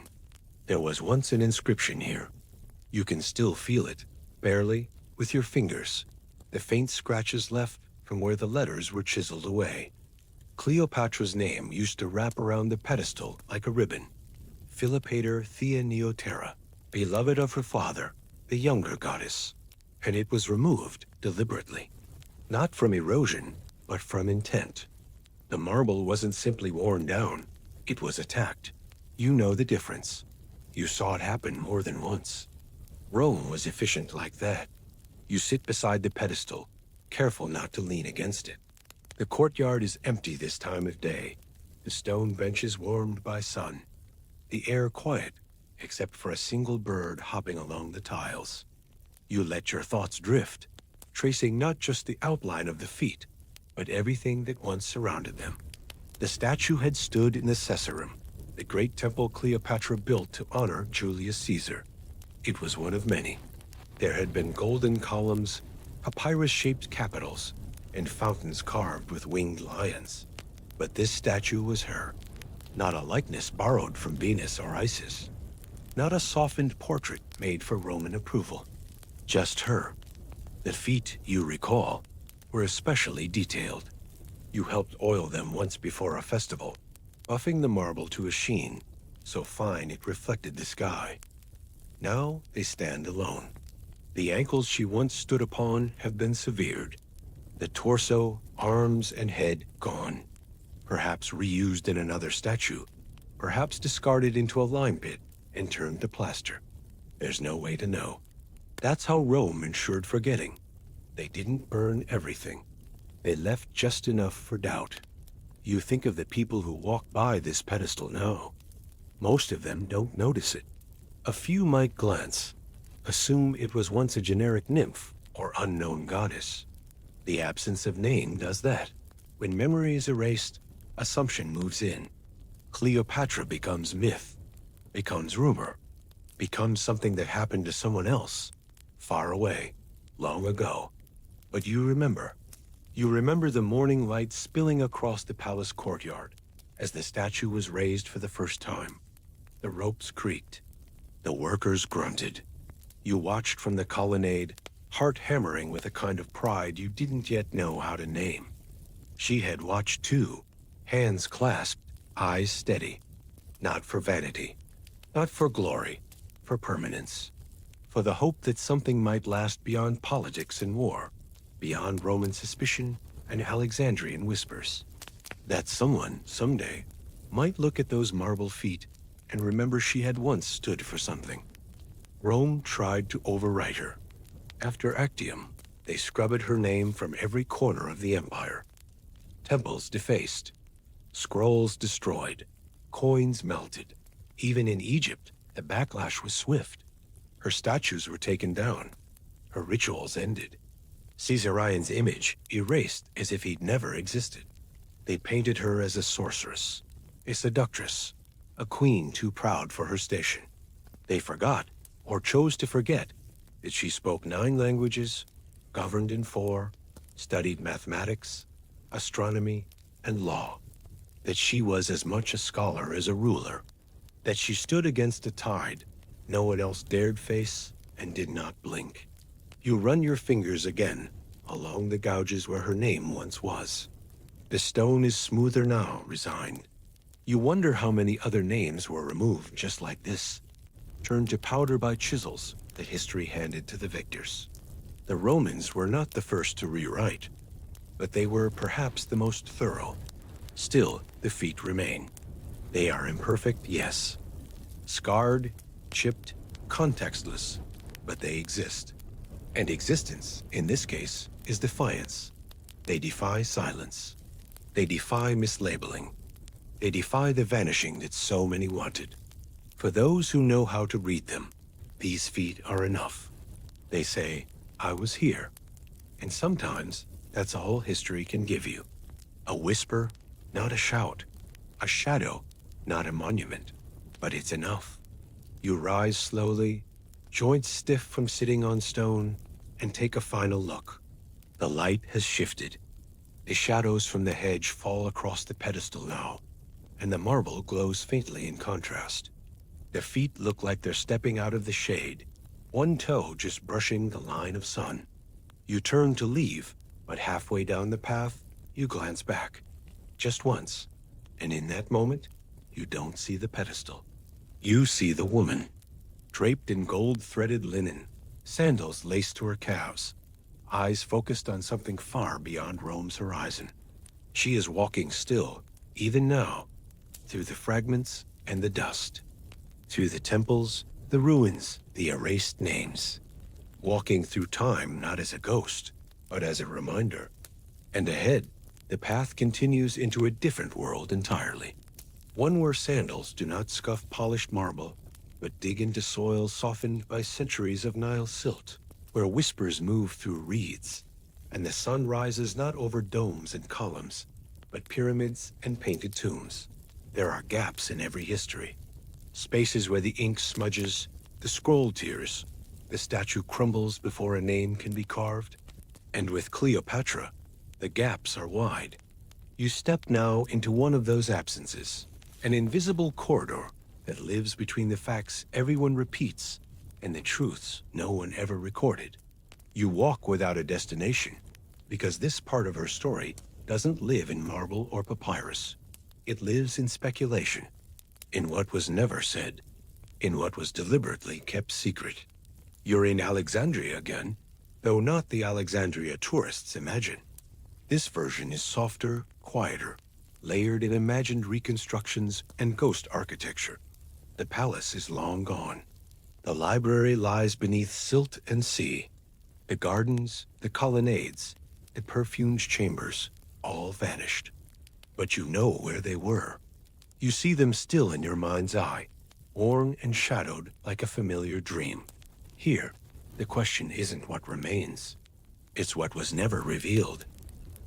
There was once an inscription here. You can still feel it, barely, with your fingers, the faint scratches left from where the letters were chiseled away. Cleopatra's name used to wrap around the pedestal like a ribbon. Philopater Thea Neoterra, beloved of her father, the younger goddess. And it was removed deliberately. Not from erosion, but from intent. The marble wasn't simply worn down, it was attacked. You know the difference. You saw it happen more than once. Rome was efficient like that. You sit beside the pedestal, careful not to lean against it. The courtyard is empty this time of day, the stone benches warmed by sun. The air quiet, except for a single bird hopping along the tiles. You let your thoughts drift, tracing not just the outline of the feet, but everything that once surrounded them. The statue had stood in the Caesareum, the great temple Cleopatra built to honor Julius Caesar. It was one of many. There had been golden columns, papyrus-shaped capitals, and fountains carved with winged lions. But this statue was her, not a likeness borrowed from Venus or Isis, not a softened portrait made for Roman approval. Just her. The feet, you recall, were especially detailed. You helped oil them once before a festival, buffing the marble to a sheen so fine it reflected the sky. Now they stand alone. The ankles she once stood upon have been severed. The torso, arms, and head gone. Perhaps reused in another statue. Perhaps discarded into a lime pit and turned to plaster. There's no way to know. That's how Rome ensured forgetting. They didn't burn everything. They left just enough for doubt. You think of the people who walk by this pedestal now. Most of them don't notice it. A few might glance, assume it was once a generic nymph or unknown goddess. The absence of name does that. When memory is erased, assumption moves in. Cleopatra becomes myth, becomes rumor, becomes something that happened to someone else, far away, long ago. But you remember. You remember the morning light spilling across the palace courtyard as the statue was raised for the first time. The ropes creaked. The workers grunted. You watched from the colonnade, heart hammering with a kind of pride you didn't yet know how to name. She had watched too, hands clasped, eyes steady. Not for vanity, not for glory, for permanence. For the hope that something might last beyond politics and war, beyond Roman suspicion and Alexandrian whispers. That someone, someday, might look at those marble feet and remember she had once stood for something. Rome tried to overwrite her. After Actium, they scrubbed her name from every corner of the empire. Temples defaced, scrolls destroyed, coins melted. Even in Egypt, the backlash was swift. Her statues were taken down. Her rituals ended. Caesariion's image erased as if he'd never existed. They painted her as a sorceress, a seductress, a queen too proud for her station. They forgot, or chose to forget, that she spoke 9 languages, governed in 4, studied mathematics, astronomy, and law. That she was as much a scholar as a ruler. That she stood against a tide no one else dared face and did not blink. You run your fingers again along the gouges where her name once was. The stone is smoother now, resigned. You wonder how many other names were removed just like this, turned to powder by chisels that history handed to the victors. The Romans were not the first to rewrite, but they were perhaps the most thorough. Still, the feet remain. They are imperfect, yes. Scarred, chipped, contextless, but they exist. And existence, in this case, is defiance. They defy silence. They defy mislabeling. They defy the vanishing that so many wanted. For those who know how to read them, these feet are enough. They say, I was here. And sometimes, that's all history can give you. A whisper, not a shout. A shadow, not a monument. But it's enough. You rise slowly, joints stiff from sitting on stone, and take a final look. The light has shifted. The shadows from the hedge fall across the pedestal now, and the marble glows faintly in contrast. The feet look like they're stepping out of the shade, one toe just brushing the line of sun. You turn to leave, but halfway down the path, you glance back. Just once, and in that moment, you don't see the pedestal. You see the woman, draped in gold-threaded linen, sandals laced to her calves, eyes focused on something far beyond Rome's horizon. She is walking still, even now, through the fragments and the dust, through the temples, the ruins, the erased names, walking through time not as a ghost, but as a reminder. And ahead, the path continues into a different world entirely. One where sandals do not scuff polished marble, but dig into soil softened by centuries of Nile silt, where whispers move through reeds, and the sun rises not over domes and columns, but pyramids and painted tombs. There are gaps in every history, spaces where the ink smudges, the scroll tears, the statue crumbles before a name can be carved. And with Cleopatra, the gaps are wide. You step now into one of those absences, an invisible corridor that lives between the facts everyone repeats and the truths no one ever recorded. You walk without a destination, because this part of her story doesn't live in marble or papyrus. It lives in speculation, in what was never said, in what was deliberately kept secret. You're in Alexandria again, though not the Alexandria tourists imagine. This version is softer, quieter, layered in imagined reconstructions and ghost architecture. The palace is long gone. The library lies beneath silt and sea. The gardens, the colonnades, the perfumed chambers, all vanished. But you know where they were. You see them still in your mind's eye, worn and shadowed like a familiar dream. Here, the question isn't what remains. It's what was never revealed.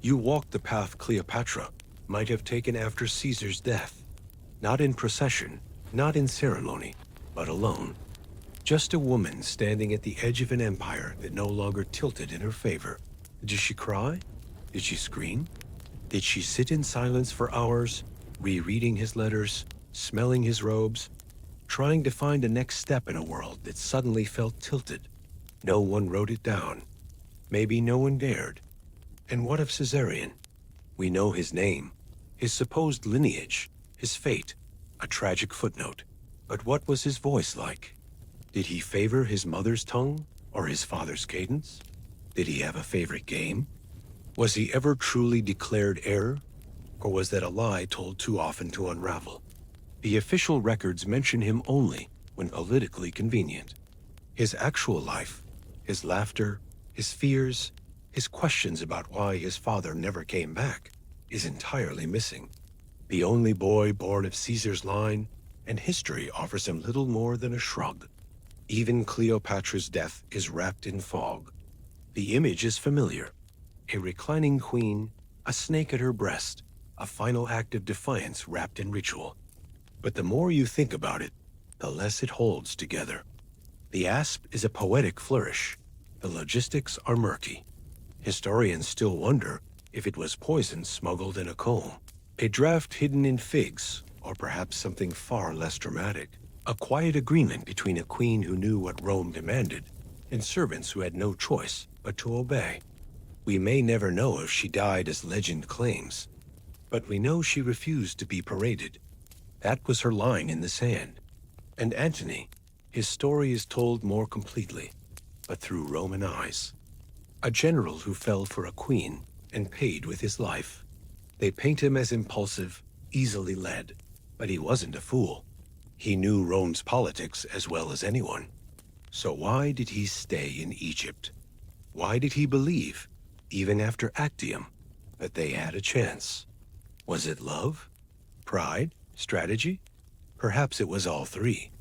You walk the path Cleopatra might have taken after Caesar's death. Not in procession, not in ceremony, but alone. Just a woman standing at the edge of an empire that no longer tilted in her favor. Did she cry? Did she scream? Did she sit in silence for hours, rereading his letters, smelling his robes, trying to find a next step in a world that suddenly felt tilted? No one wrote it down. Maybe no one dared. And what of Caesarion? We know his name, his supposed lineage, his fate, a tragic footnote. But what was his voice like? Did he favor his mother's tongue or his father's cadence? Did he have a favorite game? Was he ever truly declared heir? Or was that a lie told too often to unravel? The official records mention him only when politically convenient. His actual life, his laughter, his fears, his questions about why his father never came back, is entirely missing. The only boy born of Caesar's line, and history offers him little more than a shrug. Even Cleopatra's death is wrapped in fog. The image is familiar. A reclining queen, a snake at her breast, a final act of defiance wrapped in ritual. But the more you think about it, the less it holds together. The asp is a poetic flourish. The logistics are murky. Historians still wonder if it was poison smuggled in a comb, a draft hidden in figs, or perhaps something far less dramatic. A quiet agreement between a queen who knew what Rome demanded and servants who had no choice but to obey. We may never know if she died as legend claims, but we know she refused to be paraded. That was her line in the sand. And Antony, his story is told more completely, but through Roman eyes. A general who fell for a queen and paid with his life. They paint him as impulsive, easily led, but he wasn't a fool. He knew Rome's politics as well as anyone. So why did he stay in Egypt? Why did he believe, even after Actium, that they had a chance? Was it love? Pride? Strategy? Perhaps it was all three.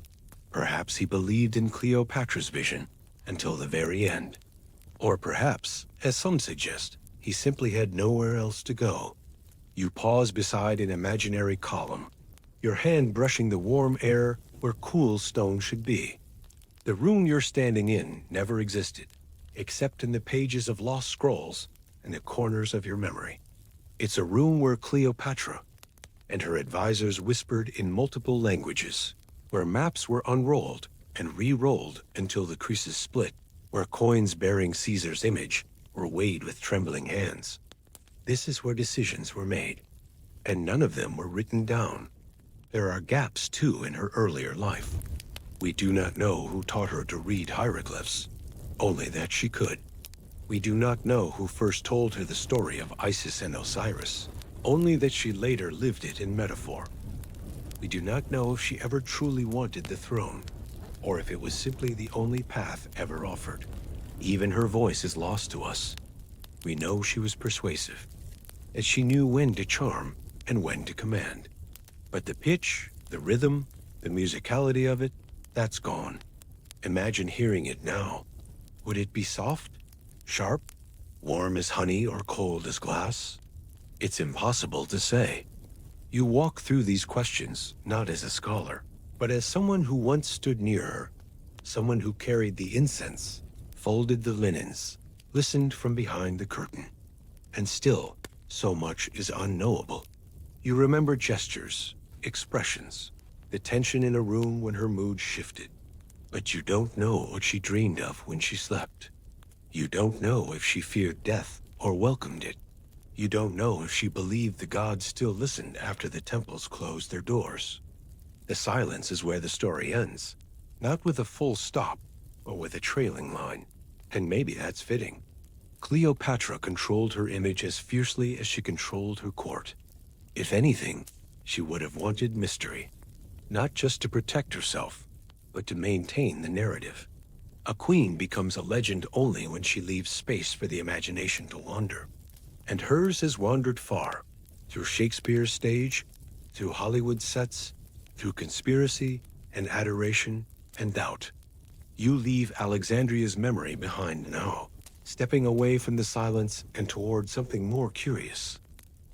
Perhaps he believed in Cleopatra's vision until the very end. Or perhaps, as some suggest, he simply had nowhere else to go. You pause beside an imaginary column, your hand brushing the warm air where cool stone should be. The room you're standing in never existed, except in the pages of lost scrolls and the corners of your memory. It's a room where Cleopatra and her advisors whispered in multiple languages, where maps were unrolled and re-rolled until the creases split, where coins bearing Caesar's image were weighed with trembling hands. This is where decisions were made, and none of them were written down. There are gaps, too, in her earlier life. We do not know who taught her to read hieroglyphs, only that she could. We do not know who first told her the story of Isis and Osiris, only that she later lived it in metaphor. We do not know if she ever truly wanted the throne, or if it was simply the only path ever offered. Even her voice is lost to us. We know she was persuasive, that she knew when to charm and when to command. But the pitch, the rhythm, the musicality of it, that's gone. Imagine hearing it now. Would it be soft, sharp, warm as honey or cold as glass? It's impossible to say. You walk through these questions not as a scholar, but as someone who once stood near her, someone who carried the incense, folded the linens, listened from behind the curtain. And still, so much is unknowable. You remember gestures, expressions, the tension in a room when her mood shifted. But you don't know what she dreamed of when she slept. You don't know if she feared death or welcomed it. You don't know if she believed the gods still listened after the temples closed their doors. The silence is where the story ends, not with a full stop, but with a trailing line. And maybe that's fitting. Cleopatra controlled her image as fiercely as she controlled her court. If anything, she would have wanted mystery, not just to protect herself, but to maintain the narrative. A queen becomes a legend only when she leaves space for the imagination to wander. And hers has wandered far, through Shakespeare's stage, through Hollywood sets, through conspiracy and adoration and doubt. You leave Alexandria's memory behind now, stepping away from the silence and toward something more curious.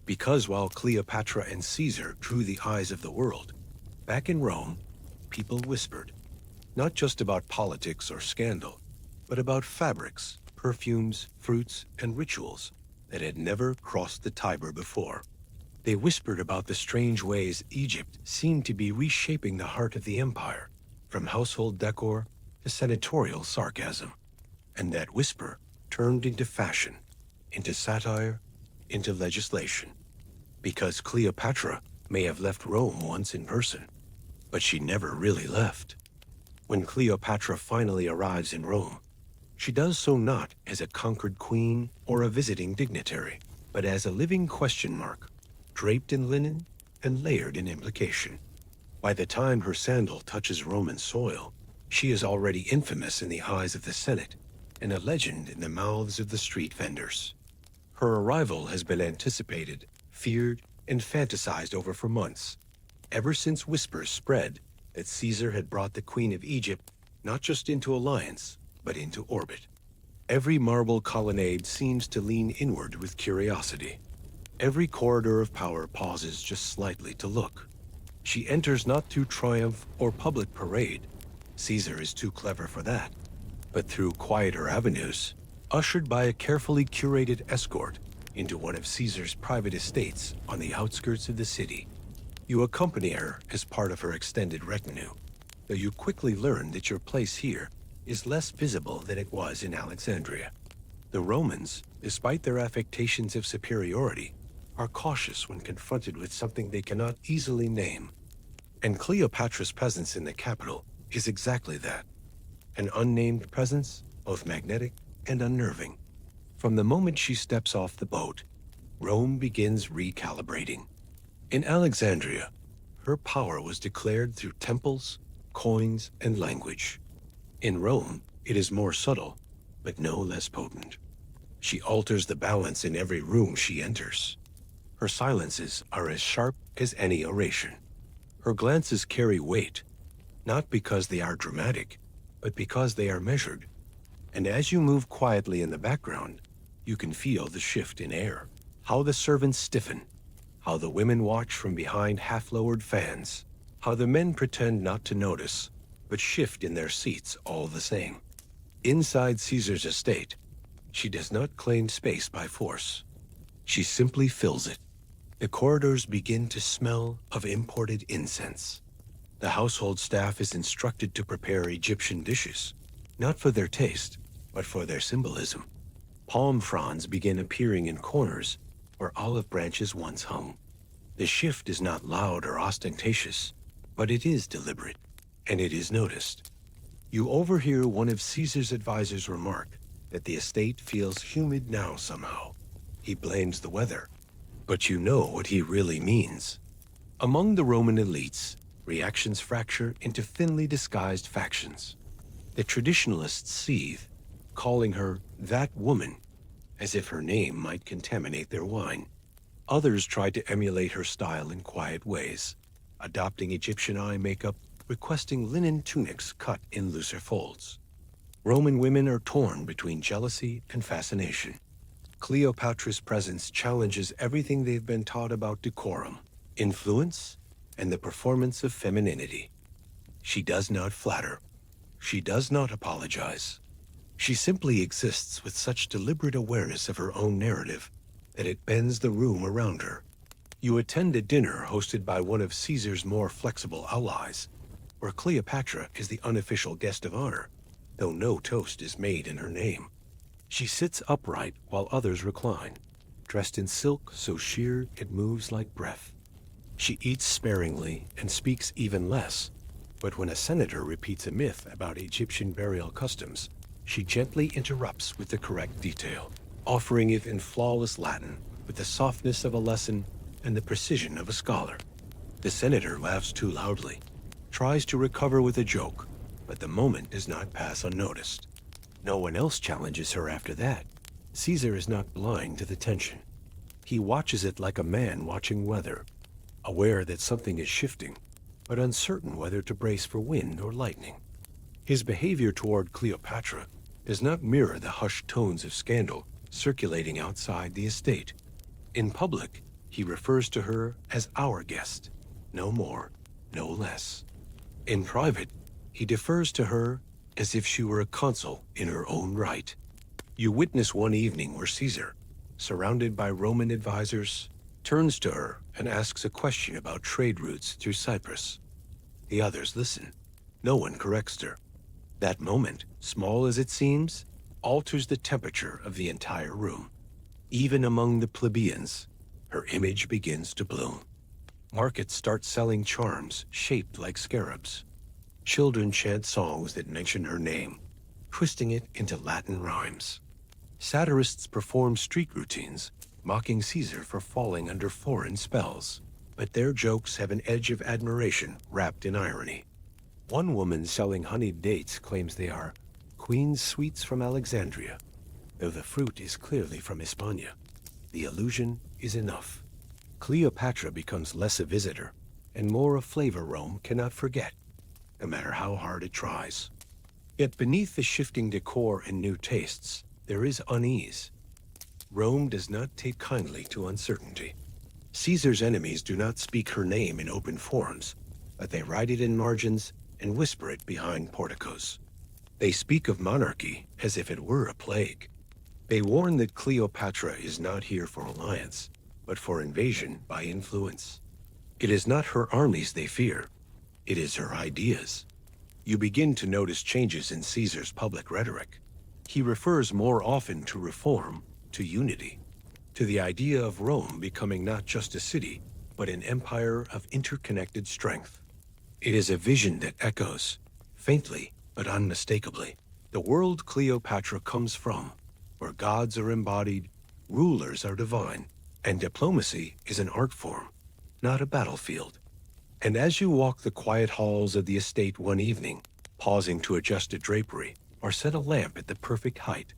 Because while Cleopatra and Caesar drew the eyes of the world, back in Rome, people whispered, not just about politics or scandal, but about fabrics, perfumes, fruits, and rituals that had never crossed the Tiber before. They whispered about the strange ways Egypt seemed to be reshaping the heart of the empire, from household decor to senatorial sarcasm. And that whisper turned into fashion, into satire, into legislation. Because Cleopatra may have left Rome once in person, but she never really left. When Cleopatra finally arrives in Rome, she does so not as a conquered queen or a visiting dignitary, but as a living question mark, draped in linen and layered in implication. By the time her sandal touches Roman soil, she is already infamous in the eyes of the Senate and a legend in the mouths of the street vendors. Her arrival has been anticipated, feared, and fantasized over for months, ever since whispers spread that Caesar had brought the Queen of Egypt not just into alliance, but into orbit. Every marble colonnade seems to lean inward with curiosity. Every corridor of power pauses just slightly to look. She enters not through triumph or public parade. Caesar is too clever for that. But through quieter avenues, ushered by a carefully curated escort into one of Caesar's private estates on the outskirts of the city. You accompany her as part of her extended retinue, though you quickly learn that your place here is less visible than it was in Alexandria. The Romans, despite their affectations of superiority, are cautious when confronted with something they cannot easily name. And Cleopatra's presence in the capital is exactly that. An unnamed presence, both magnetic and unnerving. From the moment she steps off the boat, Rome begins recalibrating. In Alexandria, her power was declared through temples, coins, and language. In Rome, it is more subtle, but no less potent. She alters the balance in every room she enters. Her silences are as sharp as any oration. Her glances carry weight, not because they are dramatic, but because they are measured. And as you move quietly in the background, you can feel the shift in air, how the servants stiffen, how the women watch from behind half-lowered fans, how the men pretend not to notice, but shift in their seats all the same. Inside Caesar's estate, she does not claim space by force. She simply fills it. The corridors begin to smell of imported incense. The household staff is instructed to prepare Egyptian dishes, not for their taste, but for their symbolism. Palm fronds begin appearing in corners where olive branches once hung. The shift is not loud or ostentatious, but it is deliberate, and it is noticed. You overhear one of Caesar's advisors remark that the estate feels humid now somehow. He blames the weather, but you know what he really means. Among the Roman elites, reactions fracture into thinly disguised factions. The traditionalists seethe, calling her that woman, as if her name might contaminate their wine. Others try to emulate her style in quiet ways, adopting Egyptian eye makeup, requesting linen tunics cut in looser folds. Roman women are torn between jealousy and fascination. Cleopatra's presence challenges everything they've been taught about decorum, influence, and the performance of femininity. She does not flatter. She does not apologize. She simply exists with such deliberate awareness of her own narrative that it bends the room around her. You attend a dinner hosted by one of Caesar's more flexible allies, where Cleopatra is the unofficial guest of honor, though no toast is made in her name. She sits upright while others recline, dressed in silk so sheer it moves like breath. She eats sparingly and speaks even less, but when a senator repeats a myth about Egyptian burial customs, she gently interrupts with the correct detail, offering it in flawless Latin with the softness of a lesson and the precision of a scholar. The senator laughs too loudly, tries to recover with a joke, but the moment does not pass unnoticed. No one else challenges her after that. Caesar is not blind to the tension. He watches it like a man watching weather, aware that something is shifting, but uncertain whether to brace for wind or lightning. His behavior toward Cleopatra does not mirror the hushed tones of scandal circulating outside the estate. In public, he refers to her as our guest, no more, no less. In private, he defers to her as if she were a consul in her own right. You witness one evening where Caesar, surrounded by Roman advisors, turns to her and asks a question about trade routes through Cyprus. The others listen. No one corrects her. That moment, small as it seems, alters the temperature of the entire room. Even among the plebeians, her image begins to bloom. Markets start selling charms shaped like scarabs. Children chant songs that mention her name, twisting it into Latin rhymes. Satirists perform street routines, mocking Caesar for falling under foreign spells. But their jokes have an edge of admiration wrapped in irony. One woman selling honeyed dates claims they are Queen's sweets from Alexandria, though the fruit is clearly from Hispania. The illusion is enough. Cleopatra becomes less a visitor and more a flavor Rome cannot forget, no matter how hard it tries. Yet beneath the shifting decor and new tastes, there is unease. Rome does not take kindly to uncertainty. Caesar's enemies do not speak her name in open forums, but they write it in margins and whisper it behind porticos. They speak of monarchy as if it were a plague. They warn that Cleopatra is not here for alliance, but for invasion by influence. It is not her armies they fear, it is her ideas. You begin to notice changes in Caesar's public rhetoric. He refers more often to reform, to unity, to the idea of Rome becoming not just a city, but an empire of interconnected strength. It is a vision that echoes, faintly but unmistakably, the world Cleopatra comes from, where gods are embodied, rulers are divine, and diplomacy is an art form, not a battlefield. And as you walk the quiet halls of the estate one evening, pausing to adjust a drapery or set a lamp at the perfect height,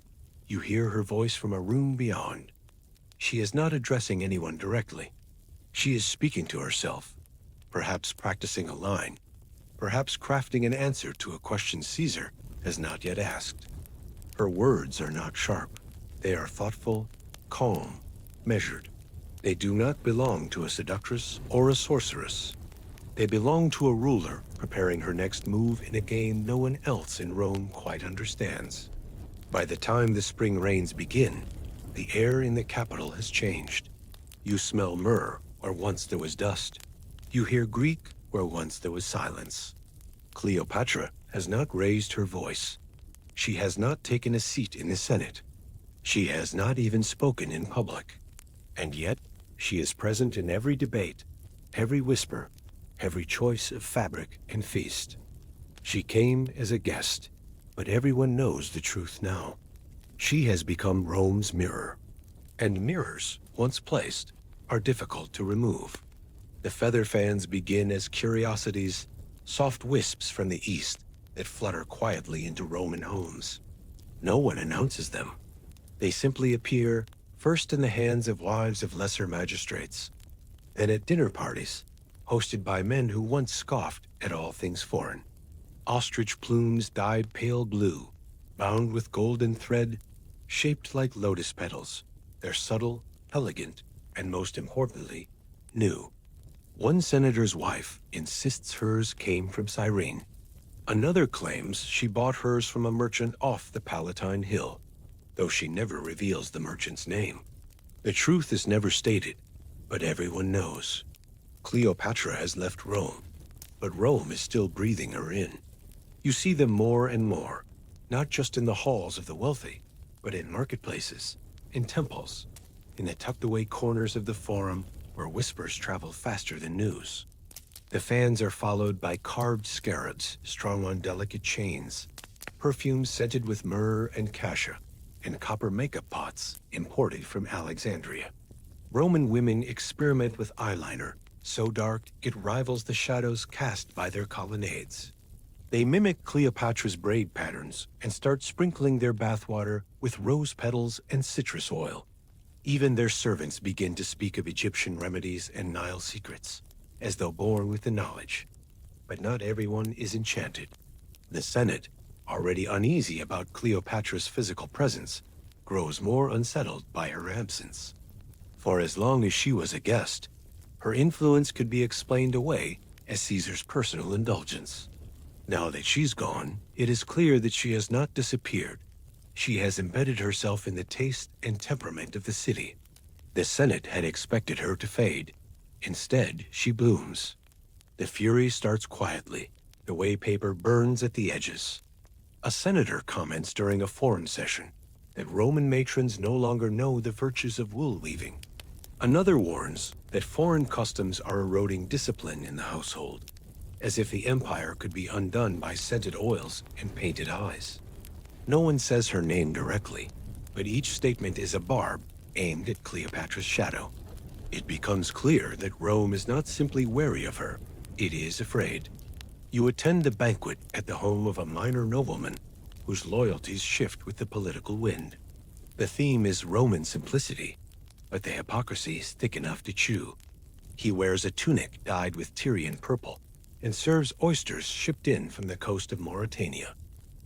you hear her voice from a room beyond. She is not addressing anyone directly. She is speaking to herself, perhaps practicing a line, perhaps crafting an answer to a question Caesar has not yet asked. Her words are not sharp. They are thoughtful, calm, measured. They do not belong to a seductress or a sorceress. They belong to a ruler preparing her next move in a game no one else in Rome quite understands. By the time the spring rains begin, the air in the capital has changed. You smell myrrh where once there was dust. You hear Greek where once there was silence. Cleopatra has not raised her voice. She has not taken a seat in the Senate. She has not even spoken in public. And yet, she is present in every debate, every whisper, every choice of fabric and feast. She came as a guest, but everyone knows the truth now. She has become Rome's mirror. And mirrors, once placed, are difficult to remove. The feather fans begin as curiosities, soft wisps from the east that flutter quietly into Roman homes. No one announces them. They simply appear, first in the hands of wives of lesser magistrates, then at dinner parties, hosted by men who once scoffed at all things foreign. Ostrich plumes dyed pale blue, bound with golden thread, shaped like lotus petals. They're subtle, elegant, and most importantly, new. One senator's wife insists hers came from Cyrene. Another claims she bought hers from a merchant off the Palatine Hill, though she never reveals the merchant's name. The truth is never stated, but everyone knows. Cleopatra has left Rome, but Rome is still breathing her in. You see them more and more, not just in the halls of the wealthy, but in marketplaces, in temples, in the tucked-away corners of the forum where whispers travel faster than news. The fans are followed by carved scarabs strung on delicate chains, perfumes scented with myrrh and cassia, and copper makeup pots imported from Alexandria. Roman women experiment with eyeliner, so dark it rivals the shadows cast by their colonnades. They mimic Cleopatra's braid patterns and start sprinkling their bathwater with rose petals and citrus oil. Even their servants begin to speak of Egyptian remedies and Nile secrets, as though born with the knowledge. But not everyone is enchanted. The Senate, already uneasy about Cleopatra's physical presence, grows more unsettled by her absence. For as long as she was a guest, her influence could be explained away as Caesar's personal indulgence. Now that she's gone, it is clear that she has not disappeared. She has embedded herself in the taste and temperament of the city. The Senate had expected her to fade. Instead, she blooms. The fury starts quietly. The way paper burns at the edges. A senator comments during a foreign session that Roman matrons no longer know the virtues of wool weaving. Another warns that foreign customs are eroding discipline in the household, as if the empire could be undone by scented oils and painted eyes. No one says her name directly, but each statement is a barb aimed at Cleopatra's shadow. It becomes clear that Rome is not simply wary of her, it is afraid. You attend the banquet at the home of a minor nobleman whose loyalties shift with the political wind. The theme is Roman simplicity, but the hypocrisy is thick enough to chew. He wears a tunic dyed with Tyrian purple and serves oysters shipped in from the coast of Mauritania.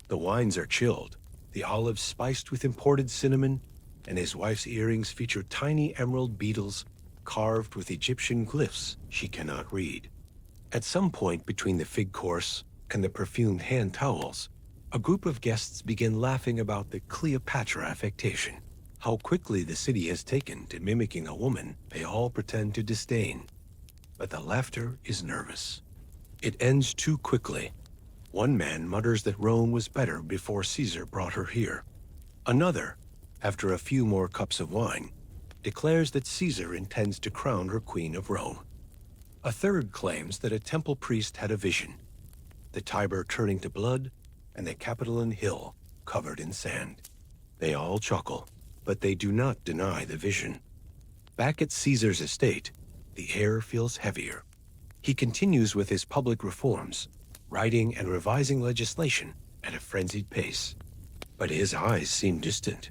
The wines are chilled, the olives spiced with imported cinnamon, and his wife's earrings feature tiny emerald beetles carved with Egyptian glyphs she cannot read. At some point between the fig course and the perfumed hand towels, a group of guests begin laughing about the Cleopatra affectation, how quickly the city has taken to mimicking a woman they all pretend to disdain. But the laughter is nervous. It ends too quickly. One man mutters that Rome was better before Caesar brought her here. Another, after a few more cups of wine, declares that Caesar intends to crown her queen of Rome. A third claims that a temple priest had a vision, the Tiber turning to blood and the Capitoline Hill covered in sand. They all chuckle, but they do not deny the vision. Back at Caesar's estate, the air feels heavier. He continues with his public reforms, writing and revising legislation at a frenzied pace. But his eyes seem distant.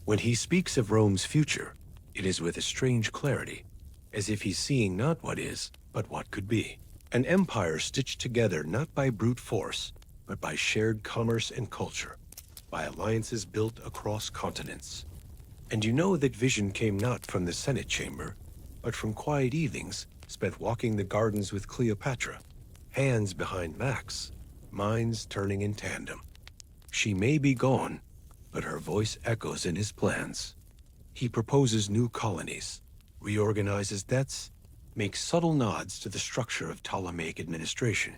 When he speaks of Rome's future, it is with a strange clarity, as if he's seeing not what is, but what could be. An empire stitched together not by brute force, but by shared commerce and culture, by alliances built across continents. And you know that vision came not from the Senate chamber, but from quiet evenings spent walking the gardens with Cleopatra, hands behind Max, minds turning in tandem. She may be gone, but her voice echoes in his plans. He proposes new colonies, reorganizes debts, makes subtle nods to the structure of Ptolemaic administration.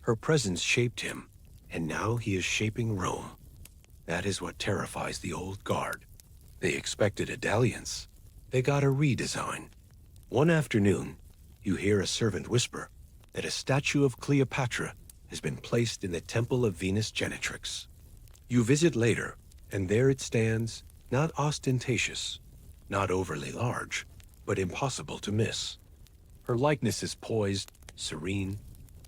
Her presence shaped him, and now he is shaping Rome. That is what terrifies the old guard. They expected a dalliance. They got a redesign. One afternoon, you hear a servant whisper that a statue of Cleopatra has been placed in the Temple of Venus Genetrix. You visit later, and there it stands, not ostentatious, not overly large, but impossible to miss. Her likeness is poised, serene,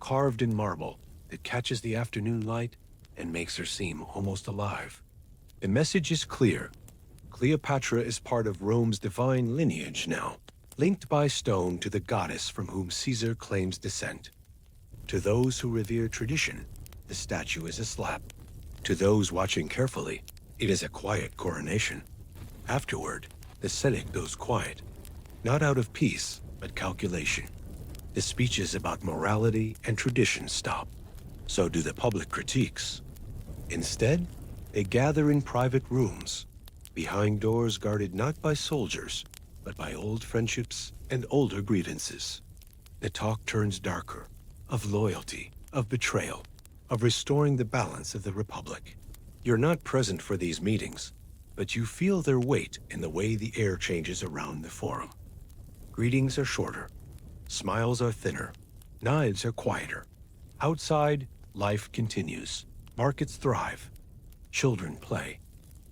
carved in marble that catches the afternoon light and makes her seem almost alive. The message is clear. Cleopatra is part of Rome's divine lineage now, linked by stone to the goddess from whom Caesar claims descent. To those who revere tradition, the statue is a slap. To those watching carefully, it is a quiet coronation. Afterward, the Senate goes quiet, not out of peace, but calculation. The speeches about morality and tradition stop. So do the public critiques. Instead, they gather in private rooms, behind doors guarded not by soldiers, but by old friendships and older grievances. The talk turns darker, of loyalty, of betrayal, of restoring the balance of the Republic. You're not present for these meetings, but you feel their weight in the way the air changes around the forum. Greetings are shorter, smiles are thinner, knives are quieter. Outside, life continues. Markets thrive. Children play.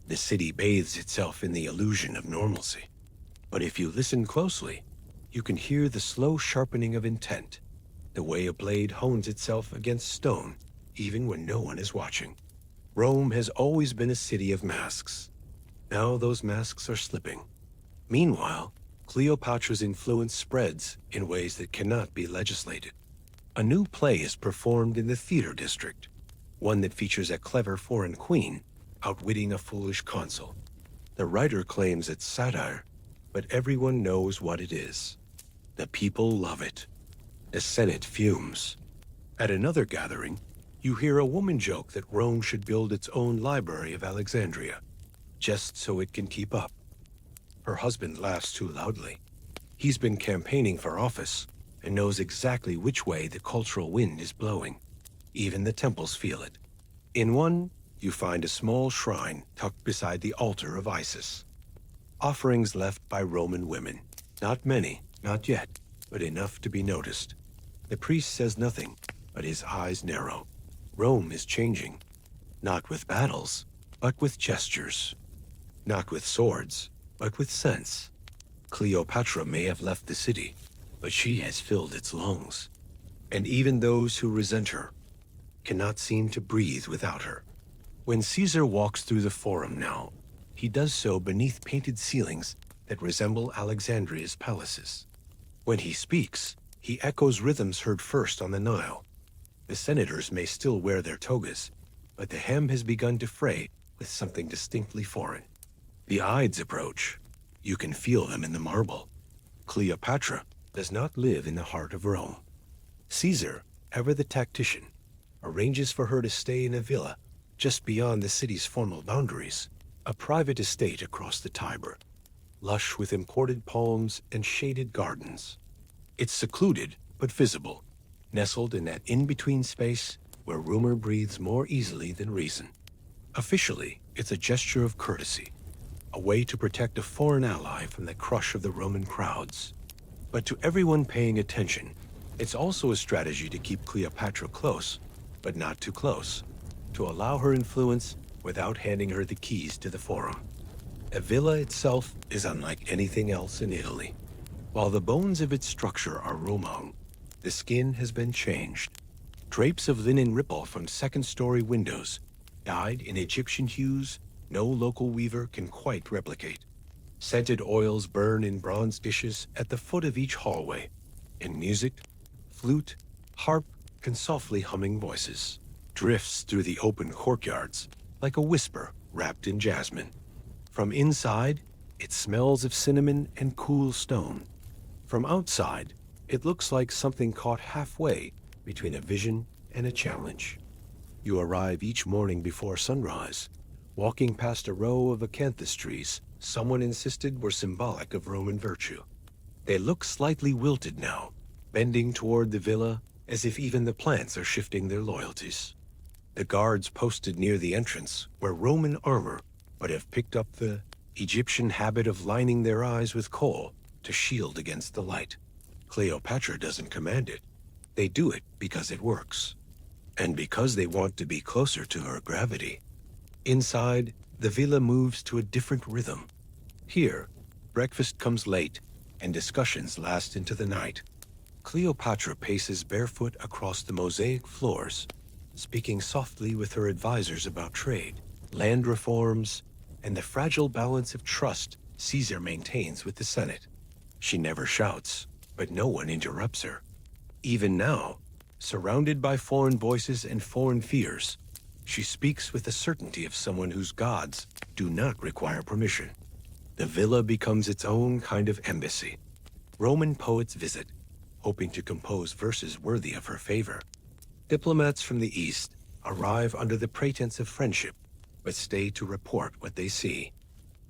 The city bathes itself in the illusion of normalcy. But if you listen closely, you can hear the slow sharpening of intent, the way a blade hones itself against stone, even when no one is watching. Rome has always been a city of masks. Now those masks are slipping. Meanwhile, Cleopatra's influence spreads in ways that cannot be legislated. A new play is performed in the theater district, one that features a clever foreign queen outwitting a foolish consul. The writer claims it's satire, but everyone knows what it is. The people love it. The Senate fumes. At another gathering, you hear a woman joke that Rome should build its own library of Alexandria, just so it can keep up. Her husband laughs too loudly. He's been campaigning for office and knows exactly which way the cultural wind is blowing. Even the temples feel it. In one, you find a small shrine tucked beside the altar of Isis. Offerings left by Roman women. Not many, not yet, but enough to be noticed. The priest says nothing, but his eyes narrow. Rome is changing. Not with battles, but with gestures. Not with swords, but with sense. Cleopatra may have left the city, but she has filled its lungs. And even those who resent her cannot seem to breathe without her. When Caesar walks through the forum now, he does so beneath painted ceilings that resemble Alexandria's palaces. When he speaks, he echoes rhythms heard first on the Nile. The senators may still wear their togas, but the hem has begun to fray with something distinctly foreign. The Ides approach. You can feel them in the marble. Cleopatra does not live in the heart of Rome. Caesar, ever the tactician, arranges for her to stay in a villa just beyond the city's formal boundaries, a private estate across the Tiber, lush with imported palms and shaded gardens. It's secluded but visible, nestled in that in-between space where rumor breathes more easily than reason. Officially, it's a gesture of courtesy, a way to protect a foreign ally from the crush of the Roman crowds. But to everyone paying attention, it's also a strategy to keep Cleopatra close, but not too close, to allow her influence without handing her the keys to the forum. A villa itself is unlike anything else in Italy. While the bones of its structure are Roman, the skin has been changed. Drapes of linen ripple from second-story windows, dyed in Egyptian hues no local weaver can quite replicate. Scented oils burn in bronze dishes at the foot of each hallway, and music, flute, harp, and softly humming voices drifts through the open courtyards like a whisper wrapped in jasmine. From inside, it smells of cinnamon and cool stone. From outside, it looks like something caught halfway between a vision and a challenge. You arrive each morning before sunrise, walking past a row of acanthus trees someone insisted were symbolic of Roman virtue. They look slightly wilted now, bending toward the villa as if even the plants are shifting their loyalties. The guards posted near the entrance wear Roman armor, but have picked up the Egyptian habit of lining their eyes with kohl to shield against the light. Cleopatra doesn't command it. They do it because it works. And because they want to be closer to her gravity. Inside, the villa moves to a different rhythm. Here, breakfast comes late, and discussions last into the night. Cleopatra paces barefoot across the mosaic floors, speaking softly with her advisors about trade, land reforms, and the fragile balance of trust Caesar maintains with the Senate. She never shouts, but no one interrupts her. Even now, surrounded by foreign voices and foreign fears, she speaks with the certainty of someone whose gods do not require permission. The villa becomes its own kind of embassy. Roman poets visit, hoping to compose verses worthy of her favor. Diplomats from the East arrive under the pretense of friendship, but stay to report what they see.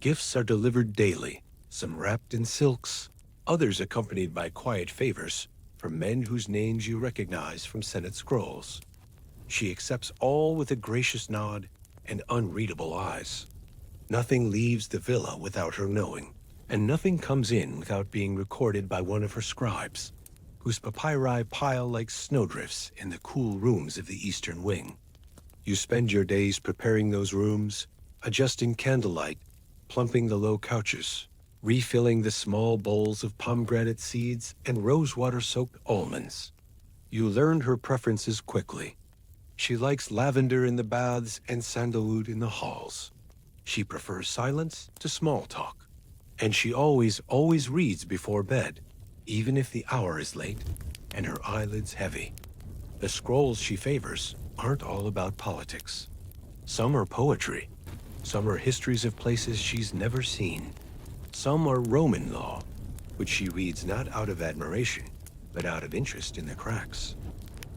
Gifts are delivered daily, some wrapped in silks, others accompanied by quiet favors from men whose names you recognize from Senate scrolls. She accepts all with a gracious nod and unreadable eyes. Nothing leaves the villa without her knowing, and nothing comes in without being recorded by one of her scribes, whose papyri pile like snowdrifts in the cool rooms of the eastern wing. You spend your days preparing those rooms, adjusting candlelight, plumping the low couches, refilling the small bowls of pomegranate seeds and rosewater-soaked almonds. You learned her preferences quickly. She likes lavender in the baths and sandalwood in the halls. She prefers silence to small talk. And she always reads before bed, even if the hour is late and her eyelids heavy. The scrolls she favors aren't all about politics. Some are poetry. Some are histories of places she's never seen. Some are Roman law, which she reads not out of admiration, but out of interest in the cracks.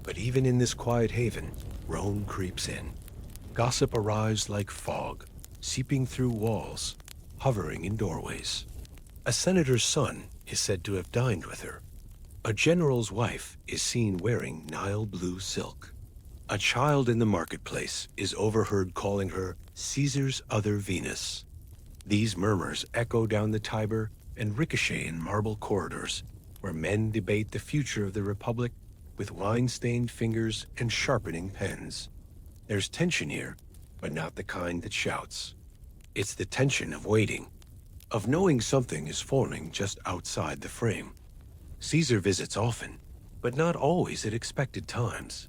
But even in this quiet haven, Rome creeps in. Gossip arrives like fog, seeping through walls, hovering in doorways. A senator's son is said to have dined with her. A general's wife is seen wearing Nile blue silk. A child in the marketplace is overheard calling her Caesar's other Venus. These murmurs echo down the Tiber and ricochet in marble corridors, where men debate the future of the Republic with wine-stained fingers and sharpening pens. There's tension here, but not the kind that shouts. It's the tension of waiting, of knowing something is forming just outside the frame. Caesar visits often, but not always at expected times.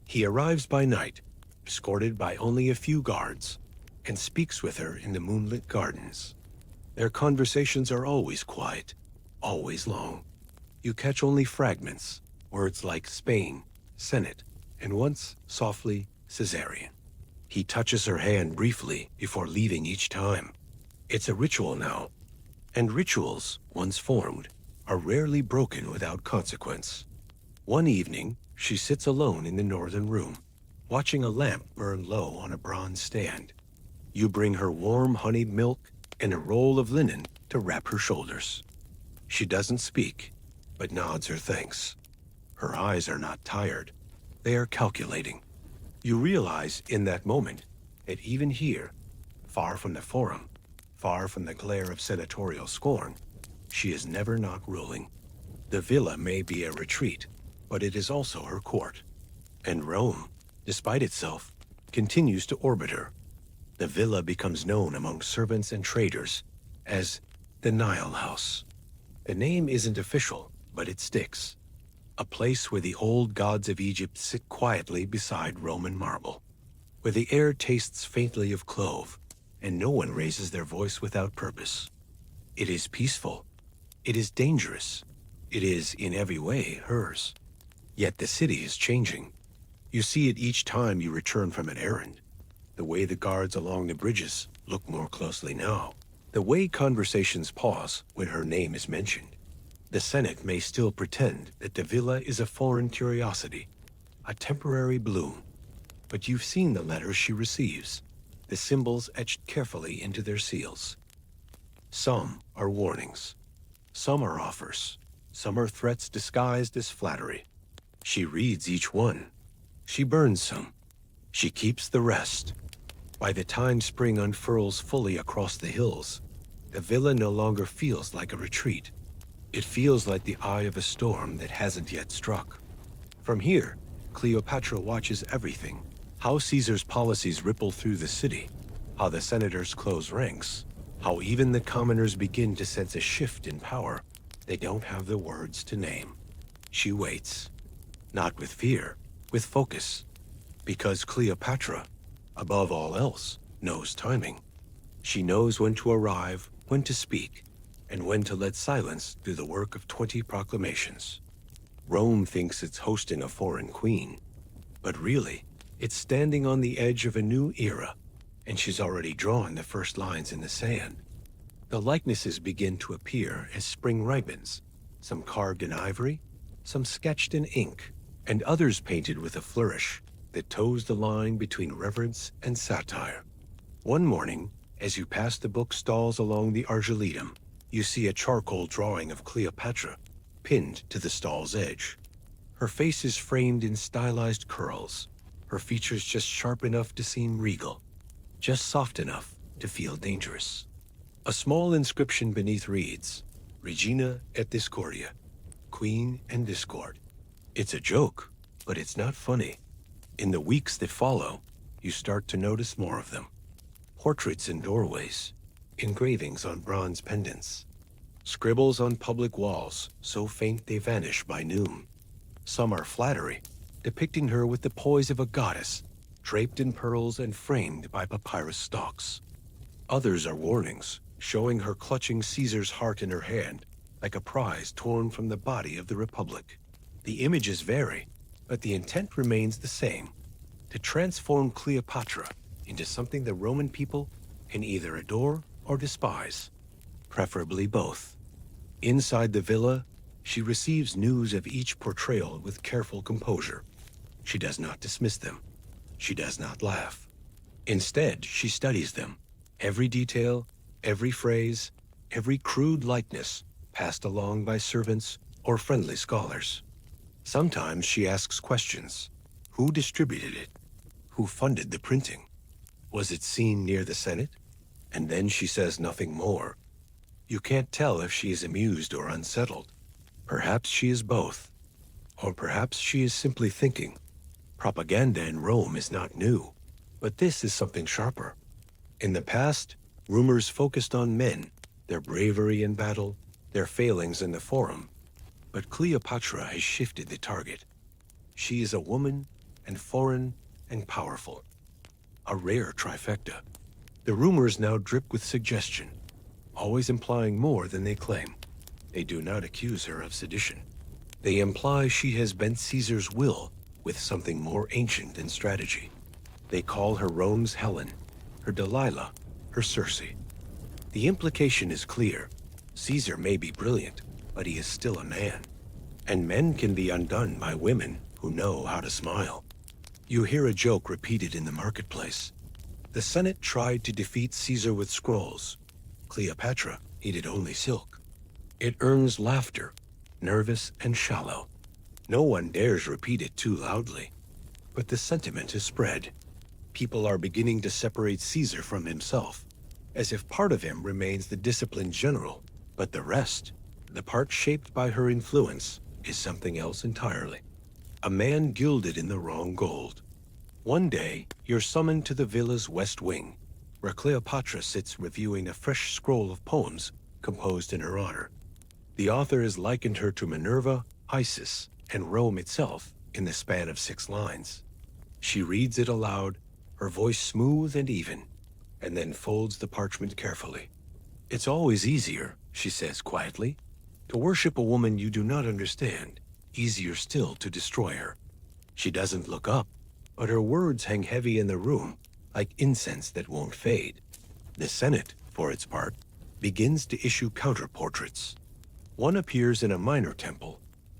He arrives by night, escorted by only a few guards, and speaks with her in the moonlit gardens. Their conversations are always quiet, always long. You catch only fragments, words like Spain, Senate, and once, softly, Caesarian. He touches her hand briefly before leaving each time. It's a ritual now, and rituals, once formed, are rarely broken without consequence. One evening, she sits alone in the northern room, watching a lamp burn low on a bronze stand. You bring her warm honeyed milk and a roll of linen to wrap her shoulders. She doesn't speak, but nods her thanks. Her eyes are not tired. They are calculating. You realize in that moment that even here, far from the forum, far from the glare of senatorial scorn, she is never not ruling. The villa may be a retreat, but it is also her court. And Rome, despite itself, continues to orbit her. The villa becomes known among servants and traders as the Nile House. The name isn't official, but it sticks. A place where the old gods of Egypt sit quietly beside Roman marble, where the air tastes faintly of clove, and no one raises their voice without purpose. It is peaceful. It is dangerous. It is, in every way, hers. Yet the city is changing. You see it each time you return from an errand. The way the guards along the bridges look more closely now. The way conversations pause when her name is mentioned. The Senate may still pretend that the villa is a foreign curiosity, a temporary bloom. But you've seen the letters she receives, the symbols etched carefully into their seals. Some are warnings. Some are offers. Some are threats disguised as flattery. She reads each one. She burns some. She keeps the rest. By the time spring unfurls fully across the hills, the villa no longer feels like a retreat. It feels like the eye of a storm that hasn't yet struck. From here, Cleopatra watches everything. How Caesar's policies ripple through the city, how the senators close ranks, how even the commoners begin to sense a shift in power they don't have the words to name. She waits, not with fear, with focus, because Cleopatra, above all else, knows timing. She knows when to arrive, when to speak, and when to let silence do the work of 20 proclamations. Rome thinks it's hosting a foreign queen, but really, it's standing on the edge of a new era, and she's already drawn the first lines in the sand. The likenesses begin to appear as spring ripens, some carved in ivory, some sketched in ink, and others painted with a flourish that toes the line between reverence and satire. One morning, as you pass the book stalls along the Argiletum, you see a charcoal drawing of Cleopatra pinned to the stall's edge. Her face is framed in stylized curls, her features just sharp enough to seem regal, just soft enough to feel dangerous. A small inscription beneath reads, Regina et Discordia, Queen and Discord. It's a joke, but it's not funny. In the weeks that follow, you start to notice more of them. Portraits in doorways, engravings on bronze pendants, scribbles on public walls so faint they vanish by noon. Some are flattery, depicting her with the poise of a goddess, draped in pearls and framed by papyrus stalks. Others are warnings, showing her clutching Caesar's heart in her hand, like a prize torn from the body of the Republic. The images vary, but the intent remains the same, to transform Cleopatra into something the Roman people can either adore or despise, preferably both. Inside the villa, she receives news of each portrayal with careful composure. She does not dismiss them. She does not laugh. Instead, she studies them. Every detail, every phrase, every crude likeness passed along by servants or friendly scholars. Sometimes she asks questions. Who distributed it? Who funded the printing? Was it seen near the Senate? And then she says nothing more. You can't tell if she is amused or unsettled. Perhaps she is both. Or perhaps she is simply thinking. Propaganda in Rome is not new, but this is something sharper. In the past, rumors focused on men, their bravery in battle, their failings in the forum. But Cleopatra has shifted the target. She is a woman, and foreign, and powerful. A rare trifecta. The rumors now drip with suggestion, always implying more than they claim. They do not accuse her of sedition. They imply she has bent Caesar's will with something more ancient than strategy. They call her Rome's Helen, her Delilah, her Circe. The implication is clear. Caesar may be brilliant, but he is still a man. And men can be undone by women who know how to smile. You hear a joke repeated in the marketplace. The Senate tried to defeat Caesar with scrolls. Cleopatra needed only silk. It earns laughter, nervous and shallow. No one dares repeat it too loudly. But the sentiment has spread. People are beginning to separate Caesar from himself, as if part of him remains the disciplined general, but the rest, the part shaped by her influence, is something else entirely. A man gilded in the wrong gold. One day, you're summoned to the villa's west wing, where Cleopatra sits reviewing a fresh scroll of poems composed in her honor. The author has likened her to Minerva, Isis, and Rome itself in the span of 6 lines. She reads it aloud, her voice smooth and even, and then folds the parchment carefully. It's always easier, she says quietly, to worship a woman you do not understand, easier still to destroy her. She doesn't look up, but her words hang heavy in the room, like incense that won't fade. The Senate, for its part, begins to issue counter-portraits. One appears in a minor temple,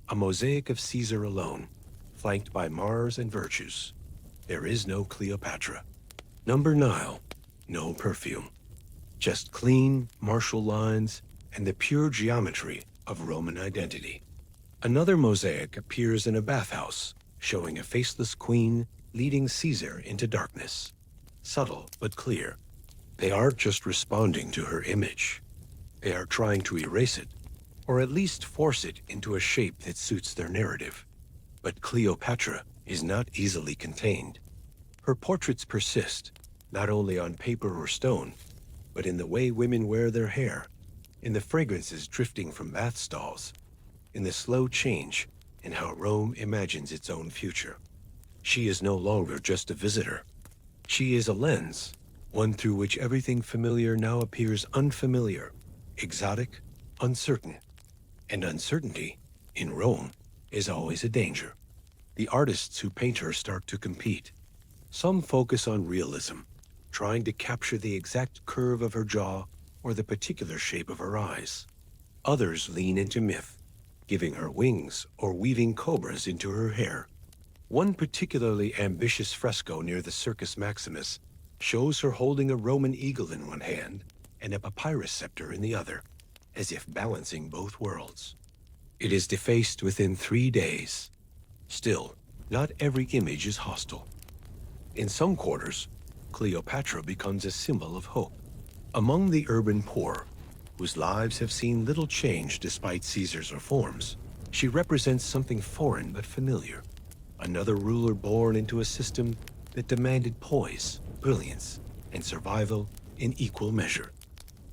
a mosaic of Caesar alone, flanked by Mars and virtues. There is no Cleopatra. Number Nile, no perfume. Just clean, martial lines and the pure geometry of Roman identity. Another mosaic appears in a bathhouse, showing a faceless queen leading Caesar into darkness. Subtle but clear. They aren't just responding to her image. They are trying to erase it, or at least force it into a shape that suits their narrative. But Cleopatra is not easily contained. Her portraits persist, not only on paper or stone, but in the way women wear their hair, in the fragrances drifting from bath stalls, in the slow change in how Rome imagines its own future. She is no longer just a visitor. She is a lens, one through which everything familiar now appears unfamiliar, exotic, uncertain. And uncertainty, in Rome, is always a danger. The artists who paint her start to compete. Some focus on realism, trying to capture the exact curve of her jaw or the particular shape of her eyes. Others lean into myth, giving her wings or weaving cobras into her hair. One particularly ambitious fresco near the Circus Maximus shows her holding a Roman eagle in one hand and a papyrus scepter in the other, as if balancing both worlds. It is defaced within 3 days. Still, not every image is hostile. In some quarters, Cleopatra becomes a symbol of hope. Among the urban poor, whose lives have seen little change despite Caesar's reforms, she represents something foreign but familiar. Another ruler born into a system that demanded poise, brilliance, and survival in equal measure.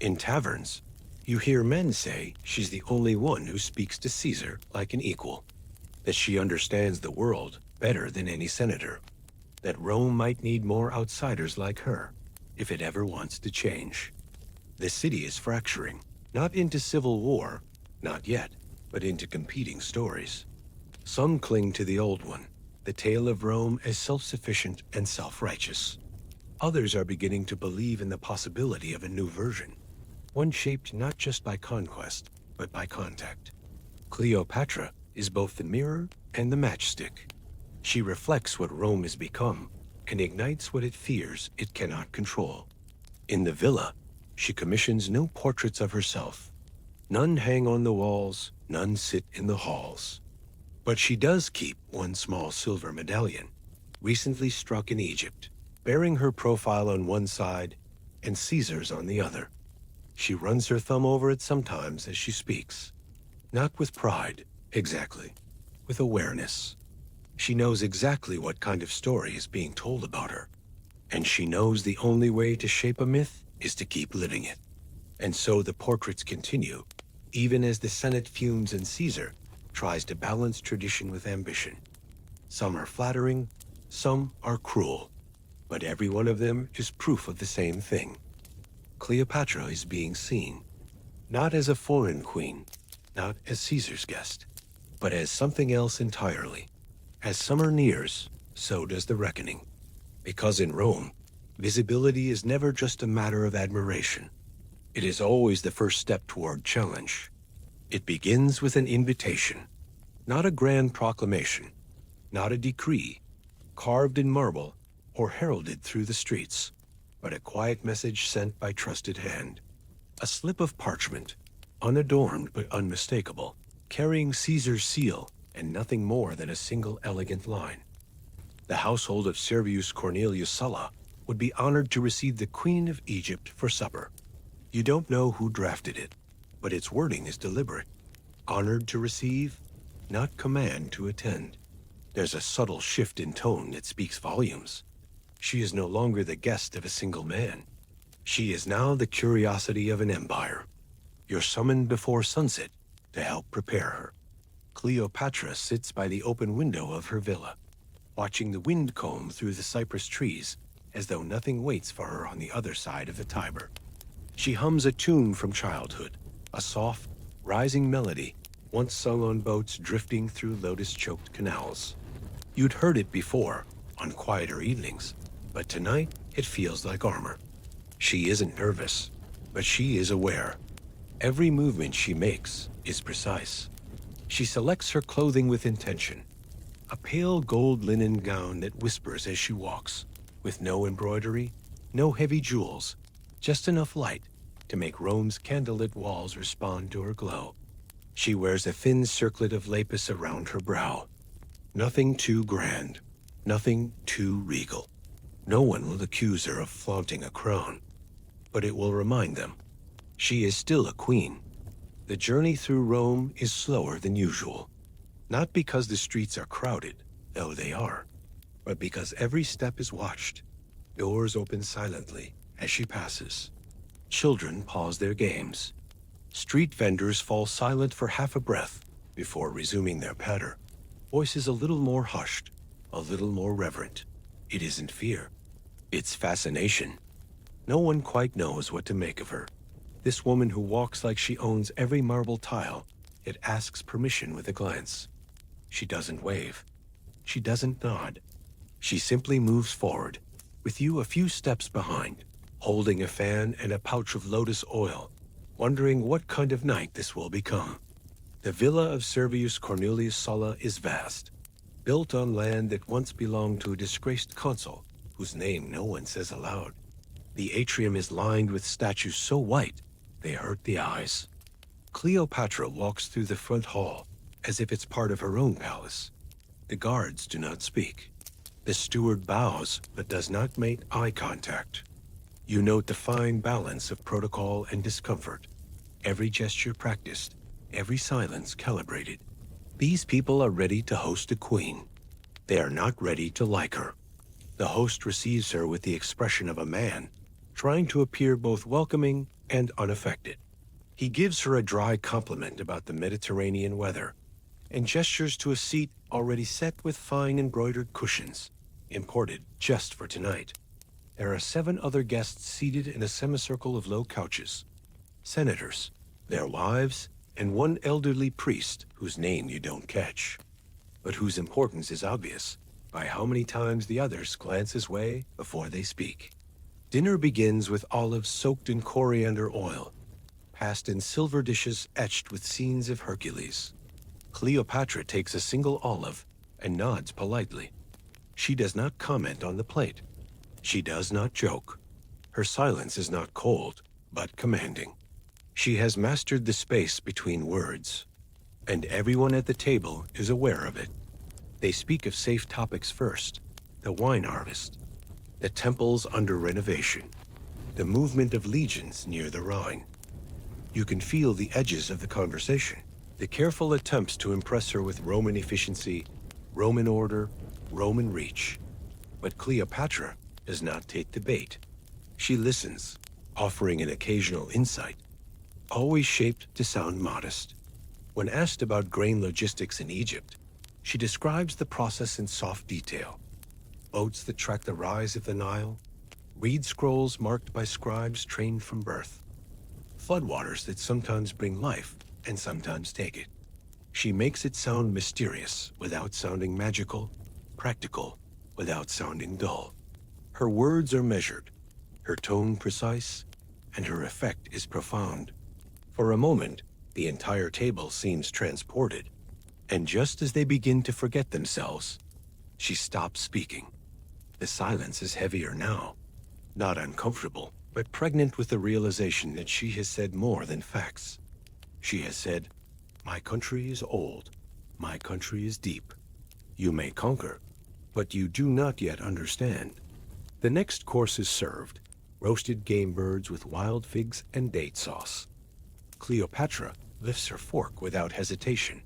In taverns, you hear men say she's the only one who speaks to Caesar like an equal, that she understands the world better than any senator, that Rome might need more outsiders like her if it ever wants to change. The city is fracturing, not into civil war, not yet, but into competing stories. Some cling to the old one, the tale of Rome as self-sufficient and self-righteous. Others are beginning to believe in the possibility of a new version, one shaped not just by conquest, but by contact. Cleopatra is both the mirror and the matchstick. She reflects what Rome has become and ignites what it fears it cannot control. In the villa, she commissions no portraits of herself. None hang on the walls, none sit in the halls. But she does keep one small silver medallion, recently struck in Egypt, bearing her profile on one side and Caesar's on the other. She runs her thumb over it sometimes as she speaks. Not with pride, exactly, with awareness. She knows exactly what kind of story is being told about her. And she knows the only way to shape a myth is to keep living it. And so the portraits continue, even as the Senate fumes and Caesar tries to balance tradition with ambition. Some are flattering, some are cruel, but every one of them is proof of the same thing. Cleopatra is being seen, not as a foreign queen, not as Caesar's guest, but as something else entirely. As summer nears, so does the reckoning. Because in Rome, visibility is never just a matter of admiration. It is always the first step toward challenge. It begins with an invitation, not a grand proclamation, not a decree, carved in marble or heralded through the streets, but a quiet message sent by trusted hand. A slip of parchment, unadorned but unmistakable, carrying Caesar's seal and nothing more than a single elegant line. The household of Servius Cornelius Sulla would be honored to receive the Queen of Egypt for supper. You don't know who drafted it, but its wording is deliberate. Honored to receive, not command to attend. There's a subtle shift in tone that speaks volumes. She is no longer the guest of a single man. She is now the curiosity of an empire. You're summoned before sunset to help prepare her. Cleopatra sits by the open window of her villa, watching the wind comb through the cypress trees as though nothing waits for her on the other side of the Tiber. She hums a tune from childhood, a soft, rising melody once sung on boats drifting through lotus-choked canals. You'd heard it before, on quieter evenings, but tonight it feels like armor. She isn't nervous, but she is aware. Every movement she makes is precise. She selects her clothing with intention. A pale gold linen gown that whispers as she walks, with no embroidery, no heavy jewels, just enough light to make Rome's candlelit walls respond to her glow. She wears a thin circlet of lapis around her brow. Nothing too grand, nothing too regal. No one will accuse her of flaunting a crown, but it will remind them she is still a queen. The journey through Rome is slower than usual, not because the streets are crowded, though they are, but because every step is watched. Doors open silently as she passes. Children pause their games. Street vendors fall silent for half a breath before resuming their patter. Voices a little more hushed, a little more reverent. It isn't fear, it's fascination. No one quite knows what to make of her. This woman who walks like she owns every marble tile, yet asks permission with a glance. She doesn't wave. She doesn't nod. She simply moves forward, with you a few steps behind, holding a fan and a pouch of lotus oil, wondering what kind of night this will become. The villa of Servius Cornelius Sulla is vast, built on land that once belonged to a disgraced consul, whose name no one says aloud. The atrium is lined with statues so white they hurt the eyes. Cleopatra walks through the front hall as if it's part of her own palace. The guards do not speak. The steward bows but does not make eye contact. You note the fine balance of protocol and discomfort, every gesture practiced, every silence calibrated. These people are ready to host a queen. They are not ready to like her. The host receives her with the expression of a man, trying to appear both welcoming and unaffected. He gives her a dry compliment about the Mediterranean weather and gestures to a seat already set with fine embroidered cushions, imported just for tonight. There are 7 other guests seated in a semicircle of low couches: senators, their wives, and one elderly priest whose name you don't catch, but whose importance is obvious by how many times the others glance his way before they speak. Dinner begins with olives soaked in coriander oil, passed in silver dishes etched with scenes of Hercules. Cleopatra takes a single olive and nods politely. She does not comment on the plate. She does not joke. Her silence is not cold, but commanding. She has mastered the space between words, and everyone at the table is aware of it. They speak of safe topics first: the wine harvest, the temples under renovation, the movement of legions near the Rhine. You can feel the edges of the conversation, the careful attempts to impress her with Roman efficiency, Roman order, Roman reach. But Cleopatra does not take the bait. She listens, offering an occasional insight, always shaped to sound modest. When asked about grain logistics in Egypt, she describes the process in soft detail: boats that track the rise of the Nile, reed scrolls marked by scribes trained from birth, floodwaters that sometimes bring life and sometimes take it. She makes it sound mysterious without sounding magical, practical without sounding dull. Her words are measured, her tone precise, and her effect is profound. For a moment, the entire table seems transported, and just as they begin to forget themselves, she stops speaking. The silence is heavier now, not uncomfortable, but pregnant with the realization that she has said more than facts. She has said, "My country is old. My country is deep. You may conquer, but you do not yet understand." The next course is served: roasted game birds with wild figs and date sauce. Cleopatra lifts her fork without hesitation.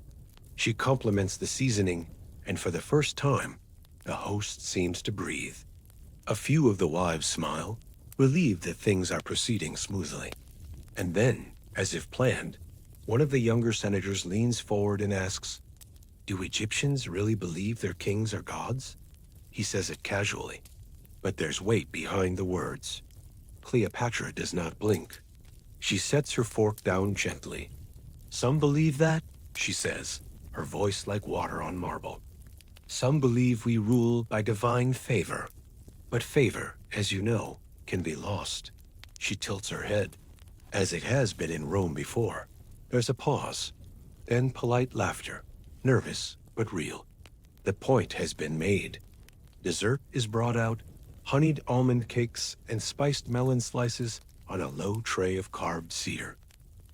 She compliments the seasoning, and for the first time, the host seems to breathe. A few of the wives smile, relieved that things are proceeding smoothly. And then, as if planned, one of the younger senators leans forward and asks, "Do Egyptians really believe their kings are gods?" He says it casually, but there's weight behind the words. Cleopatra does not blink. She sets her fork down gently. "Some believe that," she says, her voice like water on marble. "Some believe we rule by divine favor. But favor, as you know, can be lost." She tilts her head, as it has been in Rome before. There's a pause, then polite laughter, nervous but real. The point has been made. Dessert is brought out, honeyed almond cakes and spiced melon slices on a low tray of carved cedar.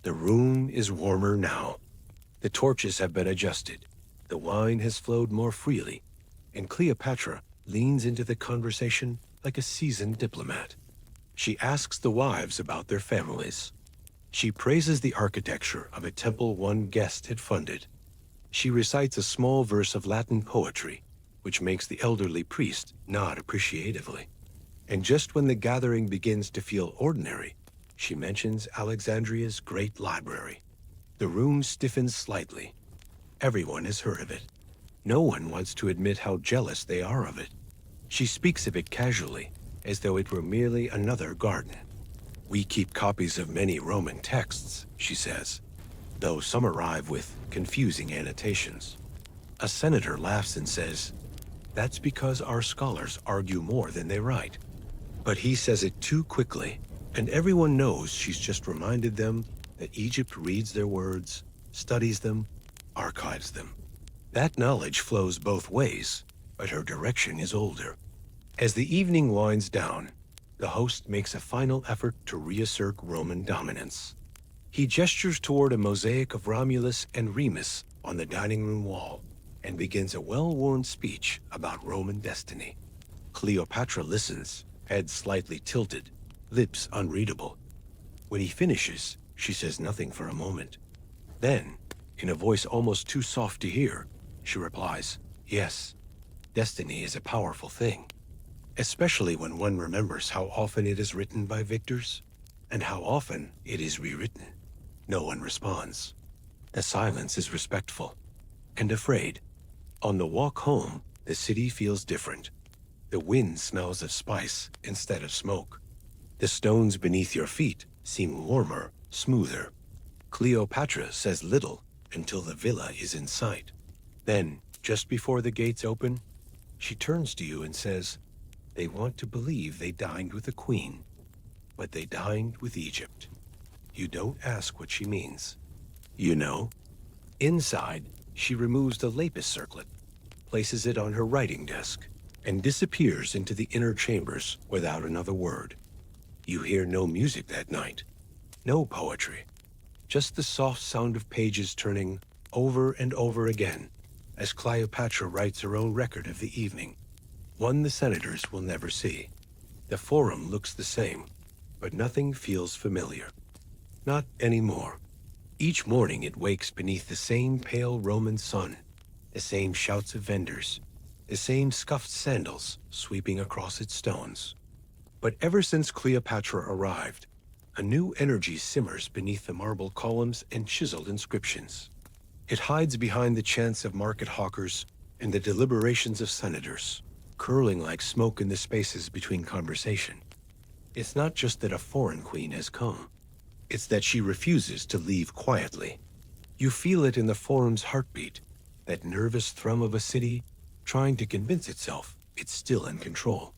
The room is warmer now. The torches have been adjusted. The wine has flowed more freely, and Cleopatra leans into the conversation like a seasoned diplomat. She asks the wives about their families. She praises the architecture of a temple one guest had funded. She recites a small verse of Latin poetry, which makes the elderly priest nod appreciatively. And just when the gathering begins to feel ordinary, she mentions Alexandria's great library. The room stiffens slightly. Everyone has heard of it. No one wants to admit how jealous they are of it. She speaks of it casually, as though it were merely another garden. "We keep copies of many Roman texts," she says, though some arrive with confusing annotations. A senator laughs and says, "That's because our scholars argue more than they write." But he says it too quickly, and everyone knows she's just reminded them that Egypt reads their words, studies them, archives them. That knowledge flows both ways, but her direction is older. As the evening winds down, the host makes a final effort to reassert Roman dominance. He gestures toward a mosaic of Romulus and Remus on the dining room wall and begins a well-worn speech about Roman destiny. Cleopatra listens, head slightly tilted, lips unreadable. When he finishes, she says nothing for a moment. Then, in a voice almost too soft to hear, she replies, "Yes, destiny is a powerful thing, especially when one remembers how often it is written by victors and how often it is rewritten." No one responds. The silence is respectful and afraid. On the walk home, the city feels different. The wind smells of spice instead of smoke. The stones beneath your feet seem warmer, smoother. Cleopatra says little until the villa is in sight. Then, just before the gates open, she turns to you and says, "They want to believe they dined with a queen, but they dined with Egypt." You don't ask what she means. You know. Inside, she removes the lapis circlet, places it on her writing desk, and disappears into the inner chambers without another word. You hear no music that night, no poetry, just the soft sound of pages turning over and over again as Cleopatra writes her own record of the evening, one the senators will never see. The forum looks the same, but nothing feels familiar. Not anymore. Each morning it wakes beneath the same pale Roman sun, the same shouts of vendors, the same scuffed sandals sweeping across its stones. But ever since Cleopatra arrived, a new energy simmers beneath the marble columns and chiseled inscriptions. It hides behind the chants of market hawkers and the deliberations of senators, curling like smoke in the spaces between conversation. It's not just that a foreign queen has come. It's that she refuses to leave quietly. You feel it in the forum's heartbeat, that nervous thrum of a city trying to convince itself it's still in control.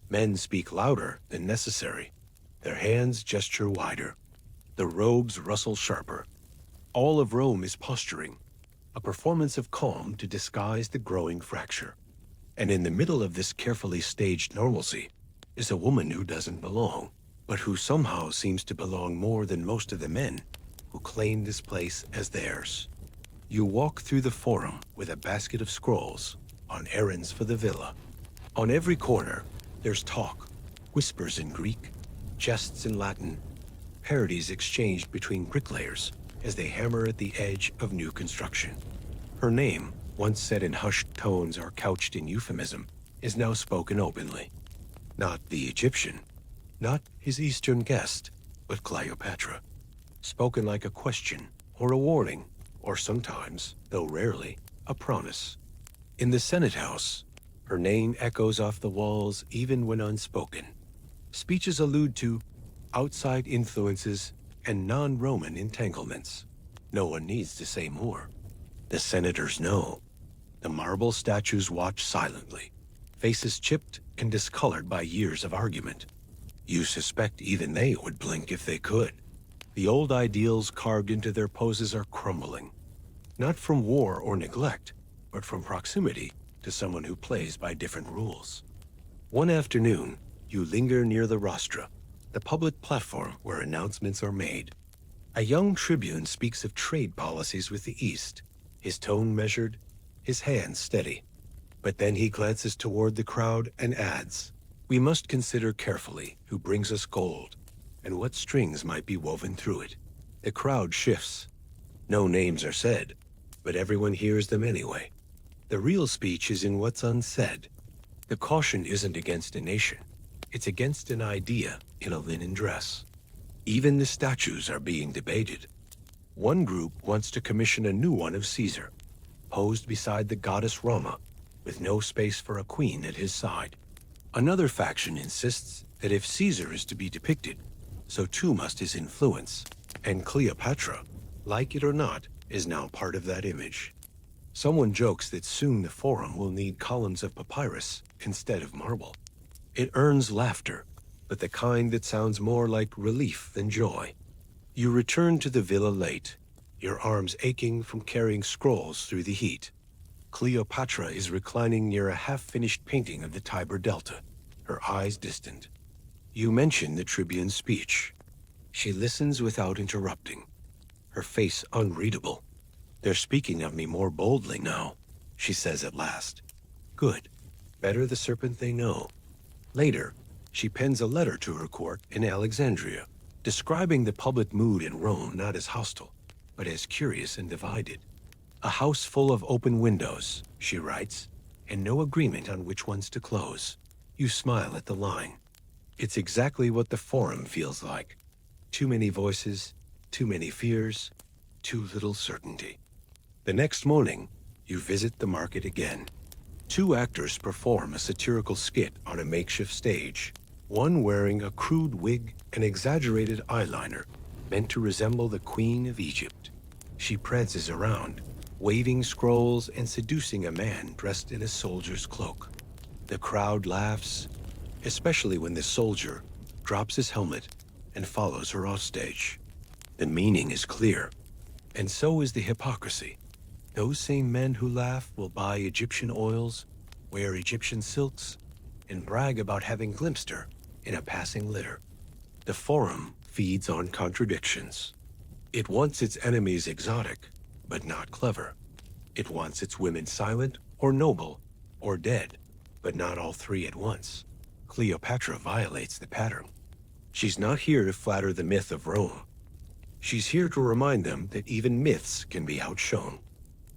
Men speak louder than necessary. Their hands gesture wider. The robes rustle sharper. All of Rome is posturing, a performance of calm to disguise the growing fracture. And in the middle of this carefully staged normalcy is a woman who doesn't belong, but who somehow seems to belong more than most of the men who claim this place as theirs. You walk through the forum with a basket of scrolls on errands for the villa. On every corner, there's talk, whispers in Greek, jests in Latin, parodies exchanged between bricklayers as they hammer at the edge of new construction. Her name, once said in hushed tones or couched in euphemism, is now spoken openly. Not the Egyptian, not his Eastern guest, but Cleopatra. Spoken like a question or a warning, or sometimes, though rarely, a promise. In the Senate House, her name echoes off the walls even when unspoken. Speeches allude to outside influences and non-Roman entanglements. No one needs to say more. The senators know. The marble statues watch silently, faces chipped and discolored by years of argument. You suspect even they would blink if they could. The old ideals carved into their poses are crumbling, not from war or neglect, but from proximity to someone who plays by different rules. One afternoon, you linger near the rostra, the public platform where announcements are made. A young tribune speaks of trade policies with the East, his tone measured, his hands steady. But then he glances toward the crowd and adds, "We must consider carefully who brings us gold and what strings might be woven through it." The crowd shifts. No names are said, but everyone hears them anyway. The real speech is in what's unsaid. The caution isn't against a nation. It's against an idea in a linen dress. Even the statues are being debated. One group wants to commission a new one of Caesar, posed beside the goddess Roma, with no space for a queen at his side. Another faction insists that if Caesar is to be depicted, so too must his influence, and Cleopatra, like it or not, is now part of that image. Someone jokes that soon the forum will need columns of papyrus instead of marble. It earns laughter, but the kind that sounds more like relief than joy. You return to the villa late, your arms aching from carrying scrolls through the heat. Cleopatra is reclining near a half-finished painting of the Tiber Delta, her eyes distant. You mention the tribune's speech. She listens without interrupting, her face unreadable. "They're speaking of me more boldly now," she says at last. "Good. Better the serpent they know." Later, She pens a letter to her court in Alexandria, describing the public mood in Rome not as hostile, but as curious and divided. A house full of open windows, she writes, and no agreement on which ones to close. You smile at the line. It's exactly what the Forum feels like. Too many voices, too many fears, too little certainty. The next morning, you visit the market again. Two actors perform a satirical skit on a makeshift stage, one wearing a crude wig and exaggerated eyeliner meant to resemble the Queen of Egypt. She prances around, waving scrolls and seducing a man dressed in a soldier's cloak. The crowd laughs, especially when the soldier drops his helmet and follows her offstage. The meaning is clear, and so is the hypocrisy. Those same men who laugh will buy Egyptian oils, wear Egyptian silks, and brag about having glimpsed her in a passing litter. The Forum feeds on contradictions. It wants its enemies exotic, but not clever. It wants its women silent or noble or dead, but not all three at once. Cleopatra violates the pattern. She's not here to flatter the myth of Rome. She's here to remind them that even myths can be outshone.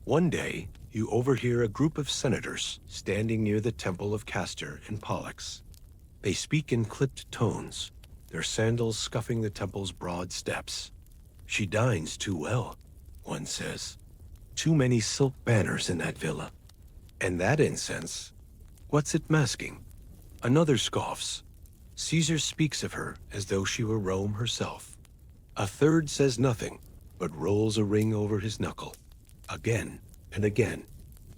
One day, you overhear a group of senators standing near the temple of Castor and Pollux. They speak in clipped tones, their sandals scuffing the temple's broad steps. She dines too well, one says. Too many silk banners in that villa. And that incense, what's it masking? Another scoffs. Caesar speaks of her as though she were Rome herself. A third says nothing, but rolls a ring over his knuckle. Again and again,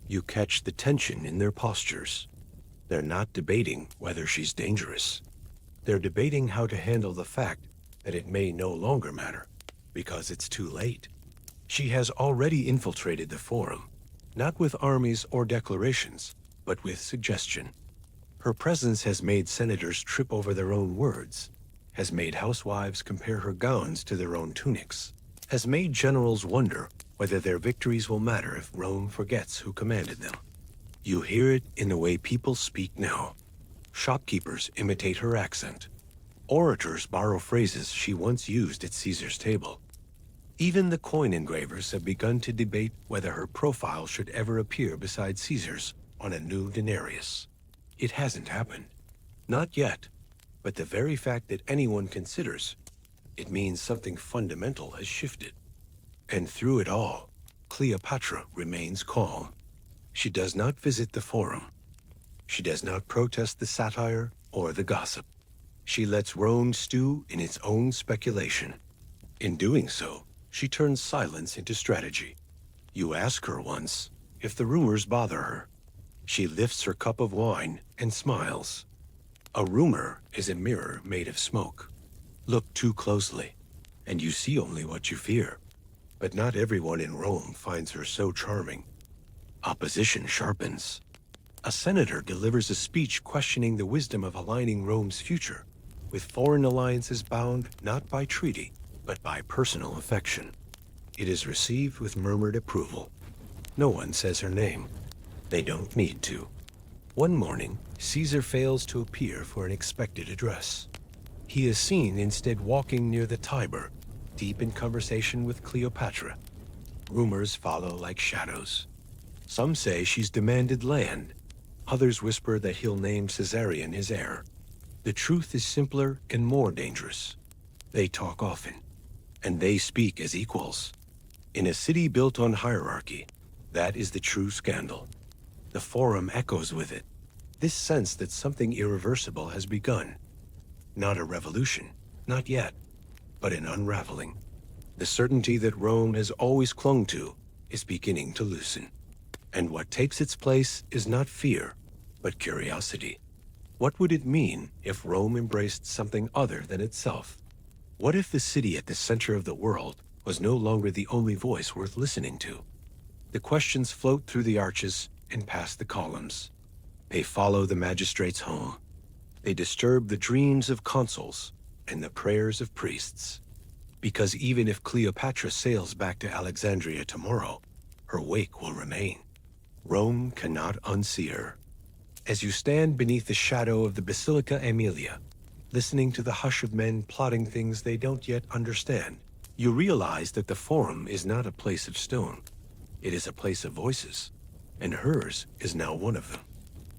you catch the tension in their postures. They're not debating whether she's dangerous. They're debating how to handle the fact that it may no longer matter, because it's too late. She has already infiltrated the Forum, not with armies or declarations, but with suggestion. Her presence has made senators trip over their own words, has made housewives compare her gowns to their own tunics, has made generals wonder whether their victories will matter if Rome forgets who commanded them. You hear it in the way people speak now. Shopkeepers imitate her accent. Orators borrow phrases she once used at Caesar's table. Even the coin engravers have begun to debate whether her profile should ever appear beside Caesar's on a new denarius. It hasn't happened. Not yet. But the very fact that anyone considers it means something fundamental has shifted. And through it all, Cleopatra remains calm. She does not visit the Forum. She does not protest the satire or the gossip. She lets Rome stew in its own speculation. In doing so, she turns silence into strategy. You ask her once if the rumors bother her. She lifts her cup of wine and smiles. A rumor is a mirror made of smoke. Look too closely, and you see only what you fear. But not everyone in Rome finds her so charming. Opposition sharpens. A senator delivers a speech questioning the wisdom of aligning Rome's future, with foreign alliances bound not by treaty, but by personal affection. It is received with murmured approval. No one says her name. They don't need to. One morning, Caesar fails to appear for an expected address. He is seen instead walking near the Tiber, deep in conversation with Cleopatra. Rumors follow like shadows. Some say she's demanded land. Others whisper that he'll name Caesarion his heir. The truth is simpler and more dangerous. They talk often, and they speak as equals. In a city built on hierarchy, that is the true scandal. The Forum echoes with it, this sense that something irreversible has begun. Not a revolution, not yet, but an unraveling. The certainty that Rome has always clung to is beginning to loosen. And what takes its place is not fear, but curiosity. What would it mean if Rome embraced something other than itself? What if the city at the center of the world was no longer the only voice worth listening to? The questions float through the arches and past the columns. They follow the magistrates home. They disturb the dreams of consuls and the prayers of priests. Because even if Cleopatra sails back to Alexandria tomorrow, her wake will remain. Rome cannot unsee her. As you stand beneath the shadow of the Basilica Aemilia, listening to the hush of men plotting things they don't yet understand. You realize that the Forum is not a place of stone. It is a place of voices, and hers is now one of them.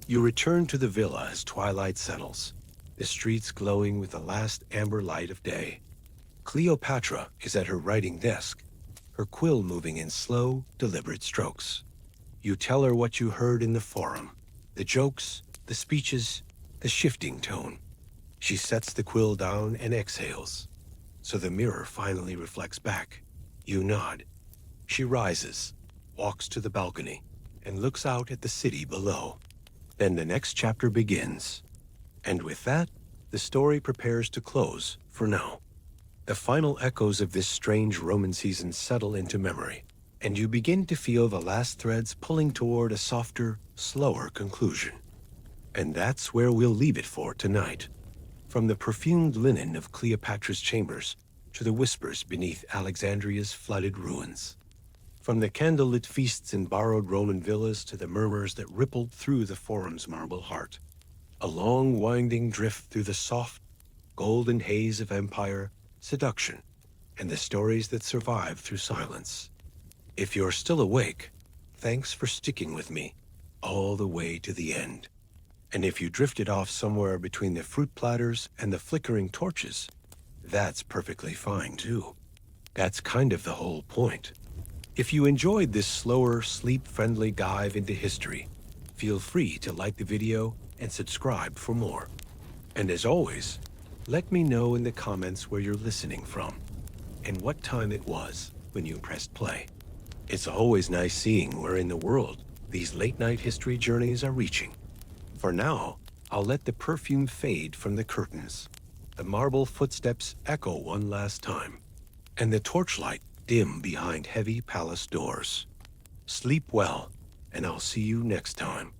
You return to the villa as twilight settles, the streets glowing with the last amber light of day. Cleopatra is at her writing desk, her quill moving in slow, deliberate strokes. You tell her what you heard in the Forum, the jokes, the speeches, the shifting tone. She sets the quill down and exhales, so the mirror finally reflects back. You nod. She rises, walks to the balcony, and looks out at the city below. Then the next chapter begins. And with that, the story prepares to close for now. The final echoes of this strange Roman season settle into memory, and you begin to feel the last threads pulling toward a softer, slower conclusion. And that's where we'll leave it for tonight. From the perfumed linen of Cleopatra's chambers to the whispers beneath Alexandria's flooded ruins. From the candlelit feasts in borrowed Roman villas to the murmurs that rippled through the Forum's marble heart. A long winding drift through the soft, golden haze of empire, seduction, and the stories that survive through silence. If you're still awake, thanks for sticking with me all the way to the end. And if you drifted off somewhere between the fruit platters and the flickering torches, that's perfectly fine too. That's kind of the whole point. If you enjoyed this slower, sleep-friendly dive into history, feel free to like the video and subscribe for more. And as always, let me know in the comments where you're listening from and what time it was when you pressed play. It's always nice seeing where in the world these late-night history journeys are reaching. For now, I'll let the perfume fade from the curtains, the marble footsteps echo one last time, and the torchlight dim behind heavy palace doors. Sleep well, and I'll see you next time.